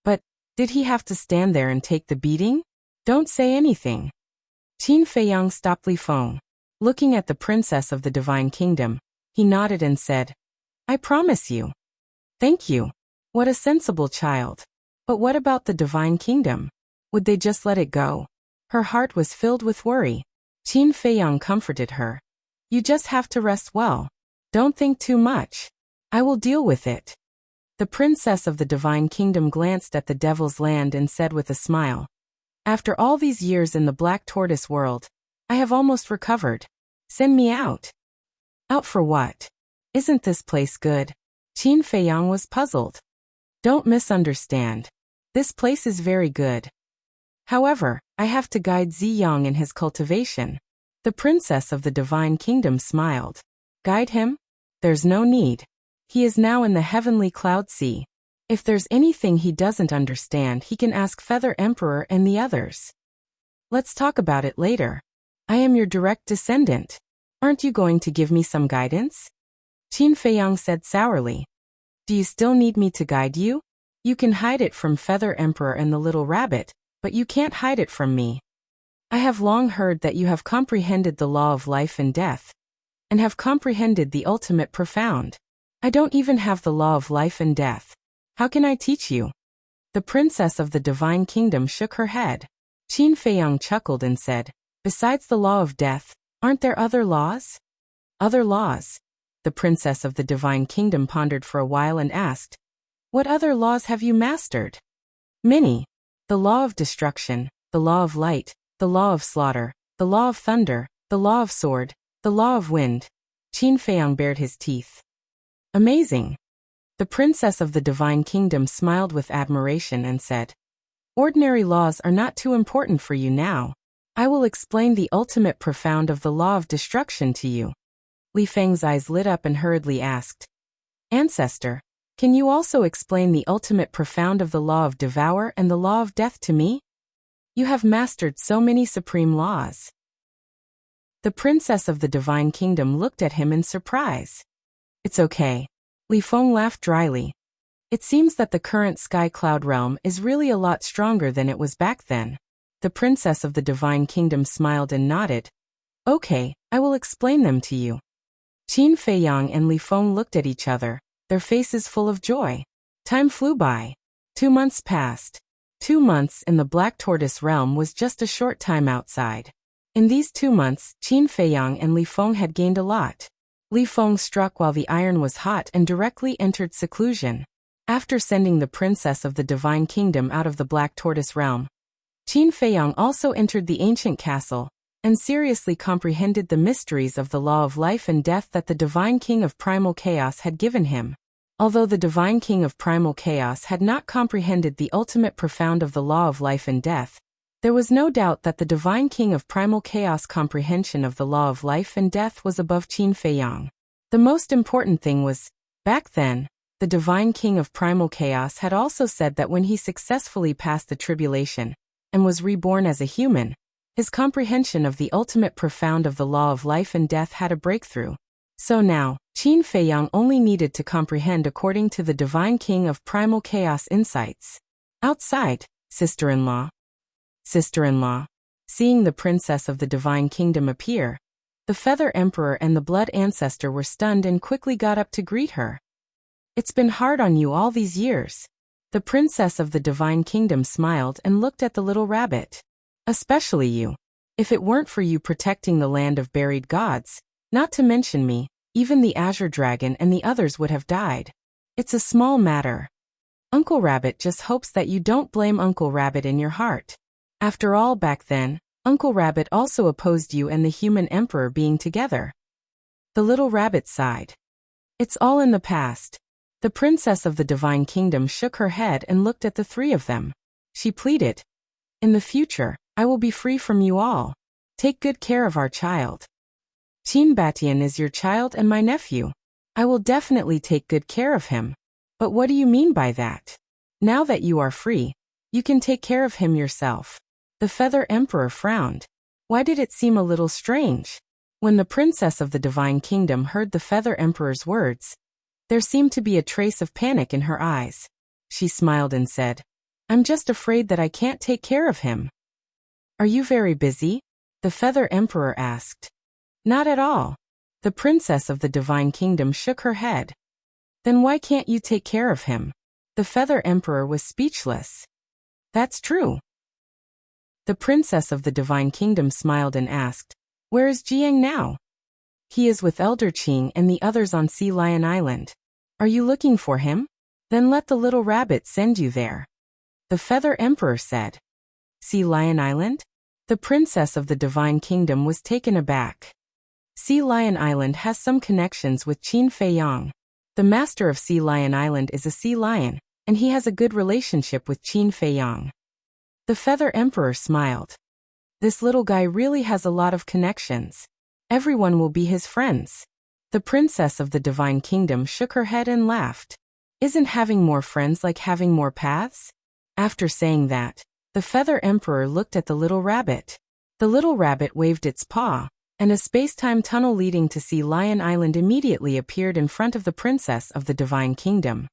Speaker 1: "But, did he have to stand there and take the beating? Don't say anything." Qin Feiyang stopped Li Feng. Looking at the princess of the divine kingdom, he nodded and said, "I promise you." "Thank you. What a sensible child. But what about the divine kingdom? Would they just let it go?" Her heart was filled with worry. Qin Feiyang comforted her. "You just have to rest well. Don't think too much. I will deal with it." The princess of the divine kingdom glanced at the devil's land and said with a smile, "After all these years in the Black Tortoise world, I have almost recovered. Send me out." "Out for what? Isn't this place good?" Qin Feiyang was puzzled. "Don't misunderstand. This place is very good. However, I have to guide Ziyang in his cultivation." The princess of the divine kingdom smiled. "Guide him? There's no need. He is now in the heavenly cloud sea. If there's anything he doesn't understand, he can ask Feather Emperor and the others. Let's talk about it later. I am your direct descendant. Aren't you going to give me some guidance?" Qin Feiyang said sourly. "Do you still need me to guide you? You can hide it from Feather Emperor and the little rabbit, but you can't hide it from me. I have long heard that you have comprehended the law of life and death, and have comprehended the ultimate profound. I don't even have the law of life and death. How can I teach you?" The princess of the divine kingdom shook her head. Qin Feiyang chuckled and said, "Besides the law of death, aren't there other laws?" "Other laws?" The princess of the divine kingdom pondered for a while and asked, "What other laws have you mastered?" Many. The law of destruction, the law of light, the law of slaughter, the law of thunder, the law of sword, the law of wind. Qin Feiyang bared his teeth. Amazing. The princess of the divine kingdom smiled with admiration and said, ordinary laws are not too important for you now. I will explain the ultimate profound of the law of destruction to you. Li Feng's eyes lit up and hurriedly asked, Ancestor, can you also explain the ultimate profound of the law of devour and the law of death to me? You have mastered so many supreme laws. The princess of the divine kingdom looked at him in surprise. It's okay. Li Feng laughed dryly. It seems that the current sky cloud realm is really a lot stronger than it was back then. The princess of the divine kingdom smiled and nodded. Okay, I will explain them to you. Qin Feiyang and Li Feng looked at each other, their faces full of joy. Time flew by. 2 months passed. 2 months in the Black Tortoise realm was just a short time outside. In these 2 months, Qin Feiyang and Li Feng had gained a lot. Li Feng struck while the iron was hot and directly entered seclusion. After sending the princess of the divine kingdom out of the Black Tortoise realm, Qin Feiyang also entered the ancient castle, and seriously comprehended the mysteries of the law of life and death that the divine king of primal chaos had given him. Although the divine king of primal chaos had not comprehended the ultimate profound of the law of life and death, there was no doubt that the divine king of primal chaos comprehension of the law of life and death was above Qin Feiyang. The most important thing was, back then, the divine king of primal chaos had also said that when he successfully passed the tribulation and was reborn as a human, his comprehension of the ultimate profound of the law of life and death had a breakthrough. So now, Qin Feiyang only needed to comprehend according to the divine king of primal chaos insights. Outside, sister-in-law. Sister-in-law. Seeing the princess of the divine kingdom appear, the Feather Emperor and the Blood Ancestor were stunned and quickly got up to greet her. It's been hard on you all these years. The princess of the divine kingdom smiled and looked at the little rabbit. Especially you. If it weren't for you protecting the land of buried gods, not to mention me, even the Azure Dragon and the others would have died. It's a small matter. Uncle Rabbit just hopes that you don't blame Uncle Rabbit in your heart. After all, back then, Uncle Rabbit also opposed you and the human emperor being together. The little rabbit sighed. It's all in the past. The princess of the divine kingdom shook her head and looked at the three of them. She pleaded, in the future, I will be free from you all. Take good care of our child. Qin Batian is your child and my nephew. I will definitely take good care of him. But what do you mean by that? Now that you are free, you can take care of him yourself. The Feather Emperor frowned. Why did it seem a little strange? When the princess of the divine kingdom heard the Feather Emperor's words, there seemed to be a trace of panic in her eyes. She smiled and said, I'm just afraid that I can't take care of him. Are you very busy? The Feather Emperor asked. Not at all. The princess of the divine kingdom shook her head. Then why can't you take care of him? The Feather Emperor was speechless. That's true. The princess of the divine kingdom smiled and asked, where is Jiang now? He is with Elder Qing and the others on Sea Lion Island. Are you looking for him? Then let the little rabbit send you there. The Feather Emperor said. Sea Lion Island? The princess of the divine kingdom was taken aback. Sea Lion Island has some connections with Qin Feiyang. The master of Sea Lion Island is a sea lion, and he has a good relationship with Qin Feiyang. The Feather Emperor smiled. This little guy really has a lot of connections. Everyone will be his friends. The princess of the divine kingdom shook her head and laughed. Isn't having more friends like having more paths? After saying that, the Feather Emperor looked at the little rabbit. The little rabbit waved its paw, and a space-time tunnel leading to Sea Lion Island immediately appeared in front of the princess of the divine kingdom.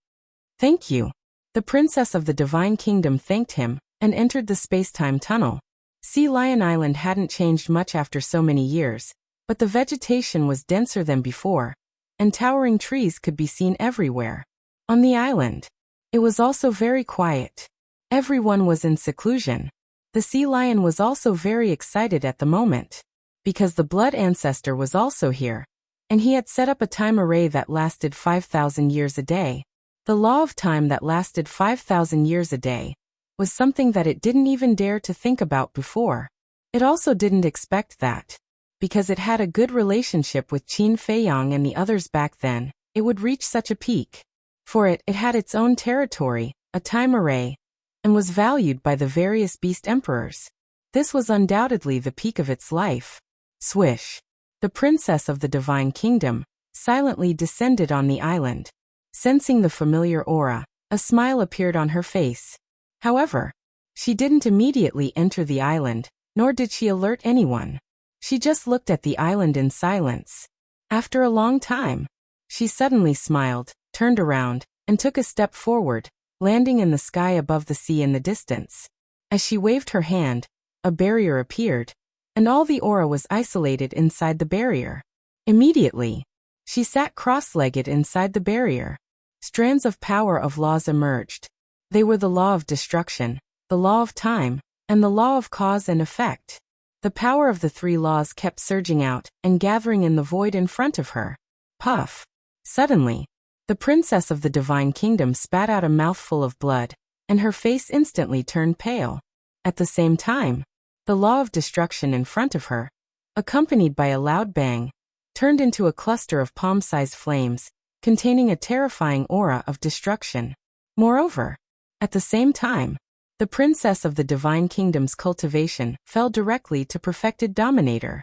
Speaker 1: Thank you. The princess of the divine kingdom thanked him and entered the space-time tunnel. Sea Lion Island hadn't changed much after so many years, but the vegetation was denser than before, and towering trees could be seen everywhere. On the island, it was also very quiet. Everyone was in seclusion. The sea lion was also very excited at the moment, because the blood ancestor was also here, and he had set up a time array that lasted 5,000 years a day. The law of time that lasted 5,000 years a day was something that it didn't even dare to think about before. It also didn't expect that. Because it had a good relationship with Qin Feiyang and the others back then, it would reach such a peak. For it had its own territory, a time array, and was valued by the various beast emperors. This was undoubtedly the peak of its life. Swish. The princess of the divine kingdom silently descended on the island. Sensing the familiar aura, a smile appeared on her face. However, she didn't immediately enter the island, nor did she alert anyone. She just looked at the island in silence. After a long time, she suddenly smiled, turned around, and took a step forward, landing in the sky above the sea in the distance. As she waved her hand, a barrier appeared, and all the aura was isolated inside the barrier. Immediately, she sat cross-legged inside the barrier. Strands of power of laws emerged. They were the law of destruction, the law of time, and the law of cause and effect. The power of the three laws kept surging out and gathering in the void in front of her. Puff. Suddenly, the princess of the divine kingdom spat out a mouthful of blood, and her face instantly turned pale. At the same time, the law of destruction in front of her, accompanied by a loud bang, turned into a cluster of palm-sized flames, containing a terrifying aura of destruction. Moreover, at the same time, the princess of the divine kingdom's cultivation fell directly to perfected dominator.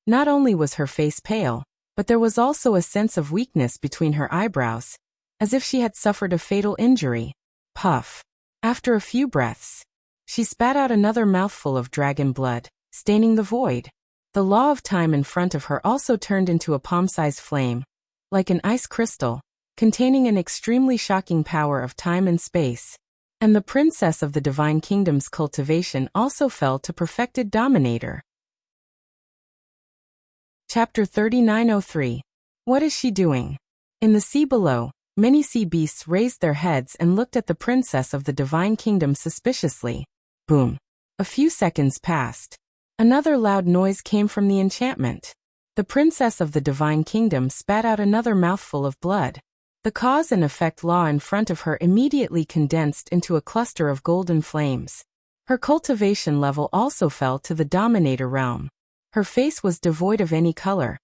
Speaker 1: Not only was her face pale, but there was also a sense of weakness between her eyebrows, as if she had suffered a fatal injury. Puff. After a few breaths, she spat out another mouthful of dragon blood, staining the void. The law of time in front of her also turned into a palm-sized flame, like an ice crystal, containing an extremely shocking power of time and space. And the princess of the divine kingdom's cultivation also fell to perfected dominator. Chapter 3903. What is she doing? In the sea below, many sea beasts raised their heads and looked at the princess of the divine kingdom suspiciously. Boom. A few seconds passed. Another loud noise came from the enchantment. The princess of the divine kingdom spat out another mouthful of blood. The cause and effect law in front of her immediately condensed into a cluster of golden flames. Her cultivation level also fell to the dominator realm. Her face was devoid of any color,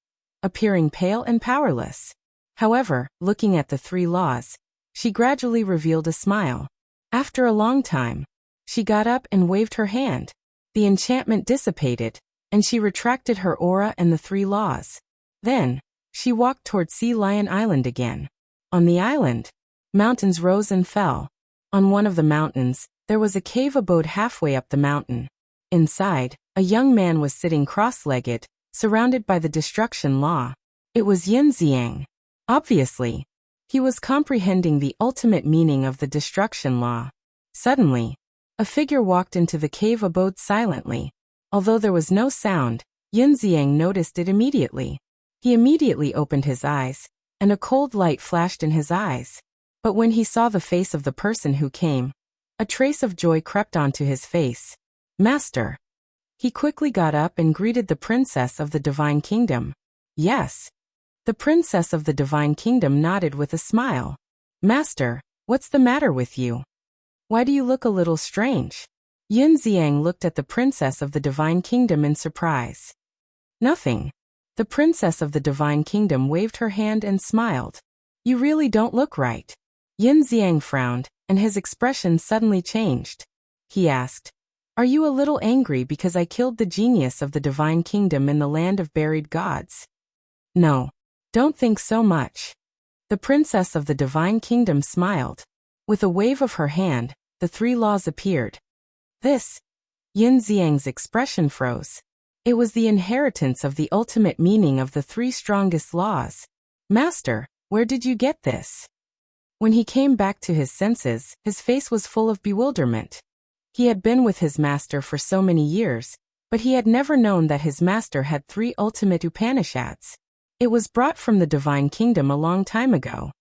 Speaker 1: appearing pale and powerless. However, looking at the three laws, she gradually revealed a smile. After a long time, she got up and waved her hand. The enchantment dissipated, and she retracted her aura and the three laws. Then, she walked toward Sea Lion Island again. On the island, mountains rose and fell. On one of the mountains, there was a cave abode halfway up the mountain. Inside, a young man was sitting cross-legged, surrounded by the destruction law. It was Yin Xiang. Obviously, he was comprehending the ultimate meaning of the destruction law. Suddenly, a figure walked into the cave abode silently. Although there was no sound, Yin Xiang noticed it immediately. He immediately opened his eyes, and a cold light flashed in his eyes. But when he saw the face of the person who came, a trace of joy crept onto his face. Master. He quickly got up and greeted the princess of the divine kingdom. Yes. The princess of the divine kingdom nodded with a smile. Master, what's the matter with you? Why do you look a little strange? Yin Xiang looked at the princess of the divine kingdom in surprise. Nothing. The princess of the divine kingdom waved her hand and smiled. You really don't look right. Yin Xiang frowned, and his expression suddenly changed. He asked, Are you a little angry because I killed the genius of the divine kingdom in the land of buried gods? No. Don't think so much. The princess of the divine kingdom smiled. With a wave of her hand, the three laws appeared. Yin Xiang's expression froze. It was the inheritance of the ultimate meaning of the three strongest laws. Master, where did you get this? When he came back to his senses, his face was full of bewilderment. He had been with his master for so many years, but he had never known that his master had three ultimate Upanishads. It was brought from the divine kingdom a long time ago.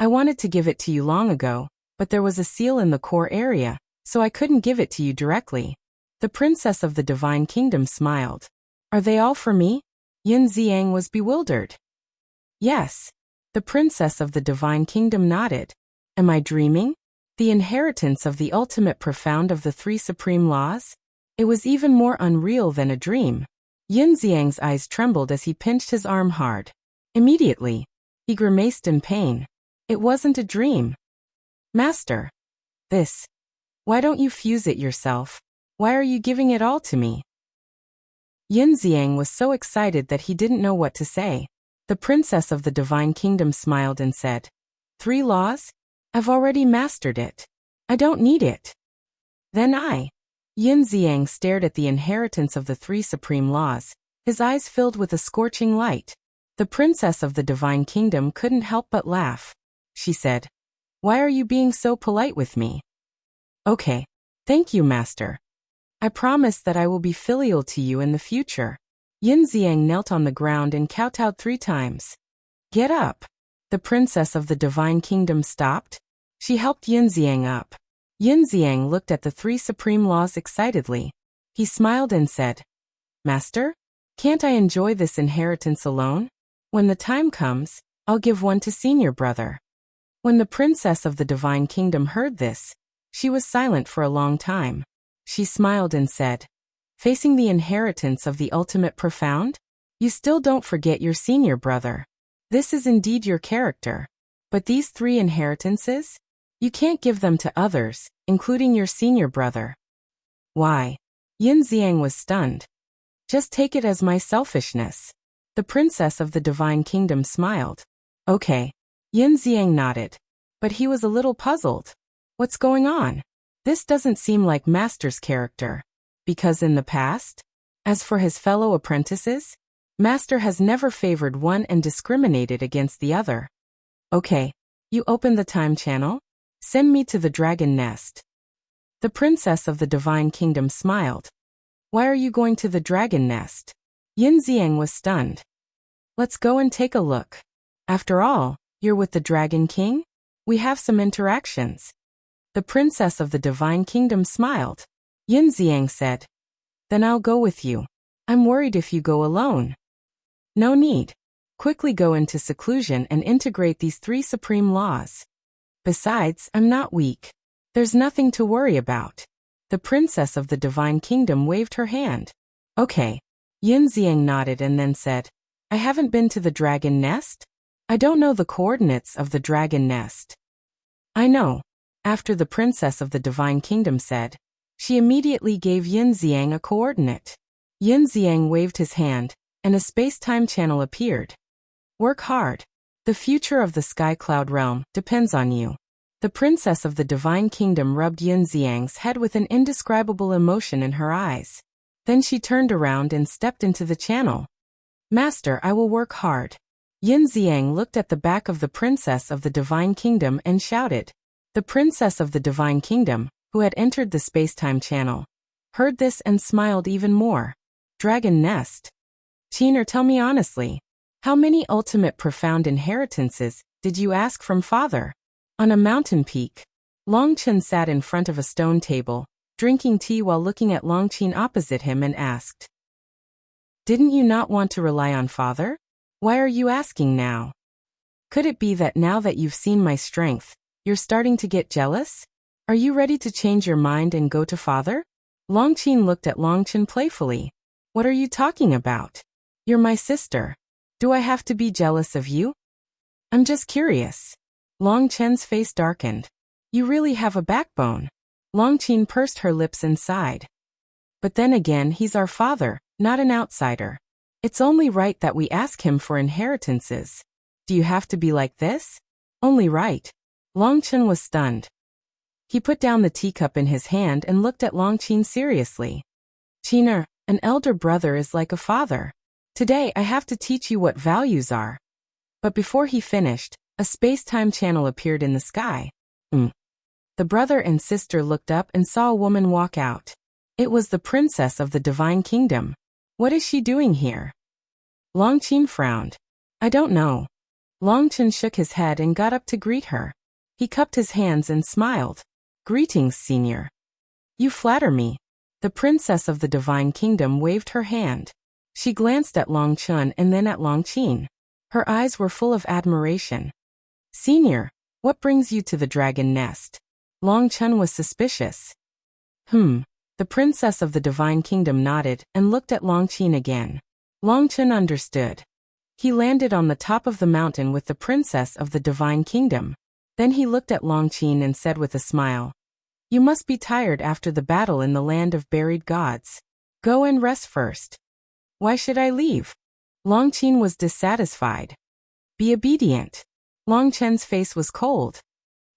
Speaker 1: I wanted to give it to you long ago, but there was a seal in the core area, so I couldn't give it to you directly. The princess of the divine kingdom smiled. Are they all for me? Yin Xiang was bewildered. Yes. The princess of the divine kingdom nodded. Am I dreaming? The inheritance of the ultimate profound of the three supreme laws? It was even more unreal than a dream. Yunxiang's eyes trembled as he pinched his arm hard. Immediately, he grimaced in pain. It wasn't a dream. Master. This. Why don't you fuse it yourself? Why are you giving it all to me? Yunxiang was so excited that he didn't know what to say. The princess of the divine kingdom smiled and said, 3 laws? I've already mastered it. I don't need it. Then Yunxiang stared at the inheritance of the 3 supreme laws, his eyes filled with a scorching light. The princess of the divine kingdom couldn't help but laugh. She said, why are you being so polite with me? Okay. Thank you, master. I promise that I will be filial to you in the future. Yunxiang knelt on the ground and kowtowed 3 times. Get up. The princess of the divine kingdom stopped. She helped Yunxiang up. Yunxiang looked at the 3 supreme laws excitedly. He smiled and said, Master, can't I enjoy this inheritance alone? When the time comes, I'll give one to senior brother. When the princess of the divine kingdom heard this, she was silent for a long time. She smiled and said, facing the inheritance of the ultimate profound? You still don't forget your senior brother. This is indeed your character. But these 3 inheritances? You can't give them to others, including your senior brother. Why? Yunxiang was stunned. Just take it as my selfishness. The princess of the divine kingdom smiled. Okay. Yunxiang nodded. But he was a little puzzled. What's going on? This doesn't seem like Master's character. Because in the past, as for his fellow apprentices, Master has never favored one and discriminated against the other. Okay. You open the time channel? Send me to the dragon nest. The princess of the divine kingdom smiled. Why are you going to the dragon nest? Yunxiang was stunned. Let's go and take a look. After all, you're with the dragon king? We have some interactions. The princess of the divine kingdom smiled. Yunxiang said, then I'll go with you. I'm worried if you go alone. No need. Quickly go into seclusion and integrate these 3 supreme laws. Besides, I'm not weak. There's nothing to worry about. The princess of the divine kingdom waved her hand. Okay. Yunxiang nodded and then said, I haven't been to the dragon nest? I don't know the coordinates of the dragon nest. I know. After the princess of the divine kingdom said, she immediately gave Yunxiang a coordinate. Yunxiang waved his hand, and a space-time channel appeared. Work hard. The future of the Sky Cloud realm depends on you. The princess of the divine kingdom rubbed Yunxiang's head with an indescribable emotion in her eyes. Then she turned around and stepped into the channel. Master, I will work hard. Yunxiang looked at the back of the princess of the divine kingdom and shouted. The princess of the divine kingdom, who had entered the space-time channel, heard this and smiled even more. Dragon nest. Qiner, tell me honestly, how many ultimate profound inheritances did you ask from father? On a mountain peak, Longchen sat in front of a stone table, drinking tea while looking at Longqin opposite him and asked, didn't you not want to rely on father? Why are you asking now? Could it be that now that you've seen my strength, you're starting to get jealous? Are you ready to change your mind and go to father? Longqin looked at Longchen playfully. What are you talking about? You're my sister. Do I have to be jealous of you? I'm just curious. Longchen's face darkened. You really have a backbone. Longqin pursed her lips and sighed. But then again, he's our father, not an outsider. It's only right that we ask him for inheritances. Do you have to be like this? Only right. Longchen was stunned. He put down the teacup in his hand and looked at Longqin seriously. Qiner, an elder brother is like a father. Today I have to teach you what values are. But before he finished, a space-time channel appeared in the sky. The brother and sister looked up and saw a woman walk out. It was the princess of the divine kingdom. What is she doing here? Longqin frowned. I don't know. Longchen shook his head and got up to greet her. He cupped his hands and smiled. Greetings, senior. You flatter me. The princess of the divine kingdom waved her hand. She glanced at Longchen and then at Longqin. Her eyes were full of admiration. Senior, what brings you to the dragon nest? Long Chen was suspicious. The princess of the divine kingdom nodded and looked at Long Chen again. Long Chen understood. He landed on the top of the mountain with the princess of the divine kingdom. Then he looked at Long Chen and said with a smile, "You must be tired after the battle in the land of buried gods. Go and rest first." "Why should I leave?" Long Chen was dissatisfied. "Be obedient." Long Chen's face was cold.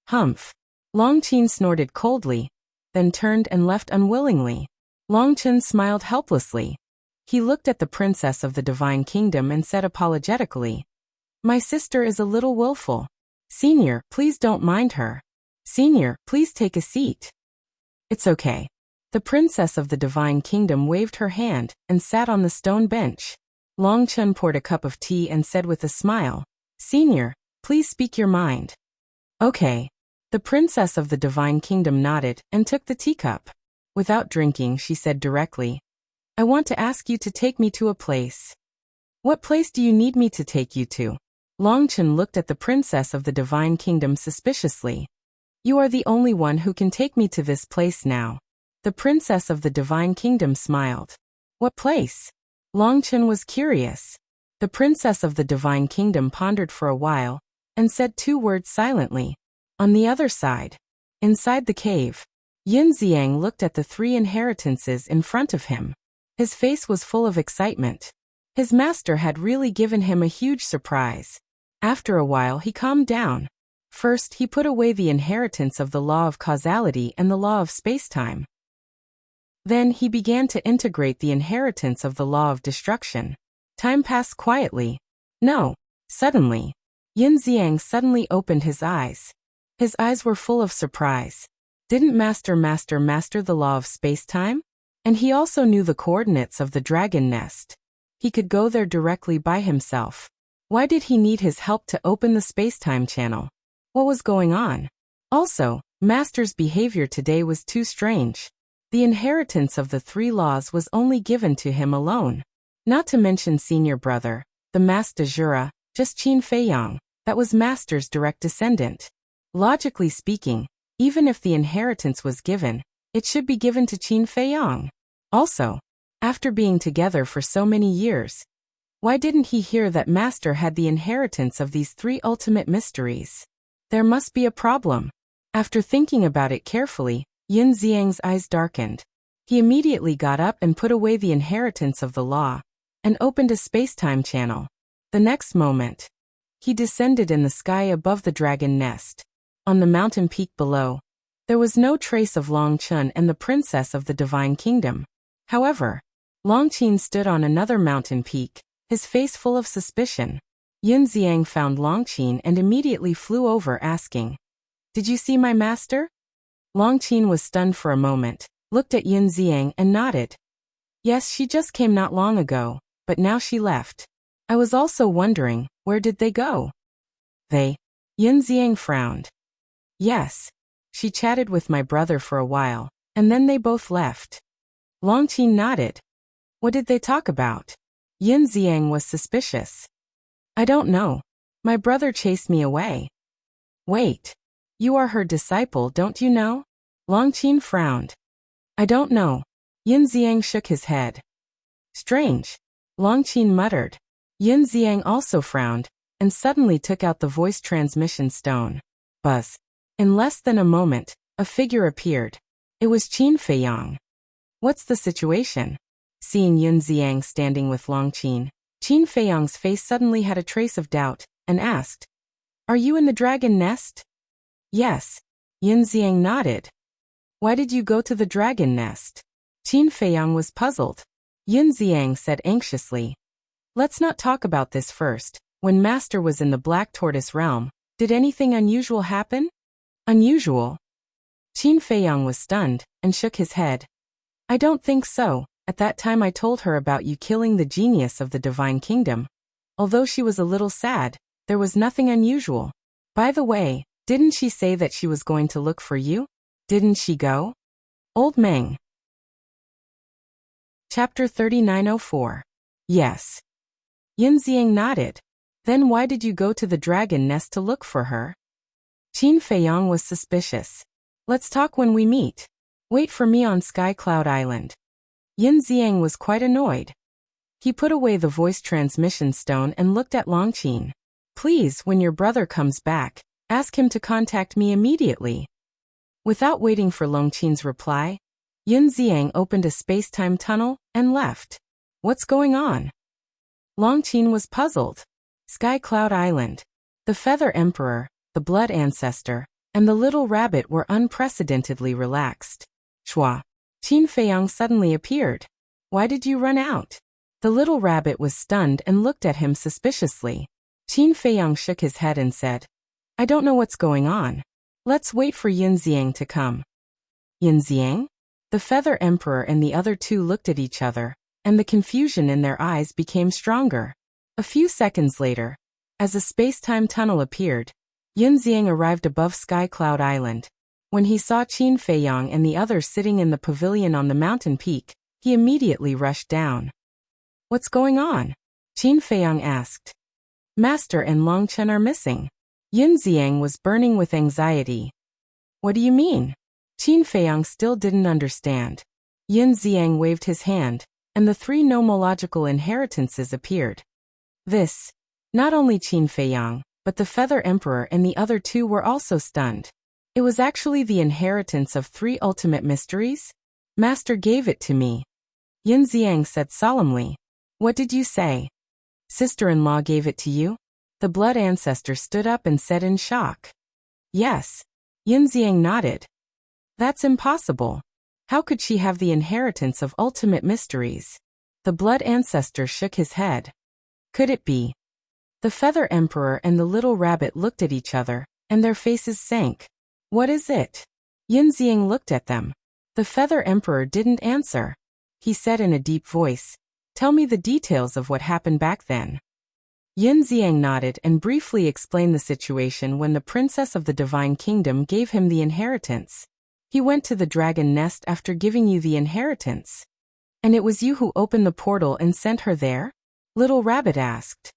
Speaker 1: "Humph." Long Chen snorted coldly, then turned and left unwillingly. Long Chen smiled helplessly. He looked at the princess of the divine kingdom and said apologetically, "My sister is a little willful. Senior, please don't mind her. Senior, please take a seat." "It's okay." The princess of the divine kingdom waved her hand and sat on the stone bench. Long Chen poured a cup of tea and said with a smile, "Senior, please speak your mind." "Okay." The princess of the divine kingdom nodded and took the teacup. Without drinking, she said directly, "I want to ask you to take me to a place." "What place do you need me to take you to?" Long Chen looked at the princess of the divine kingdom suspiciously. "You are the only one who can take me to this place now." The princess of the divine kingdom smiled. "What place?" Long Chen was curious. The princess of the divine kingdom pondered for a while and said two words silently. "On the other side." Inside the cave, Yin Xiang looked at the three inheritances in front of him. His face was full of excitement. His master had really given him a huge surprise. After a while he calmed down. First, he put away the inheritance of the law of causality and the law of spacetime. Then he began to integrate the inheritance of the law of destruction. Time passed quietly. No. Suddenly, Yin Xiang suddenly opened his eyes. His eyes were full of surprise. Didn't master the law of spacetime? And he also knew the coordinates of the dragon nest. He could go there directly by himself. Why did he need his help to open the spacetime channel? What was going on? Also, Master's behavior today was too strange. The inheritance of the three laws was only given to him alone. Not to mention senior brother, the Master Jura, just Qin Feiyang, that was Master's direct descendant. Logically speaking, even if the inheritance was given, it should be given to Qin Feiyang. Also, after being together for so many years, why didn't he hear that Master had the inheritance of these three ultimate mysteries? There must be a problem. After thinking about it carefully, Yin Xiang's eyes darkened. He immediately got up and put away the inheritance of the law, and opened a spacetime channel. The next moment, he descended in the sky above the dragon nest. On the mountain peak below, there was no trace of Long Chen and the princess of the divine kingdom. However, Long Chen stood on another mountain peak, his face full of suspicion. Yin Xiang found Long Chen and immediately flew over asking, "Did you see my master?" Long Chen was stunned for a moment, looked at Yin Xiang and nodded. "Yes, she just came not long ago, but now she left. I was also wondering, where did they go?" "They?" Yin Xiang frowned. "Yes. She chatted with my brother for a while, and then they both left." Long Chen nodded. "What did they talk about?" Yin Xiang was suspicious. "I don't know. My brother chased me away." "Wait. You are her disciple, don't you know?" Long Chen frowned. "I don't know." Yin Xiang shook his head. "Strange." Long Chen muttered. Yin Xiang also frowned, and suddenly took out the voice transmission stone. Buzz. In less than a moment, a figure appeared. It was Qin Feiyang. "What's the situation?" Seeing Yin Xiang standing with Long Chen, Qin Feiyang's face suddenly had a trace of doubt, and asked, "Are you in the dragon nest?" "Yes." Yin Xiang nodded. "Why did you go to the dragon nest?" Qin Feiyang was puzzled. Yin Xiang said anxiously, "Let's not talk about this first. When Master was in the Black Tortoise realm, did anything unusual happen?" "Unusual?" Qin Feiyang was stunned, and shook his head. "I don't think so. At that time I told her about you killing the genius of the divine kingdom. Although she was a little sad, there was nothing unusual. By the way, didn't she say that she was going to look for you? Didn't she go?" Old Meng. Chapter 3904. Yes. Yin Xiang nodded. "Then why did you go to the dragon nest to look for her?" Qin Feiyang was suspicious. Let's talk when we meet. Wait for me on Sky Cloud Island. Yin Xiang was quite annoyed. He put away the voice transmission stone and looked at Longqin. Please, when your brother comes back, ask him to contact me immediately. Without waiting for Longqin's reply, Yin Xiang opened a space-time tunnel and left. What's going on? Longqin was puzzled. Sky Cloud Island. The Feather Emperor, the Blood Ancestor, and the little rabbit were unprecedentedly relaxed. Shua. Qin Feiyang suddenly appeared. Why did you run out? The little rabbit was stunned and looked at him suspiciously. Qin Feiyang shook his head and said, I don't know what's going on. Let's wait for Yin Xiang to come. Yin Xiang? The Feather Emperor and the other two looked at each other, and the confusion in their eyes became stronger. A few seconds later, as a space-time tunnel appeared, Yin Xiang arrived above Sky Cloud Island. When he saw Qin Feiyang and the others sitting in the pavilion on the mountain peak, he immediately rushed down. What's going on? Qin Feiyang asked. Master and Longchen are missing. Yin Xiang was burning with anxiety. What do you mean? Qin Feiyang still didn't understand. Yin Xiang waved his hand, and the three nomological inheritances appeared. Not only Qin Feiyang, but the Feather Emperor and the other two were also stunned. It was actually the inheritance of 3 ultimate mysteries? Master gave it to me. Yin Xiang said solemnly. What did you say? Sister-in-law gave it to you? The Blood Ancestor stood up and said in shock. Yes. Yin Xiang nodded. That's impossible. How could she have the inheritance of ultimate mysteries? The Blood Ancestor shook his head. Could it be? The Feather Emperor and the little rabbit looked at each other, and their faces sank. What is it? Yin Xiang looked at them. The Feather Emperor didn't answer. He said in a deep voice, Tell me the details of what happened back then. Yin Xiang nodded and briefly explained the situation when the Princess of the Divine Kingdom gave him the inheritance. He went to the dragon nest after giving you the inheritance. And it was you who opened the portal and sent her there? Little Rabbit asked.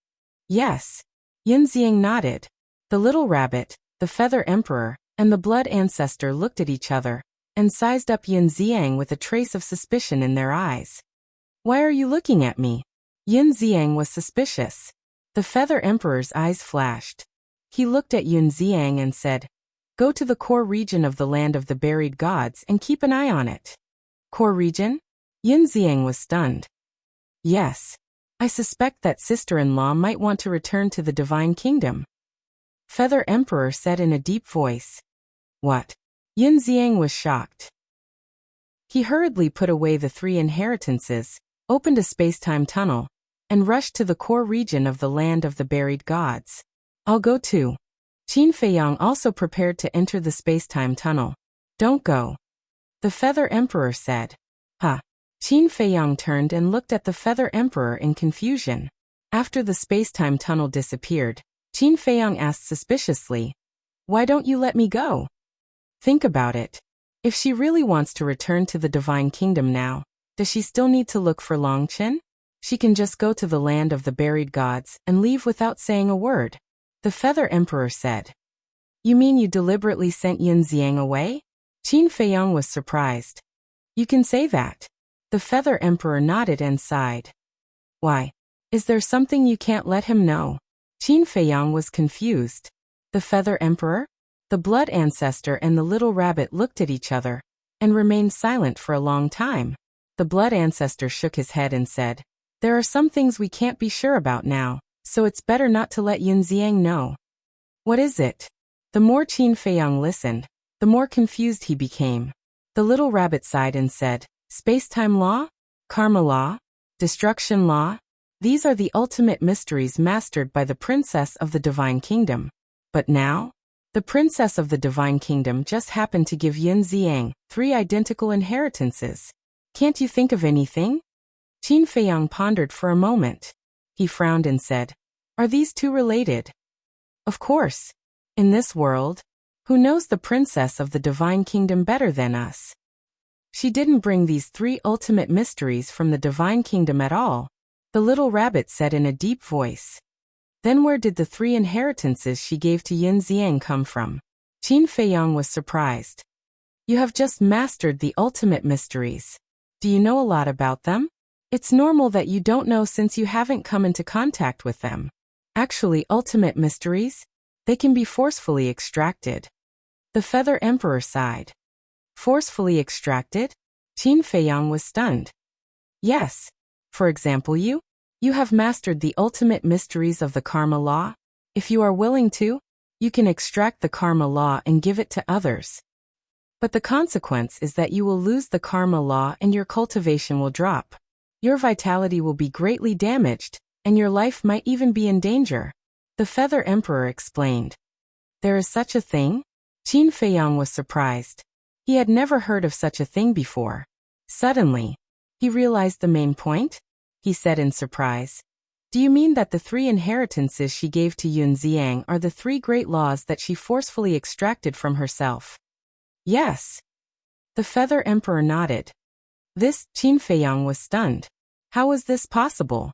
Speaker 1: Yes. Yin Xiang nodded. The little rabbit, the Feather Emperor, and the Blood Ancestor looked at each other, and sized up Yin Xiang with a trace of suspicion in their eyes. Why are you looking at me? Yin Xiang was suspicious. The Feather Emperor's eyes flashed. He looked at Yin Xiang and said, Go to the core region of the land of the buried gods and keep an eye on it. Core region? Yin Xiang was stunned. Yes. I suspect that sister-in-law might want to return to the Divine Kingdom. Feather Emperor said in a deep voice. What? Yin Xiang was shocked. He hurriedly put away the 3 inheritances, opened a space-time tunnel, and rushed to the core region of the land of the buried gods. I'll go too. Qin Feiyang also prepared to enter the space-time tunnel. Don't go. The Feather Emperor said. Huh. Qin Feiyang turned and looked at the Feather Emperor in confusion. After the space-time tunnel disappeared, Qin Feiyang asked suspiciously, Why don't you let me go? Think about it. If she really wants to return to the Divine Kingdom now, does she still need to look for Longchen? She can just go to the land of the buried gods and leave without saying a word. The Feather Emperor said. You mean you deliberately sent Yin Xiang away? Qin Feiyang was surprised. You can say that. The Feather Emperor nodded and sighed. Why? Is there something you can't let him know? Qin Feiyang was confused. The Feather Emperor, the Blood Ancestor and the little rabbit looked at each other, and remained silent for a long time. The Blood Ancestor shook his head and said, There are some things we can't be sure about now, so it's better not to let Yin Xiang know. What is it? The more Qin Feiyang listened, the more confused he became. The little rabbit sighed and said, Space-time law? Karma law? Destruction law? These are the ultimate mysteries mastered by the Princess of the Divine Kingdom. But now? The Princess of the Divine Kingdom just happened to give Yin Xiang 3 identical inheritances. Can't you think of anything? Qin Feiyang pondered for a moment. He frowned and said, Are these 2 related? Of course. In this world, who knows the Princess of the Divine Kingdom better than us? She didn't bring these 3 ultimate mysteries from the Divine Kingdom at all, the little rabbit said in a deep voice. Then where did the 3 inheritances she gave to Yin Xiang come from? Qin Feiyang was surprised. You have just mastered the ultimate mysteries. Do you know a lot about them? It's normal that you don't know since you haven't come into contact with them. Actually, ultimate mysteries? They can be forcefully extracted. The Feather Emperor sighed. Forcefully extracted? Qin Feiyang was stunned. Yes. For example, you have mastered the ultimate mysteries of the karma law. If you are willing to, you can extract the karma law and give it to others. But the consequence is that you will lose the karma law and your cultivation will drop. Your vitality will be greatly damaged, and your life might even be in danger. The Feather Emperor explained. There is such a thing? Qin Feiyang was surprised. He had never heard of such a thing before. Suddenly, he realized the main point. He said in surprise. Do you mean that the 3 inheritances she gave to Yun Xiang are the 3 great laws that she forcefully extracted from herself? Yes. The Feather Emperor nodded. Qin Feiyang was stunned. How was this possible?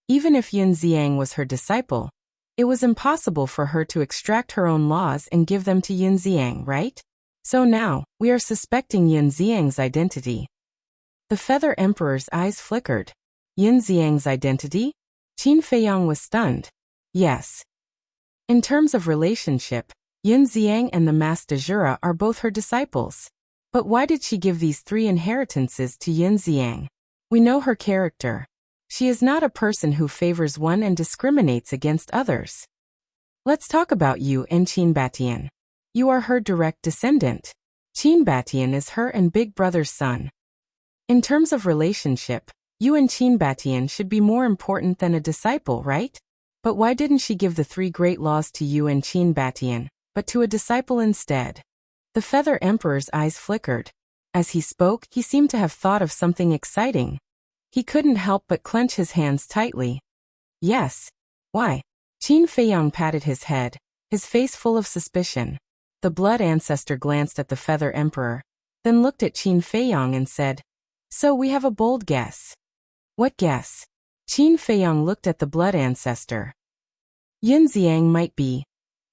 Speaker 1: Even if Yun Xiang was her disciple, it was impossible for her to extract her own laws and give them to Yun Xiang, right? So now, we are suspecting Yun Xiang's identity. The Feather Emperor's eyes flickered. Yun Xiang's identity? Qin Feiyang was stunned. Yes. In terms of relationship, Yun Xiang and the Master de Jura are both her disciples. But why did she give these 3 inheritances to Yun Xiang? We know her character. She is not a person who favors one and discriminates against others. Let's talk about you and Qin Batian. You are her direct descendant. Qin Batian is her and big brother's son. In terms of relationship, you and Qin Batian should be more important than a disciple, right? But why didn't she give the 3 great laws to you and Qin Batian, but to a disciple instead? The Feather Emperor's eyes flickered. As he spoke, he seemed to have thought of something exciting. He couldn't help but clench his hands tightly. Yes. Why? Qin Feiyang patted his head, his face full of suspicion. The Blood Ancestor glanced at the Feather Emperor, then looked at Qin Feiyang and said, So we have a bold guess. What guess? Qin Feiyang looked at the Blood Ancestor. Yun Xiang might be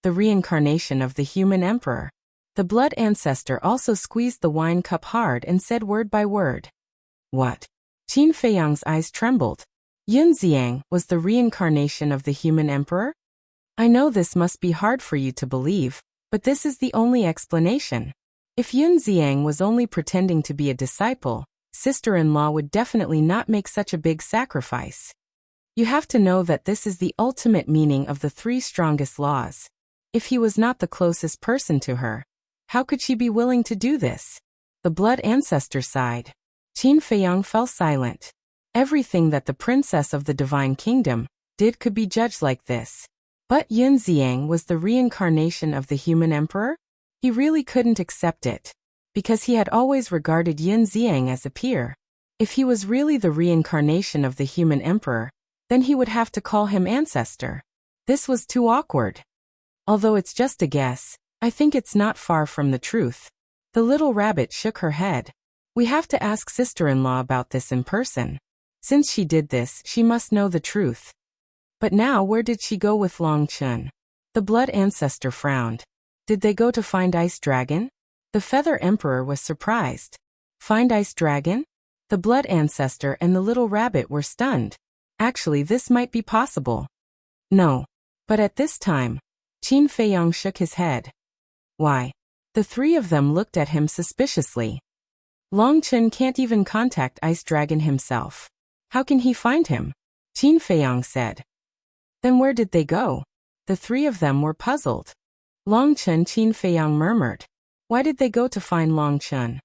Speaker 1: the reincarnation of the human emperor. The Blood Ancestor also squeezed the wine cup hard and said word by word. What? Qin Feiyang's eyes trembled. Yun Xiang was the reincarnation of the human emperor? I know this must be hard for you to believe, but this is the only explanation. If Yun Xiang was only pretending to be a disciple, sister-in-law would definitely not make such a big sacrifice. You have to know that this is the ultimate meaning of the 3 strongest laws. If he was not the closest person to her, how could she be willing to do this? The Blood Ancestor sighed. Qin Feiyang fell silent. Everything that the princess of the Divine Kingdom did could be judged like this. But Yun Xiang was the reincarnation of the human emperor? He really couldn't accept it, because he had always regarded Yun Xiang as a peer. If he was really the reincarnation of the human emperor, then he would have to call him ancestor. This was too awkward. Although it's just a guess, I think it's not far from the truth. The little rabbit shook her head. We have to ask sister-in-law about this in person. Since she did this, she must know the truth. But now where did she go with Long Chun? The Blood Ancestor frowned. Did they go to find Ice Dragon? The Feather Emperor was surprised. Find Ice Dragon? The Blood Ancestor and the little rabbit were stunned. Actually, this might be possible. No. But at this time, Qin Feiyang shook his head. Why? The 3 of them looked at him suspiciously. Long Chun can't even contact Ice Dragon himself. How can he find him? Qin Feiyang said. Then where did they go? The 3 of them were puzzled. Long Chun, Qin Feiyang murmured. Why did they go to find Long Chun?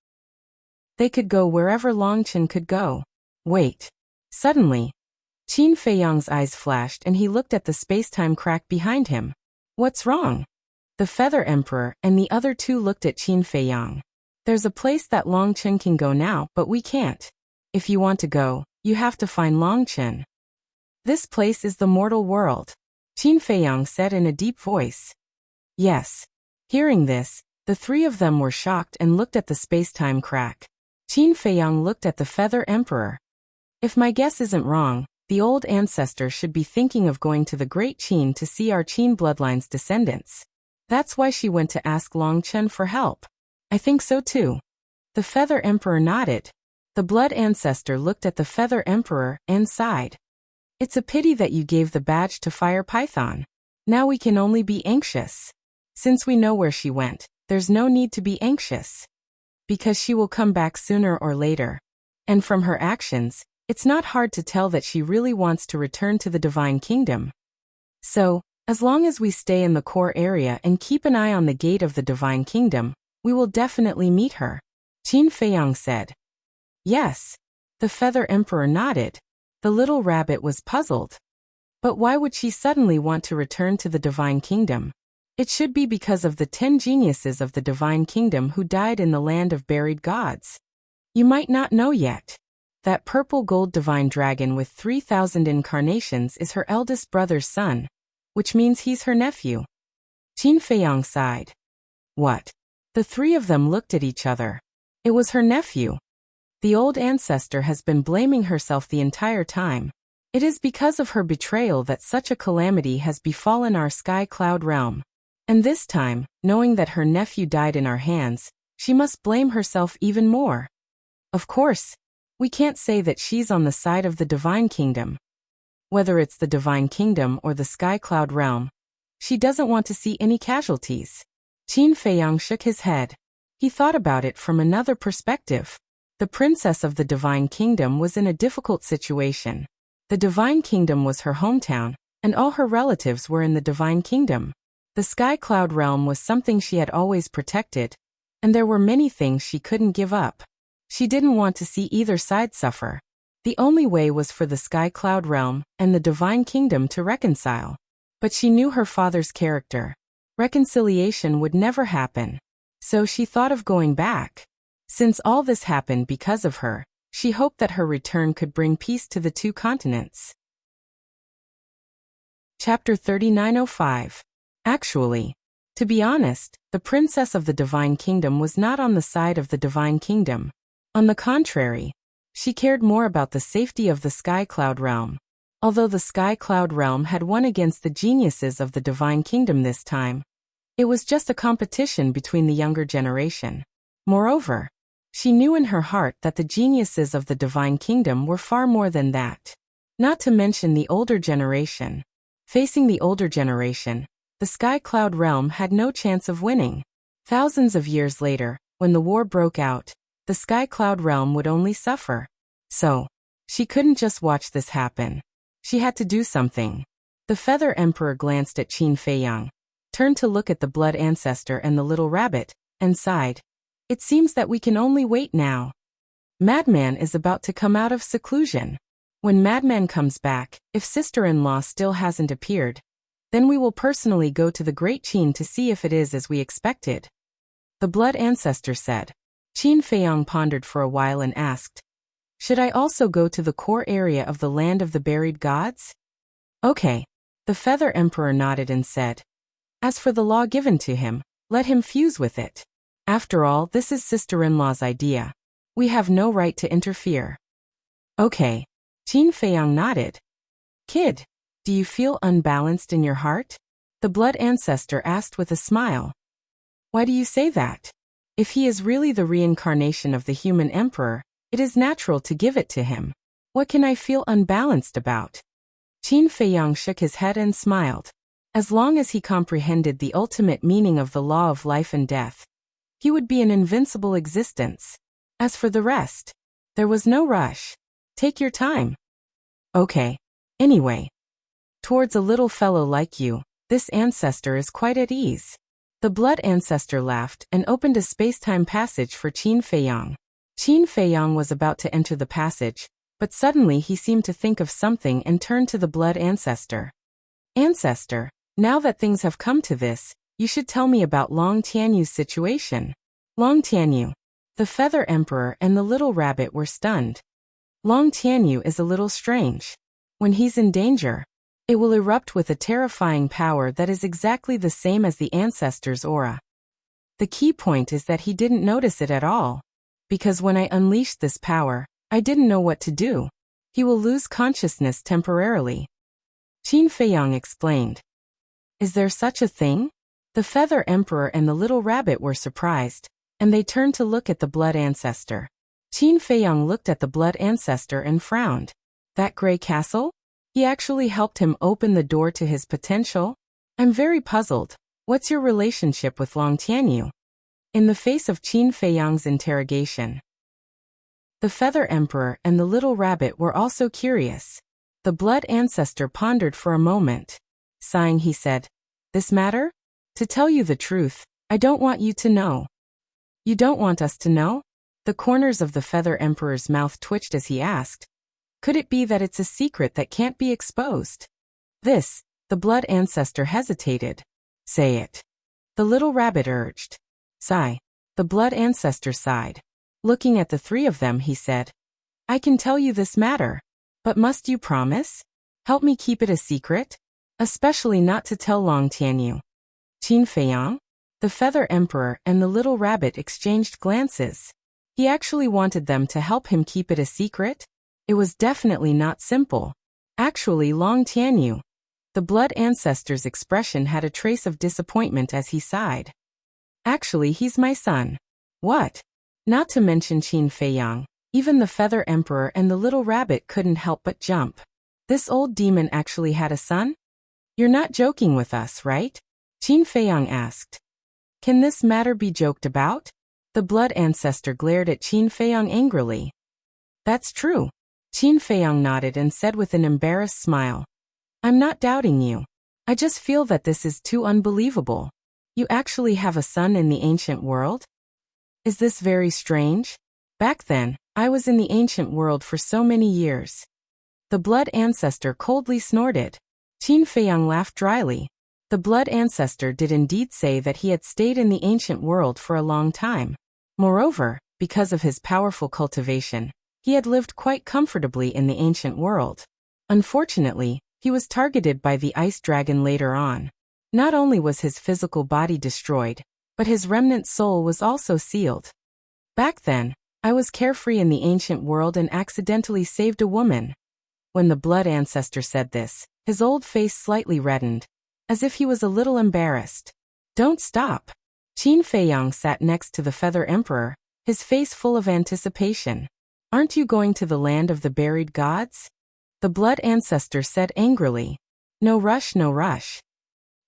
Speaker 1: They could go wherever Long Chun could go. Wait. Suddenly, Qin Feiyang's eyes flashed and he looked at the space-time crack behind him. What's wrong? The Feather Emperor and the other 2 looked at Qin Feiyang. There's a place that Long Chun can go now, but we can't. If you want to go, you have to find Long Chun. This place is the mortal world, Qin Feiyang said in a deep voice. Yes. Hearing this, the 3 of them were shocked and looked at the space-time crack. Qin Feiyang looked at the Feather Emperor. If my guess isn't wrong, the old ancestor should be thinking of going to the Great Qin to see our Qin bloodline's descendants. That's why she went to ask Long Chun for help. I think so too. The Feather Emperor nodded. The Blood Ancestor looked at the Feather Emperor and sighed. It's a pity that you gave the badge to Fire Python. Now we can only be anxious. Since we know where she went, there's no need to be anxious. Because she will come back sooner or later. And from her actions, it's not hard to tell that she really wants to return to the Divine Kingdom. So, as long as we stay in the core area and keep an eye on the gate of the Divine Kingdom, we will definitely meet her, Qin Feiyang said. Yes. The Feather Emperor nodded. The little rabbit was puzzled. But why would she suddenly want to return to the Divine Kingdom? It should be because of the 10 geniuses of the Divine Kingdom who died in the land of buried gods. You might not know yet. That purple gold divine dragon with 3,000 incarnations is her eldest brother's son, which means he's her nephew. Qin Feiyang sighed. What? The three of them looked at each other. It was her nephew. The old ancestor has been blaming herself the entire time. It is because of her betrayal that such a calamity has befallen our sky cloud realm. And this time, knowing that her nephew died in our hands, she must blame herself even more. Of course, we can't say that she's on the side of the Divine Kingdom. Whether it's the Divine Kingdom or the Sky Cloud Realm, she doesn't want to see any casualties. Qin Feiyang shook his head. He thought about it from another perspective. The princess of the Divine Kingdom was in a difficult situation. The Divine Kingdom was her hometown, and all her relatives were in the Divine Kingdom. The Sky Cloud Realm was something she had always protected, and there were many things she couldn't give up. She didn't want to see either side suffer. The only way was for the Sky Cloud Realm and the Divine Kingdom to reconcile. But she knew her father's character. Reconciliation would never happen. So she thought of going back. Since all this happened because of her, she hoped that her return could bring peace to the two continents. Chapter 3905. Actually, to be honest, the princess of the Divine Kingdom was not on the side of the Divine Kingdom. On the contrary, she cared more about the safety of the Sky Cloud Realm. Although the Sky Cloud Realm had won against the geniuses of the Divine Kingdom this time, it was just a competition between the younger generation. Moreover, she knew in her heart that the geniuses of the Divine Kingdom were far more than that. Not to mention the older generation. Facing the older generation, the Sky Cloud Realm had no chance of winning. Thousands of years later, when the war broke out, the Sky Cloud Realm would only suffer. So, she couldn't just watch this happen. She had to do something. The Feather Emperor glanced at Qin Feiyang, turned to look at the Blood Ancestor and the little rabbit, and sighed. It seems that we can only wait now. Madman is about to come out of seclusion. When Madman comes back, if sister-in-law still hasn't appeared, then we will personally go to the Great Qin to see if it is as we expected. The Blood Ancestor said. Qin Feiyang pondered for a while and asked, should I also go to the core area of the land of the buried gods? Okay. The Feather Emperor nodded and said, as for the law given to him, let him fuse with it. After all, this is sister-in-law's idea. We have no right to interfere. Okay. Qin Feiyang nodded. Kid, do you feel unbalanced in your heart? The Blood Ancestor asked with a smile. Why do you say that? If he is really the reincarnation of the human emperor, it is natural to give it to him. What can I feel unbalanced about? Qin Feiyang shook his head and smiled. As long as he comprehended the ultimate meaning of the law of life and death, he would be an invincible existence. As for the rest, there was no rush. Take your time. Okay. Anyway, towards a little fellow like you, this ancestor is quite at ease. The Blood Ancestor laughed and opened a space-time passage for Qin Feiyang. Qin Feiyang was about to enter the passage, but suddenly he seemed to think of something and turned to the Blood Ancestor. Ancestor, now that things have come to this, you should tell me about Long Tianyu's situation. Long Tianyu. The Feather Emperor and the little rabbit were stunned. Long Tianyu is a little strange. When he's in danger, it will erupt with a terrifying power that is exactly the same as the ancestor's aura. The key point is that he didn't notice it at all. Because when I unleashed this power, I didn't know what to do. He will lose consciousness temporarily. Qin Feiyang explained. Is there such a thing? The Feather Emperor and the little rabbit were surprised. and they turned to look at the blood ancestor. Qin Feiyang looked at the blood ancestor and frowned. That gray castle? He actually helped him open the door to his potential? I'm very puzzled. What's your relationship with Long Tianyu? In the face of Qin Feiyang's interrogation, the Feather Emperor and the little rabbit were also curious. The blood ancestor pondered for a moment. Sighing, he said, "This matter? To tell you the truth, I don't want you to know." You don't want us to know? The corners of the Feather Emperor's mouth twitched as he asked. Could it be that it's a secret that can't be exposed? The blood ancestor hesitated. Say it. The little rabbit urged. Sigh. The blood ancestor sighed. Looking at the three of them, he said, I can tell you this matter. But must you promise? Help me keep it a secret? Especially not to tell Long Tianyu. Qin Feiyang? The Feather Emperor and the little rabbit exchanged glances. He actually wanted them to help him keep it a secret? It was definitely not simple. Actually, Long Tianyu. The blood ancestor's expression had a trace of disappointment as he sighed. Actually, he's my son. What? Not to mention Qin Feiyang. Even the Feather Emperor and the little rabbit couldn't help but jump. This old demon actually had a son? You're not joking with us, right? Qin Feiyang asked. Can this matter be joked about? The blood ancestor glared at Qin Feiyang angrily. That's true. Qin Feiyang nodded and said with an embarrassed smile. I'm not doubting you. I just feel that this is too unbelievable. You actually have a son in the ancient world? Is this very strange? Back then, I was in the ancient world for so many years. The blood ancestor coldly snorted. Qin Feiyang laughed dryly. The blood ancestor did indeed say that he had stayed in the ancient world for a long time. Moreover, because of his powerful cultivation, he had lived quite comfortably in the ancient world. Unfortunately, he was targeted by the ice dragon later on. Not only was his physical body destroyed, but his remnant soul was also sealed. Back then, I was carefree in the ancient world and accidentally saved a woman. When the blood ancestor said this, his old face slightly reddened, as if he was a little embarrassed. Don't stop. Qin Feiyang sat next to the Feather Emperor, his face full of anticipation. Aren't you going to the land of the buried gods? The blood ancestor said angrily. No rush, no rush.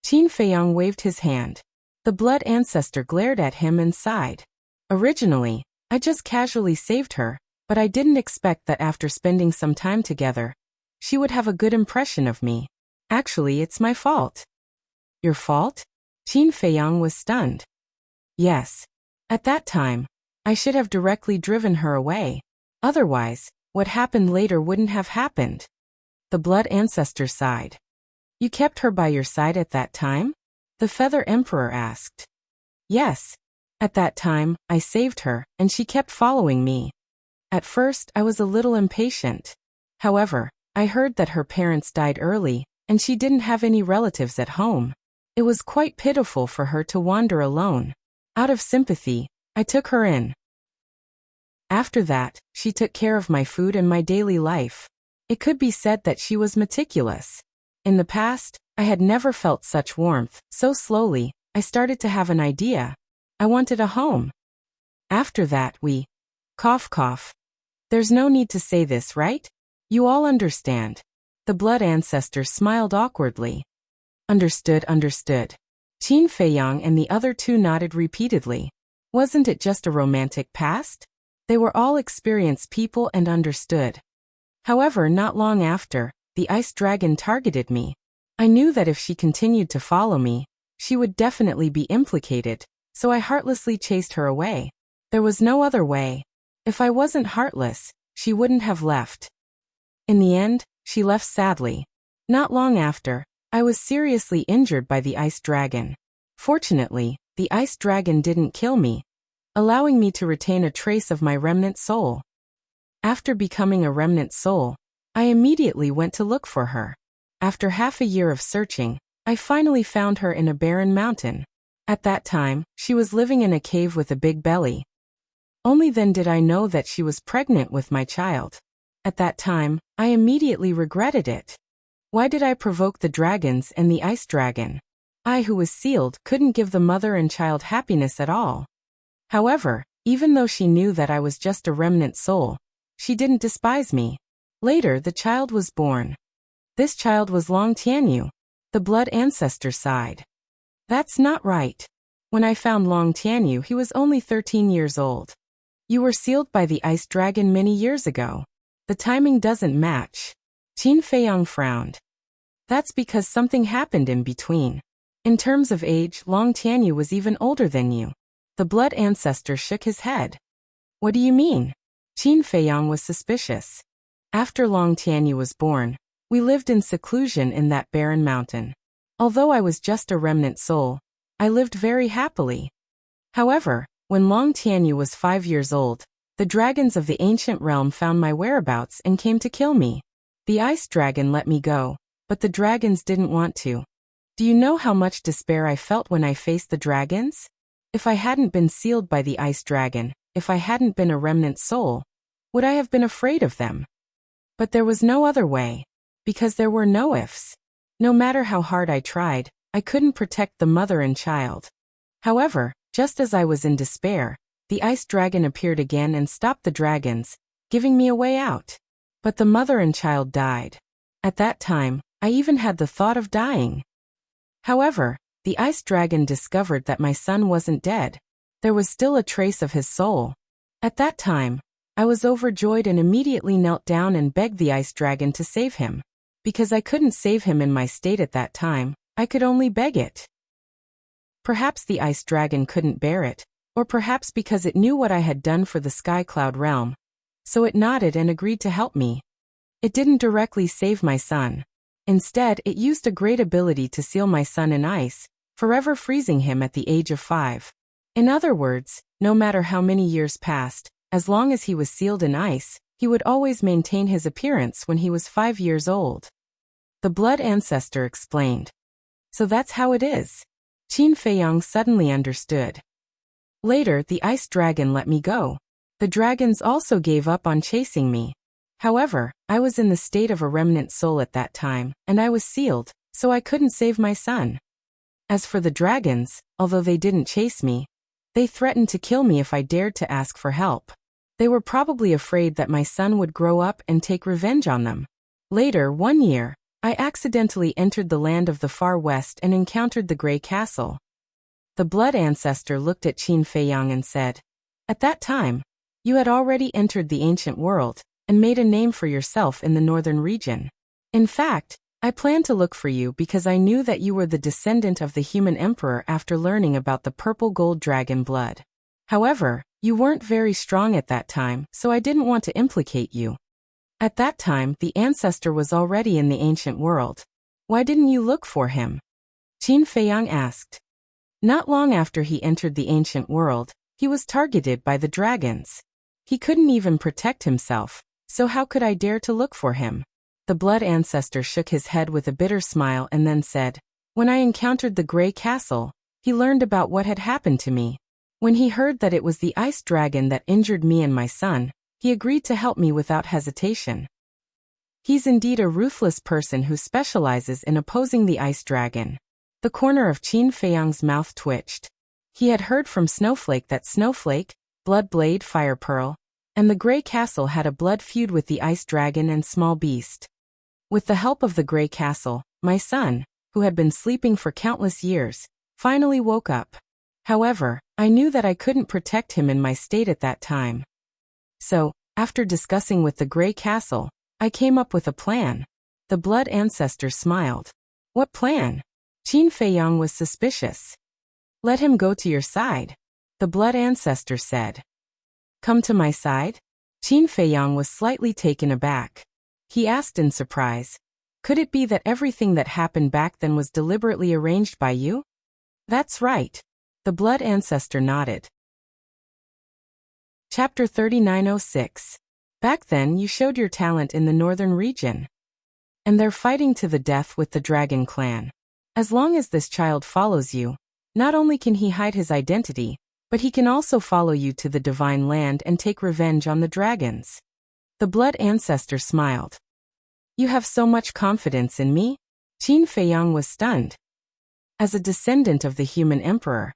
Speaker 1: Qin Feiyang waved his hand. The blood ancestor glared at him and sighed. Originally, I just casually saved her, but I didn't expect that after spending some time together, she would have a good impression of me. Actually, it's my fault. Your fault? Qin Feiyang was stunned. Yes. At that time, I should have directly driven her away. Otherwise, what happened later wouldn't have happened. The blood ancestor sighed. You kept her by your side at that time? The Feather Emperor asked. Yes. At that time, I saved her, and she kept following me. At first, I was a little impatient. However, I heard that her parents died early, and she didn't have any relatives at home. It was quite pitiful for her to wander alone. Out of sympathy, I took her in. After that, she took care of my food and my daily life. It could be said that she was meticulous. In the past, I had never felt such warmth, so slowly, I started to have an idea. I wanted a home. After that we... Cough cough. There's no need to say this, right? You all understand. The blood ancestor smiled awkwardly. Understood, understood. Qin Feiyang and the other two nodded repeatedly. Wasn't it just a romantic past? They were all experienced people and understood. However, not long after, the ice dragon targeted me. I knew that if she continued to follow me, she would definitely be implicated, so I heartlessly chased her away. There was no other way. If I wasn't heartless, she wouldn't have left. In the end, she left sadly. Not long after, I was seriously injured by the ice dragon. Fortunately, the ice dragon didn't kill me, allowing me to retain a trace of my remnant soul. After becoming a remnant soul, I immediately went to look for her. After half a year of searching, I finally found her in a barren mountain. At that time, she was living in a cave with a big belly. Only then did I know that she was pregnant with my child. At that time, I immediately regretted it. Why did I provoke the dragons and the ice dragon? I who was sealed couldn't give the mother and child happiness at all. However, even though she knew that I was just a remnant soul, she didn't despise me. Later, the child was born. This child was Long Tianyu. The blood ancestor sighed. That's not right. When I found Long Tianyu, he was only 13 years old. You were sealed by the ice dragon many years ago. The timing doesn't match. Qin Feiyang frowned. That's because something happened in between. In terms of age, Long Tianyu was even older than you. The blood ancestor shook his head. What do you mean? Qin Feiyang was suspicious. After Long Tianyu was born, we lived in seclusion in that barren mountain. Although I was just a remnant soul, I lived very happily. However, when Long Tianyu was 5 years old, the dragons of the ancient realm found my whereabouts and came to kill me. The ice dragon let me go, but the dragons didn't want to. Do you know how much despair I felt when I faced the dragons? If I hadn't been sealed by the ice dragon, if I hadn't been a remnant soul, would I have been afraid of them? But there was no other way. Because there were no ifs. No matter how hard I tried, I couldn't protect the mother and child. However, just as I was in despair, the ice dragon appeared again and stopped the dragons, giving me a way out. But the mother and child died. At that time, I even had the thought of dying. However, the ice dragon discovered that my son wasn't dead. There was still a trace of his soul. At that time, I was overjoyed and immediately knelt down and begged the ice dragon to save him. Because I couldn't save him in my state at that time, I could only beg it. Perhaps the ice dragon couldn't bear it, or perhaps because it knew what I had done for the Sky Cloud realm. So it nodded and agreed to help me. It didn't directly save my son. Instead, it used a great ability to seal my son in ice, forever freezing him at the age of 5. In other words, no matter how many years passed, as long as he was sealed in ice, he would always maintain his appearance when he was 5 years old. The blood ancestor explained. So that's how it is. Qin Feiyang suddenly understood. Later, the ice dragon let me go. The dragons also gave up on chasing me. However, I was in the state of a remnant soul at that time, and I was sealed, so I couldn't save my son. As for the dragons, although they didn't chase me, they threatened to kill me if I dared to ask for help. They were probably afraid that my son would grow up and take revenge on them. Later, one year, I accidentally entered the land of the far west and encountered the Grey Castle. The blood ancestor looked at Qin Feiyang and said, "At that time, you had already entered the ancient world and made a name for yourself in the northern region. In fact, I planned to look for you because I knew that you were the descendant of the human emperor after learning about the purple gold dragon blood. However, you weren't very strong at that time, so I didn't want to implicate you. At that time, the ancestor was already in the ancient world. Why didn't you look for him?" Qin Feiyang asked. Not long after he entered the ancient world, he was targeted by the dragons. He couldn't even protect himself, so how could I dare to look for him? The blood ancestor shook his head with a bitter smile and then said, "When I encountered the Grey Castle, he learned about what had happened to me. When he heard that it was the ice dragon that injured me and my son, he agreed to help me without hesitation. He's indeed a ruthless person who specializes in opposing the ice dragon." The corner of Qin Feiyang's mouth twitched. He had heard from Snowflake that Snowflake, Blood Blade, Fire Pearl, and the Grey Castle had a blood feud with the ice dragon and small beast. With the help of the Grey Castle, my son, who had been sleeping for countless years, finally woke up. However, I knew that I couldn't protect him in my state at that time. So, after discussing with the Grey Castle, I came up with a plan. The blood ancestor smiled. What plan? Qin Feiyang was suspicious. Let him go to your side, the blood ancestor said. Come to my side? Qin Feiyang was slightly taken aback. He asked in surprise, could it be that everything that happened back then was deliberately arranged by you? That's right. The blood ancestor nodded. Chapter 3906. Back then you showed your talent in the northern region. And they're fighting to the death with the dragon clan. As long as this child follows you, not only can he hide his identity, but he can also follow you to the divine land and take revenge on the dragons. The blood ancestor smiled. You have so much confidence in me? Qin Feiyang was stunned. As a descendant of the human emperor,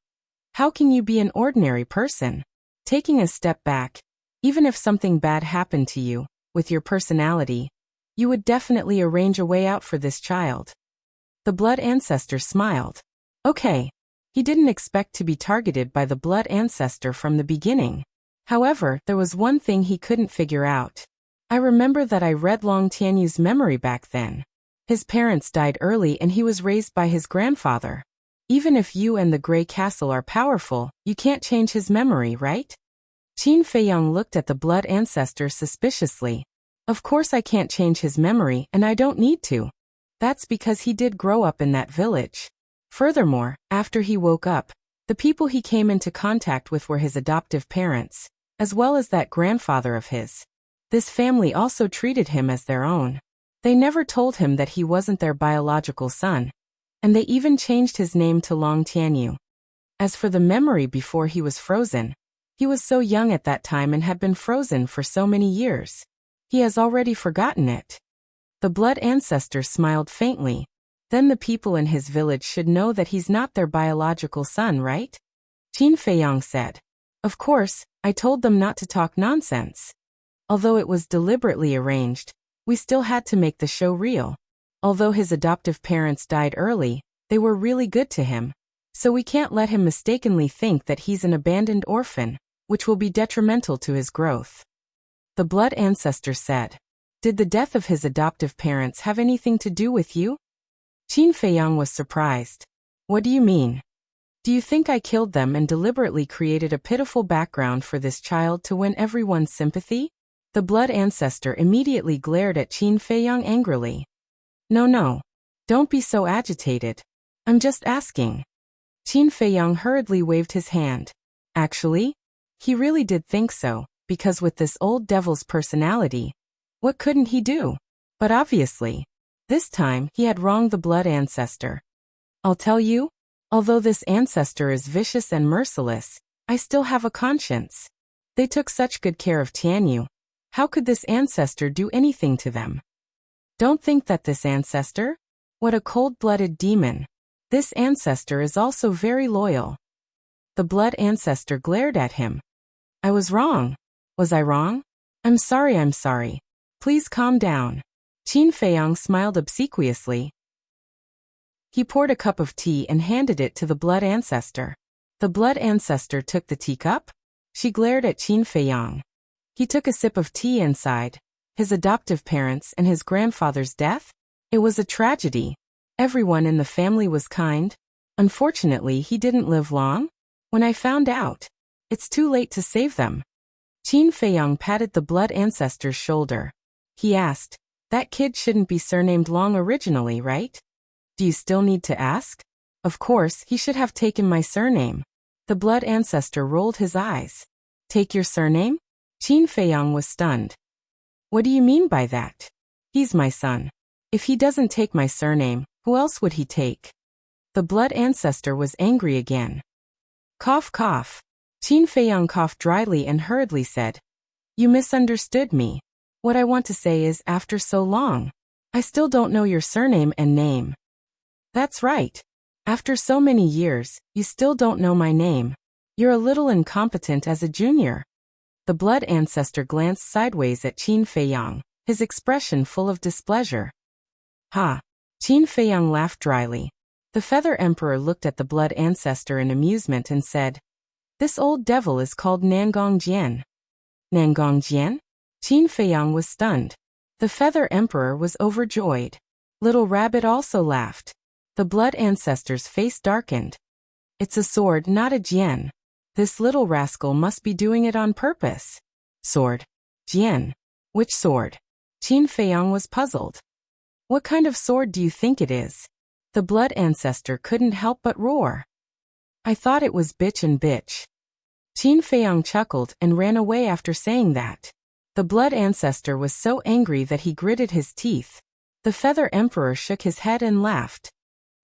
Speaker 1: How can you be an ordinary person? Taking a step back, even if something bad happened to you, with your personality, you would definitely arrange a way out for this child. The blood ancestor smiled. Okay. He didn't expect to be targeted by the blood ancestor from the beginning. However, there was one thing he couldn't figure out. I remember that I read Long Tianyu's memory back then. His parents died early and he was raised by his grandfather. Even if you and the Grey Castle are powerful, you can't change his memory, right? Qin Feiyang looked at the blood ancestor suspiciously. Of course I can't change his memory and I don't need to. That's because he did grow up in that village. Furthermore, after he woke up, the people he came into contact with were his adoptive parents, as well as that grandfather of his. This family also treated him as their own. They never told him that he wasn't their biological son, and they even changed his name to Long Tianyu. As for the memory before he was frozen, he was so young at that time and had been frozen for so many years. He has already forgotten it. The blood ancestor smiled faintly. Then the people in his village should know that he's not their biological son, right? Qin Feiyang said. Of course, I told them not to talk nonsense. Although it was deliberately arranged, we still had to make the show real. Although his adoptive parents died early, they were really good to him. So we can't let him mistakenly think that he's an abandoned orphan, which will be detrimental to his growth. The blood ancestor said. Did the death of his adoptive parents have anything to do with you? Qin Feiyang was surprised. What do you mean? Do you think I killed them and deliberately created a pitiful background for this child to win everyone's sympathy? The blood ancestor immediately glared at Qin Feiyang angrily. No. Don't be so agitated. I'm just asking. Qin Feiyang hurriedly waved his hand. Actually, he really did think so, because with this old devil's personality, what couldn't he do? But obviously, this time he had wronged the blood ancestor. I'll tell you, although this ancestor is vicious and merciless, I still have a conscience. They took such good care of Tianyu. How could this ancestor do anything to them? Don't think that this ancestor? What a cold-blooded demon. This ancestor is also very loyal. The blood ancestor glared at him. I was wrong. Was I wrong? I'm sorry. Please calm down. Qin Feiyang smiled obsequiously. He poured a cup of tea and handed it to the blood ancestor. The blood ancestor took the teacup. She glared at Qin Feiyang. He took a sip of tea and sighed. His adoptive parents and his grandfather's death? It was a tragedy. Everyone in the family was kind. Unfortunately, he didn't live long. When I found out, it's too late to save them. Qin Feiyang patted the blood ancestor's shoulder. He asked, that kid shouldn't be surnamed Long originally, right? Do you still need to ask? Of course, he should have taken my surname. The blood ancestor rolled his eyes. Take your surname? Qin Feiyang was stunned. What do you mean by that? He's my son. If he doesn't take my surname, who else would he take? The blood ancestor was angry again. Cough, cough. Qin Feiyang coughed dryly and hurriedly said, You misunderstood me. What I want to say is, after so long, I still don't know your surname and name. That's right. After so many years, you still don't know my name. You're a little incompetent as a junior. The blood ancestor glanced sideways at Qin Feiyang, his expression full of displeasure. Ha! Qin Feiyang laughed dryly. The Feather Emperor looked at the blood ancestor in amusement and said, This old devil is called Nangong Jian. Nangong Jian? Qin Feiyang was stunned. The Feather Emperor was overjoyed. Little Rabbit also laughed. The blood ancestor's face darkened. It's a sword, not a jian. This little rascal must be doing it on purpose. Sword. Jian. Which sword? Qin Feiyang was puzzled. What kind of sword do you think it is? The blood ancestor couldn't help but roar. I thought it was bitch and bitch. Qin Feiyang chuckled and ran away after saying that. The blood ancestor was so angry that he gritted his teeth. The Feather Emperor shook his head and laughed.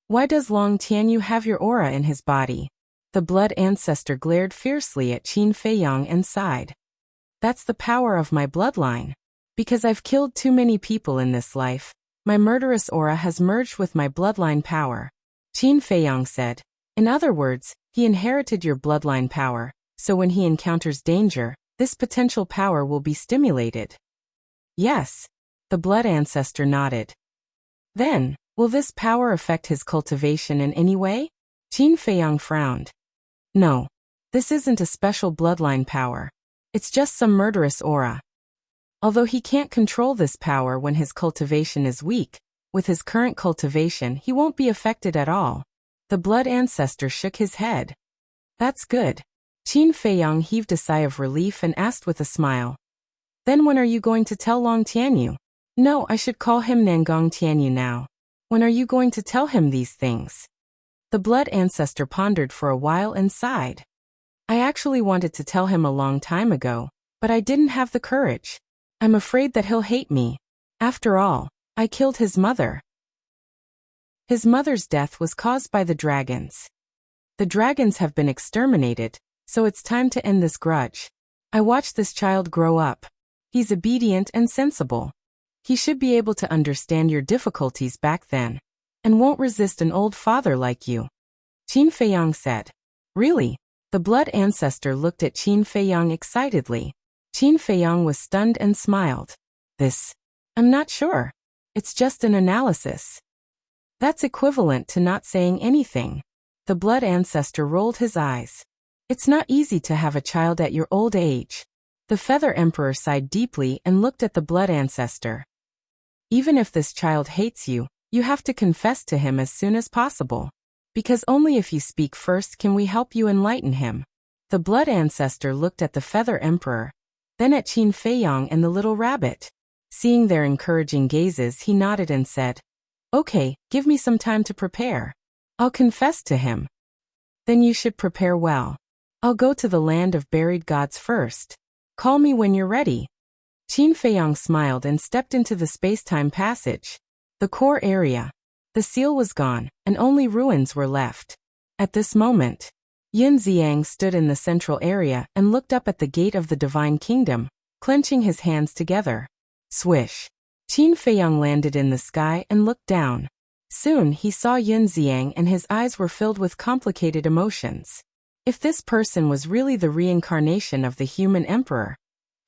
Speaker 1: Why does Long Tianyu have your aura in his body? The blood ancestor glared fiercely at Qin Feiyang and sighed. That's the power of my bloodline. Because I've killed too many people in this life, my murderous aura has merged with my bloodline power. Qin Feiyang said. In other words, He inherited your bloodline power, so when he encounters danger, this potential power will be stimulated. Yes. The blood ancestor nodded. Then, will this power affect his cultivation in any way? Qin Feiyang frowned. No. This isn't a special bloodline power. It's just some murderous aura. Although he can't control this power when his cultivation is weak, with his current cultivation he won't be affected at all. The blood ancestor shook his head. That's good. Qin Feiyang heaved a sigh of relief and asked with a smile. Then when are you going to tell Long Tianyu? No, I should call him Nangong Tianyu now. When are you going to tell him these things? The blood ancestor pondered for a while and sighed. I actually wanted to tell him a long time ago, but I didn't have the courage. I'm afraid that he'll hate me. After all, I killed his mother. His mother's death was caused by the dragons. The dragons have been exterminated, so it's time to end this grudge. I watched this child grow up. He's obedient and sensible. He should be able to understand your difficulties back then, and won't resist an old father like you. Qin Feiyang said. Really? The blood ancestor looked at Qin Feiyang excitedly. Qin Feiyang was stunned and smiled. I'm not sure. It's just an analysis. That's equivalent to not saying anything. The blood ancestor rolled his eyes. It's not easy to have a child at your old age. The Feather Emperor sighed deeply and looked at the blood ancestor. Even if this child hates you, you have to confess to him as soon as possible. Because only if you speak first can we help you enlighten him. The blood ancestor looked at the Feather Emperor, then at Qin Feiyang and the little rabbit. Seeing their encouraging gazes, he nodded and said, Okay, give me some time to prepare. I'll confess to him. Then you should prepare well. I'll go to the land of buried gods first. Call me when you're ready. Qin Feiyang smiled and stepped into the space-time passage. The core area. The seal was gone, and only ruins were left. At this moment, Yin Xiang stood in the central area and looked up at the gate of the Divine Kingdom, clenching his hands together. Swish. Qin Feiyang landed in the sky and looked down. Soon he saw Yin Xiang and his eyes were filled with complicated emotions. If this person was really the reincarnation of the human emperor,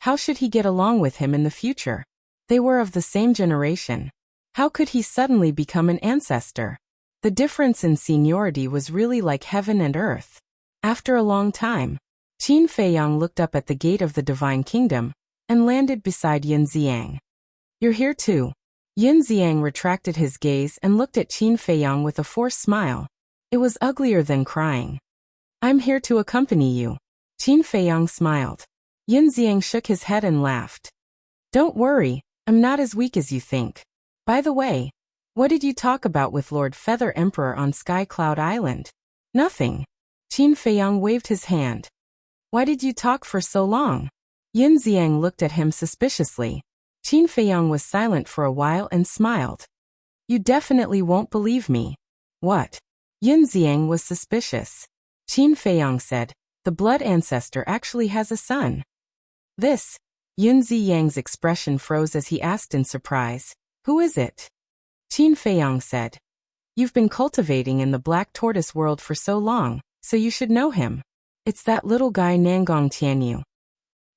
Speaker 1: how should he get along with him in the future? They were of the same generation. How could he suddenly become an ancestor? The difference in seniority was really like heaven and earth. After a long time, Qin Feiyang looked up at the gate of the Divine Kingdom and landed beside Yin Xiang. You're here too. Yin Xiang retracted his gaze and looked at Qin Feiyang with a forced smile. It was uglier than crying. I'm here to accompany you. Qin Feiyang smiled. Yin Xiang shook his head and laughed. Don't worry, I'm not as weak as you think. By the way, what did you talk about with Lord Feather Emperor on Sky Cloud Island? Nothing. Qin Feiyang waved his hand. Why did you talk for so long? Yin Xiang looked at him suspiciously. Qin Feiyang was silent for a while and smiled. You definitely won't believe me. What? Yin Xiang was suspicious. Qin Feiyang said, the blood ancestor actually has a son. This? Yin Xiang's expression froze as he asked in surprise. Who is it? Qin Feiyang said. You've been cultivating in the Black Tortoise world for so long, so you should know him. It's that little guy Nangong Tianyu.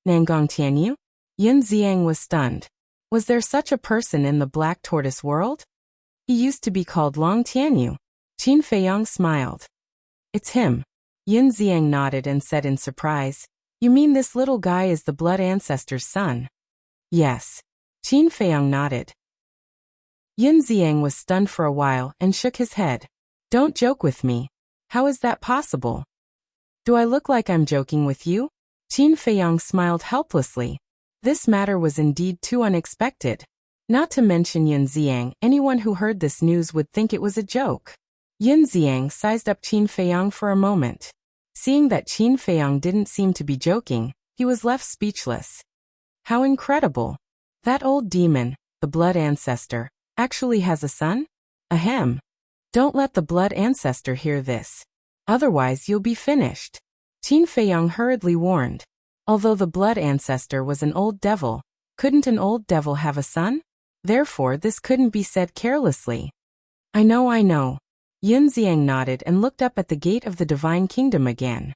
Speaker 1: Nangong Tianyu? Yin Xiang was stunned. Was there such a person in the Black Tortoise world? He used to be called Long Tianyu. Qin Feiyang smiled. It's him. Yin Xiang nodded and said in surprise, You mean this little guy is the blood ancestor's son? Yes. Qin Feiyang nodded. Yin Xiang was stunned for a while and shook his head. Don't joke with me. How is that possible? Do I look like I'm joking with you? Qin Feiyang smiled helplessly. This matter was indeed too unexpected. Not to mention Yin Xiang, anyone who heard this news would think it was a joke. Yin Xiang sized up Qin Feiyang for a moment. Seeing that Qin Feiyang didn't seem to be joking, he was left speechless. How incredible! That old demon, the blood ancestor, actually has a son? Ahem. Don't let the blood ancestor hear this. Otherwise you'll be finished. Qin Feiyang hurriedly warned. Although the blood ancestor was an old devil, couldn't an old devil have a son? Therefore this couldn't be said carelessly. I know. Yunxiang nodded and looked up at the gate of the Divine Kingdom again.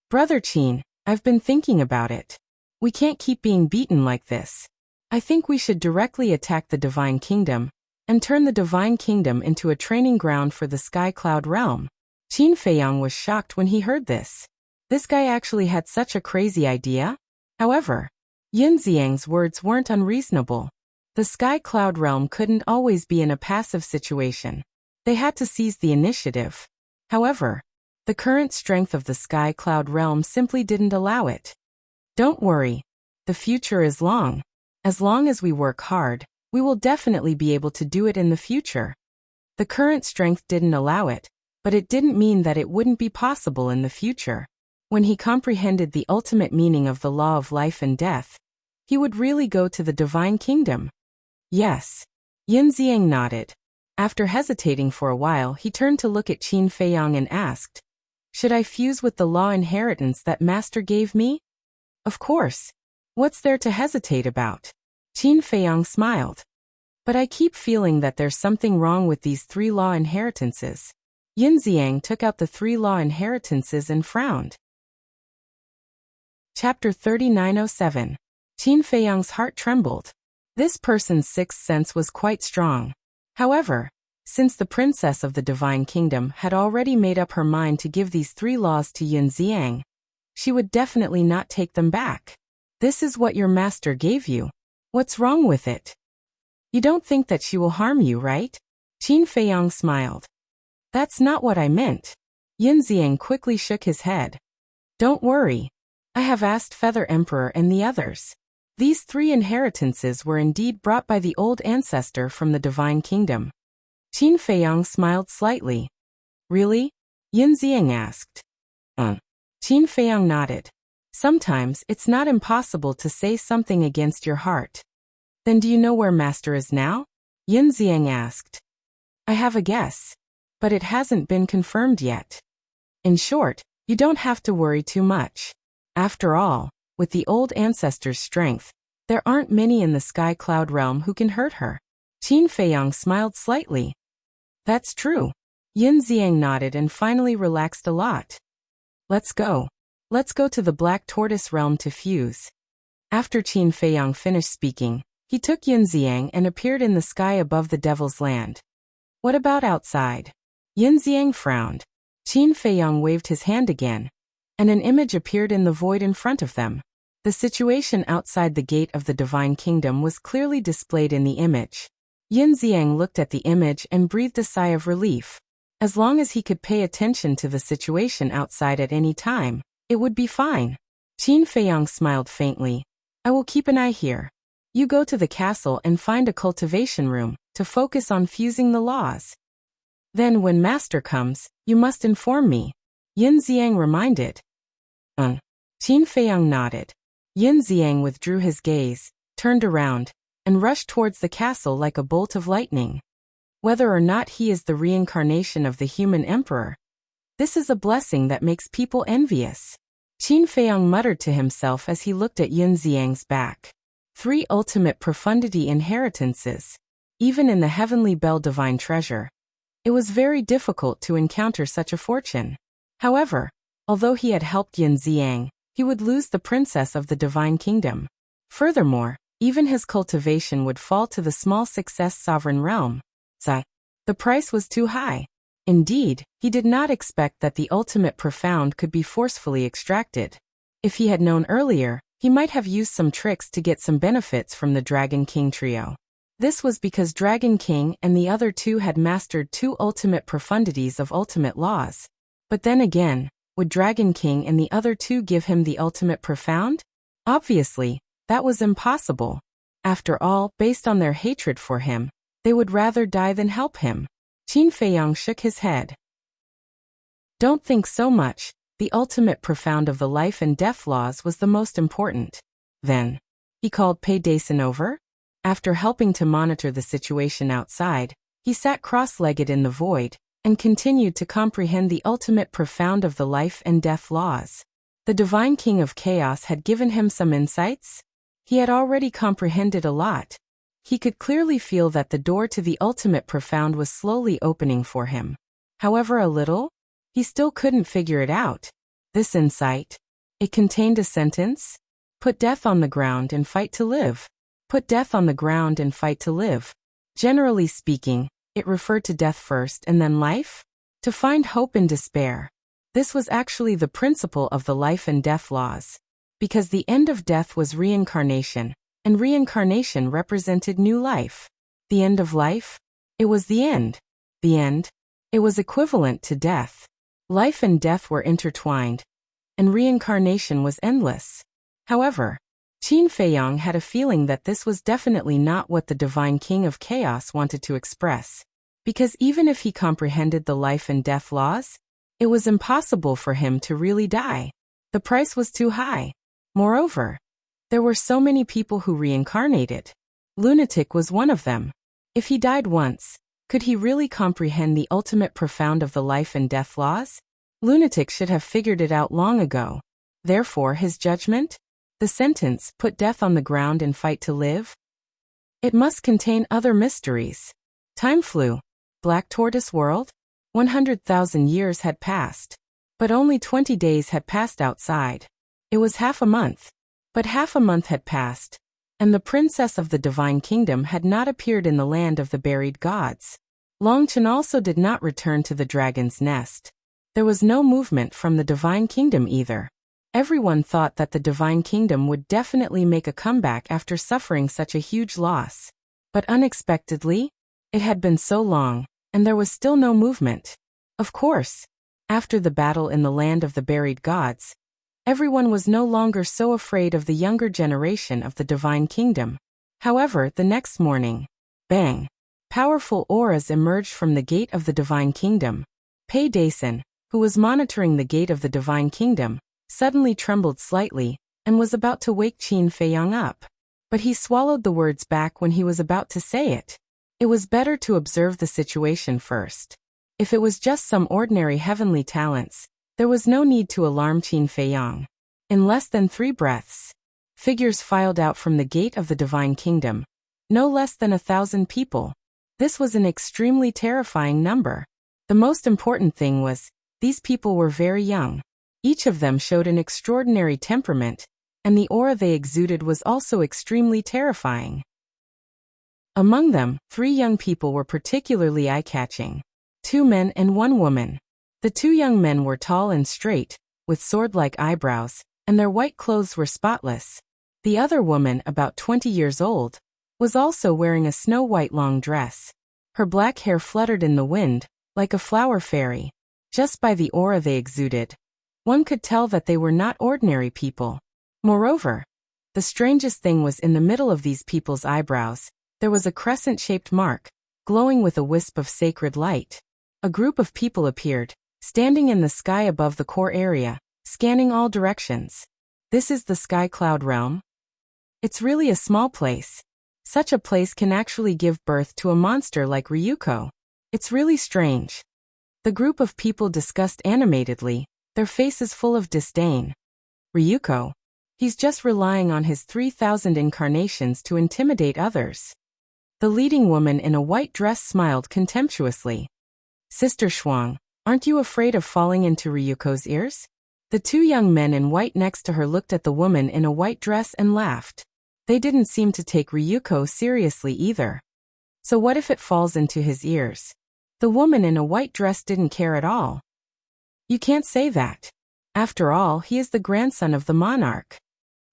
Speaker 1: Brother Qin, I've been thinking about it. We can't keep being beaten like this. I think we should directly attack the Divine Kingdom and turn the Divine Kingdom into a training ground for the Sky Cloud realm. Qin Feiyang was shocked when he heard this. This guy actually had such a crazy idea? However, Yunxiang's words weren't unreasonable. The Sky Cloud realm couldn't always be in a passive situation. They had to seize the initiative. However, the current strength of the Sky Cloud realm simply didn't allow it. Don't worry. The future is long. As long as we work hard, we will definitely be able to do it in the future. The current strength didn't allow it, but it didn't mean that it wouldn't be possible in the future. When he comprehended the ultimate meaning of the law of life and death, he would really go to the Divine Kingdom. Yes. Yunxiang nodded. After hesitating for a while, he turned to look at Qin Feiyang and asked, "Should I fuse with the law inheritance that Master gave me?" "Of course. What's there to hesitate about?" Qin Feiyang smiled. "But I keep feeling that there's something wrong with these 3 law inheritances." Yunxiang took out the 3 law inheritances and frowned. Chapter 3907. Qin Feiyang's heart trembled. This person's sixth sense was quite strong. However, since the princess of the Divine Kingdom had already made up her mind to give these 3 laws to Yunxiang, she would definitely not take them back. "This is what your master gave you. What's wrong with it? You don't think that she will harm you, right?" Qin Feiyang smiled. "That's not what I meant." Yunxiang quickly shook his head. "Don't worry. I have asked Feather Emperor and the others. These 3 inheritances were indeed brought by the old ancestor from the Divine Kingdom." Qin Feiyang smiled slightly. "Really?" Yunxiang asked. Qin Feiyang nodded. "Sometimes it's not impossible to say something against your heart." "Then do you know where Master is now?" Yunxiang asked. "I have a guess, but it hasn't been confirmed yet. In short, you don't have to worry too much. After all, with the old ancestor's strength, there aren't many in the Sky Cloud realm who can hurt her." Qin Feiyang smiled slightly. "That's true." Yunxiang nodded and finally relaxed a lot. Let's go. Let's go to the Black Tortoise realm to fuse." After Qin Feiyang finished speaking, he took Yunxiang and appeared in the sky above the Devil's Land. "What about outside?" Yunxiang frowned. Qin Feiyang waved his hand again, and an image appeared in the void in front of them. The situation outside the gate of the Divine Kingdom was clearly displayed in the image. Yunxiang looked at the image and breathed a sigh of relief. As long as he could pay attention to the situation outside at any time, it would be fine. Qin Feiyang smiled faintly. "I will keep an eye here. You go to the castle and find a cultivation room to focus on fusing the laws. Then when Master comes, you must inform me," Yunxiang reminded. Qin Feiyang nodded. Yunxiang withdrew his gaze, turned around, and rushed towards the castle like a bolt of lightning. Whether or not he is the reincarnation of the human emperor, this is a blessing that makes people envious. Qin Feiyang muttered to himself as he looked at Yunxiang's back. 3 ultimate profundity inheritances. Even in the Heavenly Bell Divine Treasure, it was very difficult to encounter such a fortune. However, although he had helped Yunxiang, he would lose the princess of the Divine Kingdom. Furthermore, even his cultivation would fall to the small success sovereign realm. The price was too high. Indeed, he did not expect that the ultimate profound could be forcefully extracted. If he had known earlier, he might have used some tricks to get some benefits from the Dragon King trio. This was because Dragon King and the other 2 had mastered 2 ultimate profundities of ultimate laws. But then again, would Dragon King and the other 2 give him the ultimate profound? Obviously, that was impossible. After all, based on their hatred for him, they would rather die than help him. Qin Feiyang shook his head. "Don't think so much. The ultimate profound of the life and death laws was the most important." Then, he called Pei Dason over. After helping to monitor the situation outside, he sat cross-legged in the void and continued to comprehend the ultimate profound of the life and death laws. The Divine King of Chaos had given him some insights. He had already comprehended a lot. He could clearly feel that the door to the ultimate profound was slowly opening for him. However a little, he still couldn't figure it out. This insight. It contained a sentence. Put death on the ground and fight to live. Put death on the ground and fight to live. Generally speaking, it referred to death first and then life. To find hope in despair. This was actually the principle of the life and death laws. Because the end of death was reincarnation, and reincarnation represented new life. The end of life? It was the end. The end? It was equivalent to death. Life and death were intertwined, and reincarnation was endless. However, Qin Feiyang had a feeling that this was definitely not what the Divine King of Chaos wanted to express. Because even if he comprehended the life and death laws, it was impossible for him to really die. The price was too high. Moreover, there were so many people who reincarnated. Lunatic was one of them. If he died once, could he really comprehend the ultimate profound of the life and death laws? Lunatic should have figured it out long ago. Therefore his judgment? The sentence, put death on the ground and fight to live? It must contain other mysteries. Time flew. Black Tortoise World? 100,000 years had passed. But only 20 days had passed outside. It was half a month. But half a month had passed, and the princess of the Divine Kingdom had not appeared in the land of the buried gods. Long Chen also did not return to the dragon's nest. There was no movement from the Divine Kingdom either. Everyone thought that the Divine Kingdom would definitely make a comeback after suffering such a huge loss. But unexpectedly, it had been so long, and there was still no movement. Of course, after the battle in the land of the buried gods, everyone was no longer so afraid of the younger generation of the Divine Kingdom. However, the next morning, bang! Powerful auras emerged from the gate of the Divine Kingdom. Pei Dason, who was monitoring the gate of the Divine Kingdom, suddenly trembled slightly, and was about to wake Qin Feiyang up. But he swallowed the words back when he was about to say it. It was better to observe the situation first. If it was just some ordinary heavenly talents, there was no need to alarm Qin Feiyang. In less than 3 breaths, figures filed out from the gate of the Divine Kingdom. No less than 1,000 people. This was an extremely terrifying number. The most important thing was, these people were very young. Each of them showed an extraordinary temperament, and the aura they exuded was also extremely terrifying. Among them, 3 young people were particularly eye-catching. 2 men and 1 woman. The 2 young men were tall and straight, with sword-like eyebrows, and their white clothes were spotless. The other woman, about 20 years old, was also wearing a snow-white long dress. Her black hair fluttered in the wind, like a flower fairy. Just by the aura they exuded, one could tell that they were not ordinary people. Moreover, the strangest thing was in the middle of these people's eyebrows, there was a crescent-shaped mark, glowing with a wisp of sacred light. A group of people appeared, standing in the sky above the core area, scanning all directions. This is the Sky Cloud Realm? It's really a small place. Such a place can actually give birth to a monster like Ryuko. It's really strange. The group of people discussed animatedly, their faces full of disdain. Ryuko? He's just relying on his 3,000 incarnations to intimidate others. The leading woman in a white dress smiled contemptuously. Sister Shuang, aren't you afraid of falling into Ryuko's ears? The 2 young men in white next to her looked at the woman in a white dress and laughed. They didn't seem to take Ryuko seriously either. So what if it falls into his ears? The woman in a white dress didn't care at all. You can't say that. After all, he is the grandson of the monarch.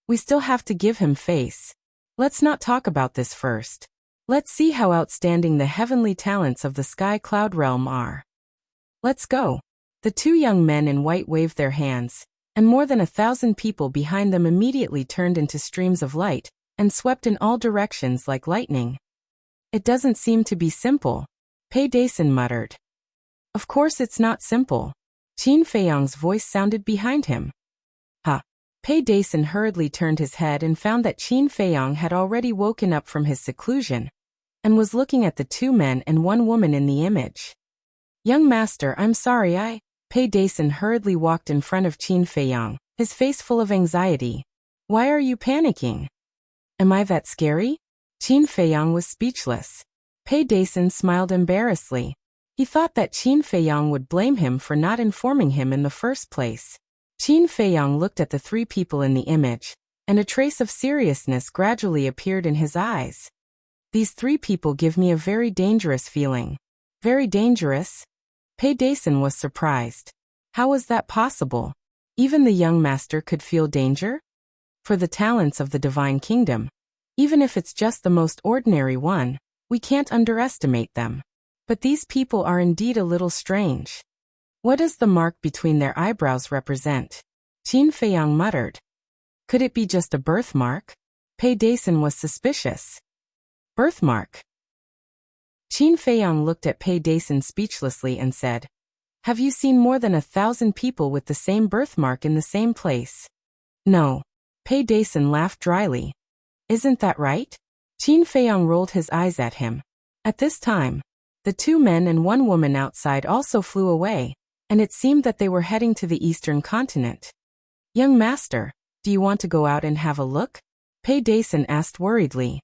Speaker 1: We still have to give him face. Let's not talk about this first. Let's see how outstanding the heavenly talents of the Sky Cloud Realm are. Let's go. The 2 young men in white waved their hands, and more than 1,000 people behind them immediately turned into streams of light, and swept in all directions like lightning. It doesn't seem to be simple, Pei Dason muttered. Of course it's not simple. Qin Feiyang's voice sounded behind him. Ha! Pei Dason hurriedly turned his head and found that Qin Feiyang had already woken up from his seclusion, and was looking at the 2 men and 1 woman in the image. Young master, I'm sorry Pei Dason hurriedly walked in front of Qin Feiyang, his face full of anxiety. Why are you panicking? Am I that scary? Qin Feiyang was speechless. Pei Dason smiled embarrassedly. He thought that Qin Feiyang would blame him for not informing him in the first place. Qin Feiyang looked at the three people in the image, and a trace of seriousness gradually appeared in his eyes. These three people give me a very dangerous feeling. Very dangerous? Pei Dason was surprised. How was that possible? Even the young master could feel danger? For the talents of the divine kingdom, even if it's just the most ordinary one, we can't underestimate them. But these people are indeed a little strange. What does the mark between their eyebrows represent? Qin Feiyang muttered. Could it be just a birthmark? Pei Dason was suspicious. Birthmark? Qin Feiyang looked at Pei Dason speechlessly and said, Have you seen more than 1,000 people with the same birthmark in the same place? No. Pei Dason laughed dryly. Isn't that right? Qin Feiyang rolled his eyes at him. At this time, the two men and one woman outside also flew away, and it seemed that they were heading to the eastern continent. Young master, do you want to go out and have a look? Pei Dason asked worriedly.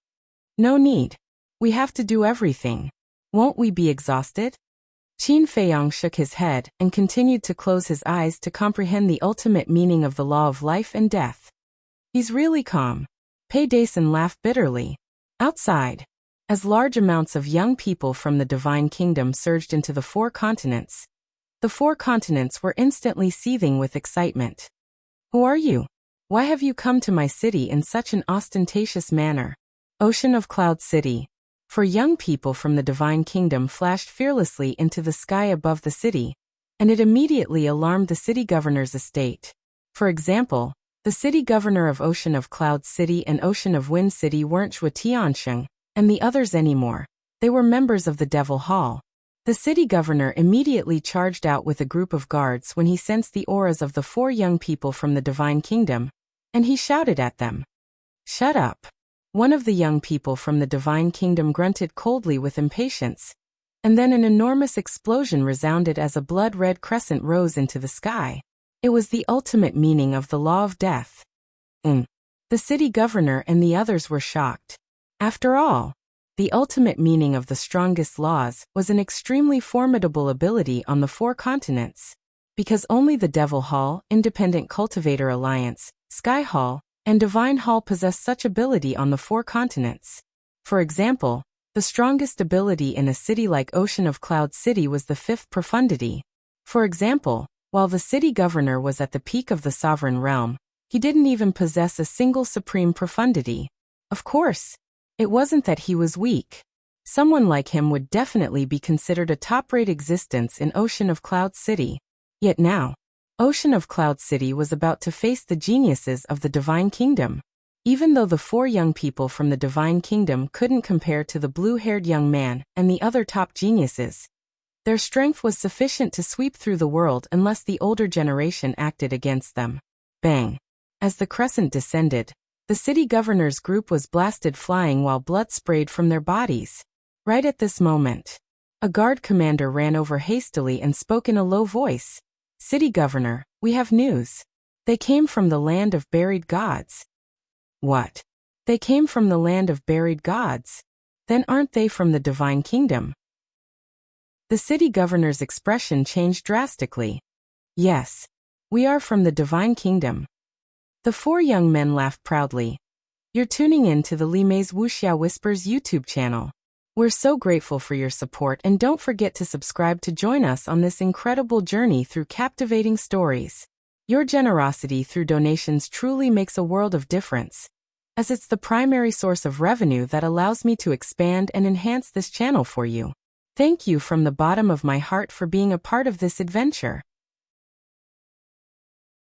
Speaker 1: No need. We have to do everything. Won't we be exhausted? Qin Feiyang shook his head and continued to close his eyes to comprehend the ultimate meaning of the law of life and death. He's really calm. Pei Dason laughed bitterly. Outside, as large amounts of young people from the divine kingdom surged into the four continents, the four continents were instantly seething with excitement. Who are you? Why have you come to my city in such an ostentatious manner? Ocean of Cloud City. For young people from the divine kingdom flashed fearlessly into the sky above the city, and it immediately alarmed the city governor's estate. For example, the city governor of Ocean of Cloud City and Ocean of Wind City weren't Zhuo Tiansheng and the others anymore. They were members of the Devil Hall. The city governor immediately charged out with a group of guards when he sensed the auras of the four young people from the divine kingdom, and he shouted at them. Shut up. One of the young people from the divine kingdom grunted coldly with impatience, and then an enormous explosion resounded as a blood-red crescent rose into the sky. It was the ultimate meaning of the law of death. The city governor and the others were shocked. After all, the ultimate meaning of the strongest laws was an extremely formidable ability on the four continents, because only the Devil Hall, Independent Cultivator Alliance, Sky Hall, and Divine Hall possess such ability on the four continents. For example, the strongest ability in a city like Ocean of Cloud City was the fifth profundity. For example, while the city governor was at the peak of the sovereign realm, he didn't even possess a single supreme profundity. Of course, it wasn't that he was weak. Someone like him would definitely be considered a top-rate existence in Ocean of Cloud City. Yet now, Ocean of Cloud City was about to face the geniuses of the Divine Kingdom. Even though the four young people from the Divine Kingdom couldn't compare to the blue-haired young man and the other top geniuses, their strength was sufficient to sweep through the world unless the older generation acted against them. Bang! As the crescent descended, the city governor's group was blasted flying while blood sprayed from their bodies. Right at this moment, a guard commander ran over hastily and spoke in a low voice. City governor, we have news. They came from the land of buried gods. What? They came from the land of buried gods? Then aren't they from the divine kingdom? The city governor's expression changed drastically. Yes, we are from the divine kingdom. The four young men laughed proudly. You're tuning in to the Li Mei's Wuxia Whispers YouTube channel. We're so grateful for your support, and don't forget to subscribe to join us on this incredible journey through captivating stories. Your generosity through donations truly makes a world of difference, as it's the primary source of revenue that allows me to expand and enhance this channel for you. Thank you from the bottom of my heart for being a part of this adventure.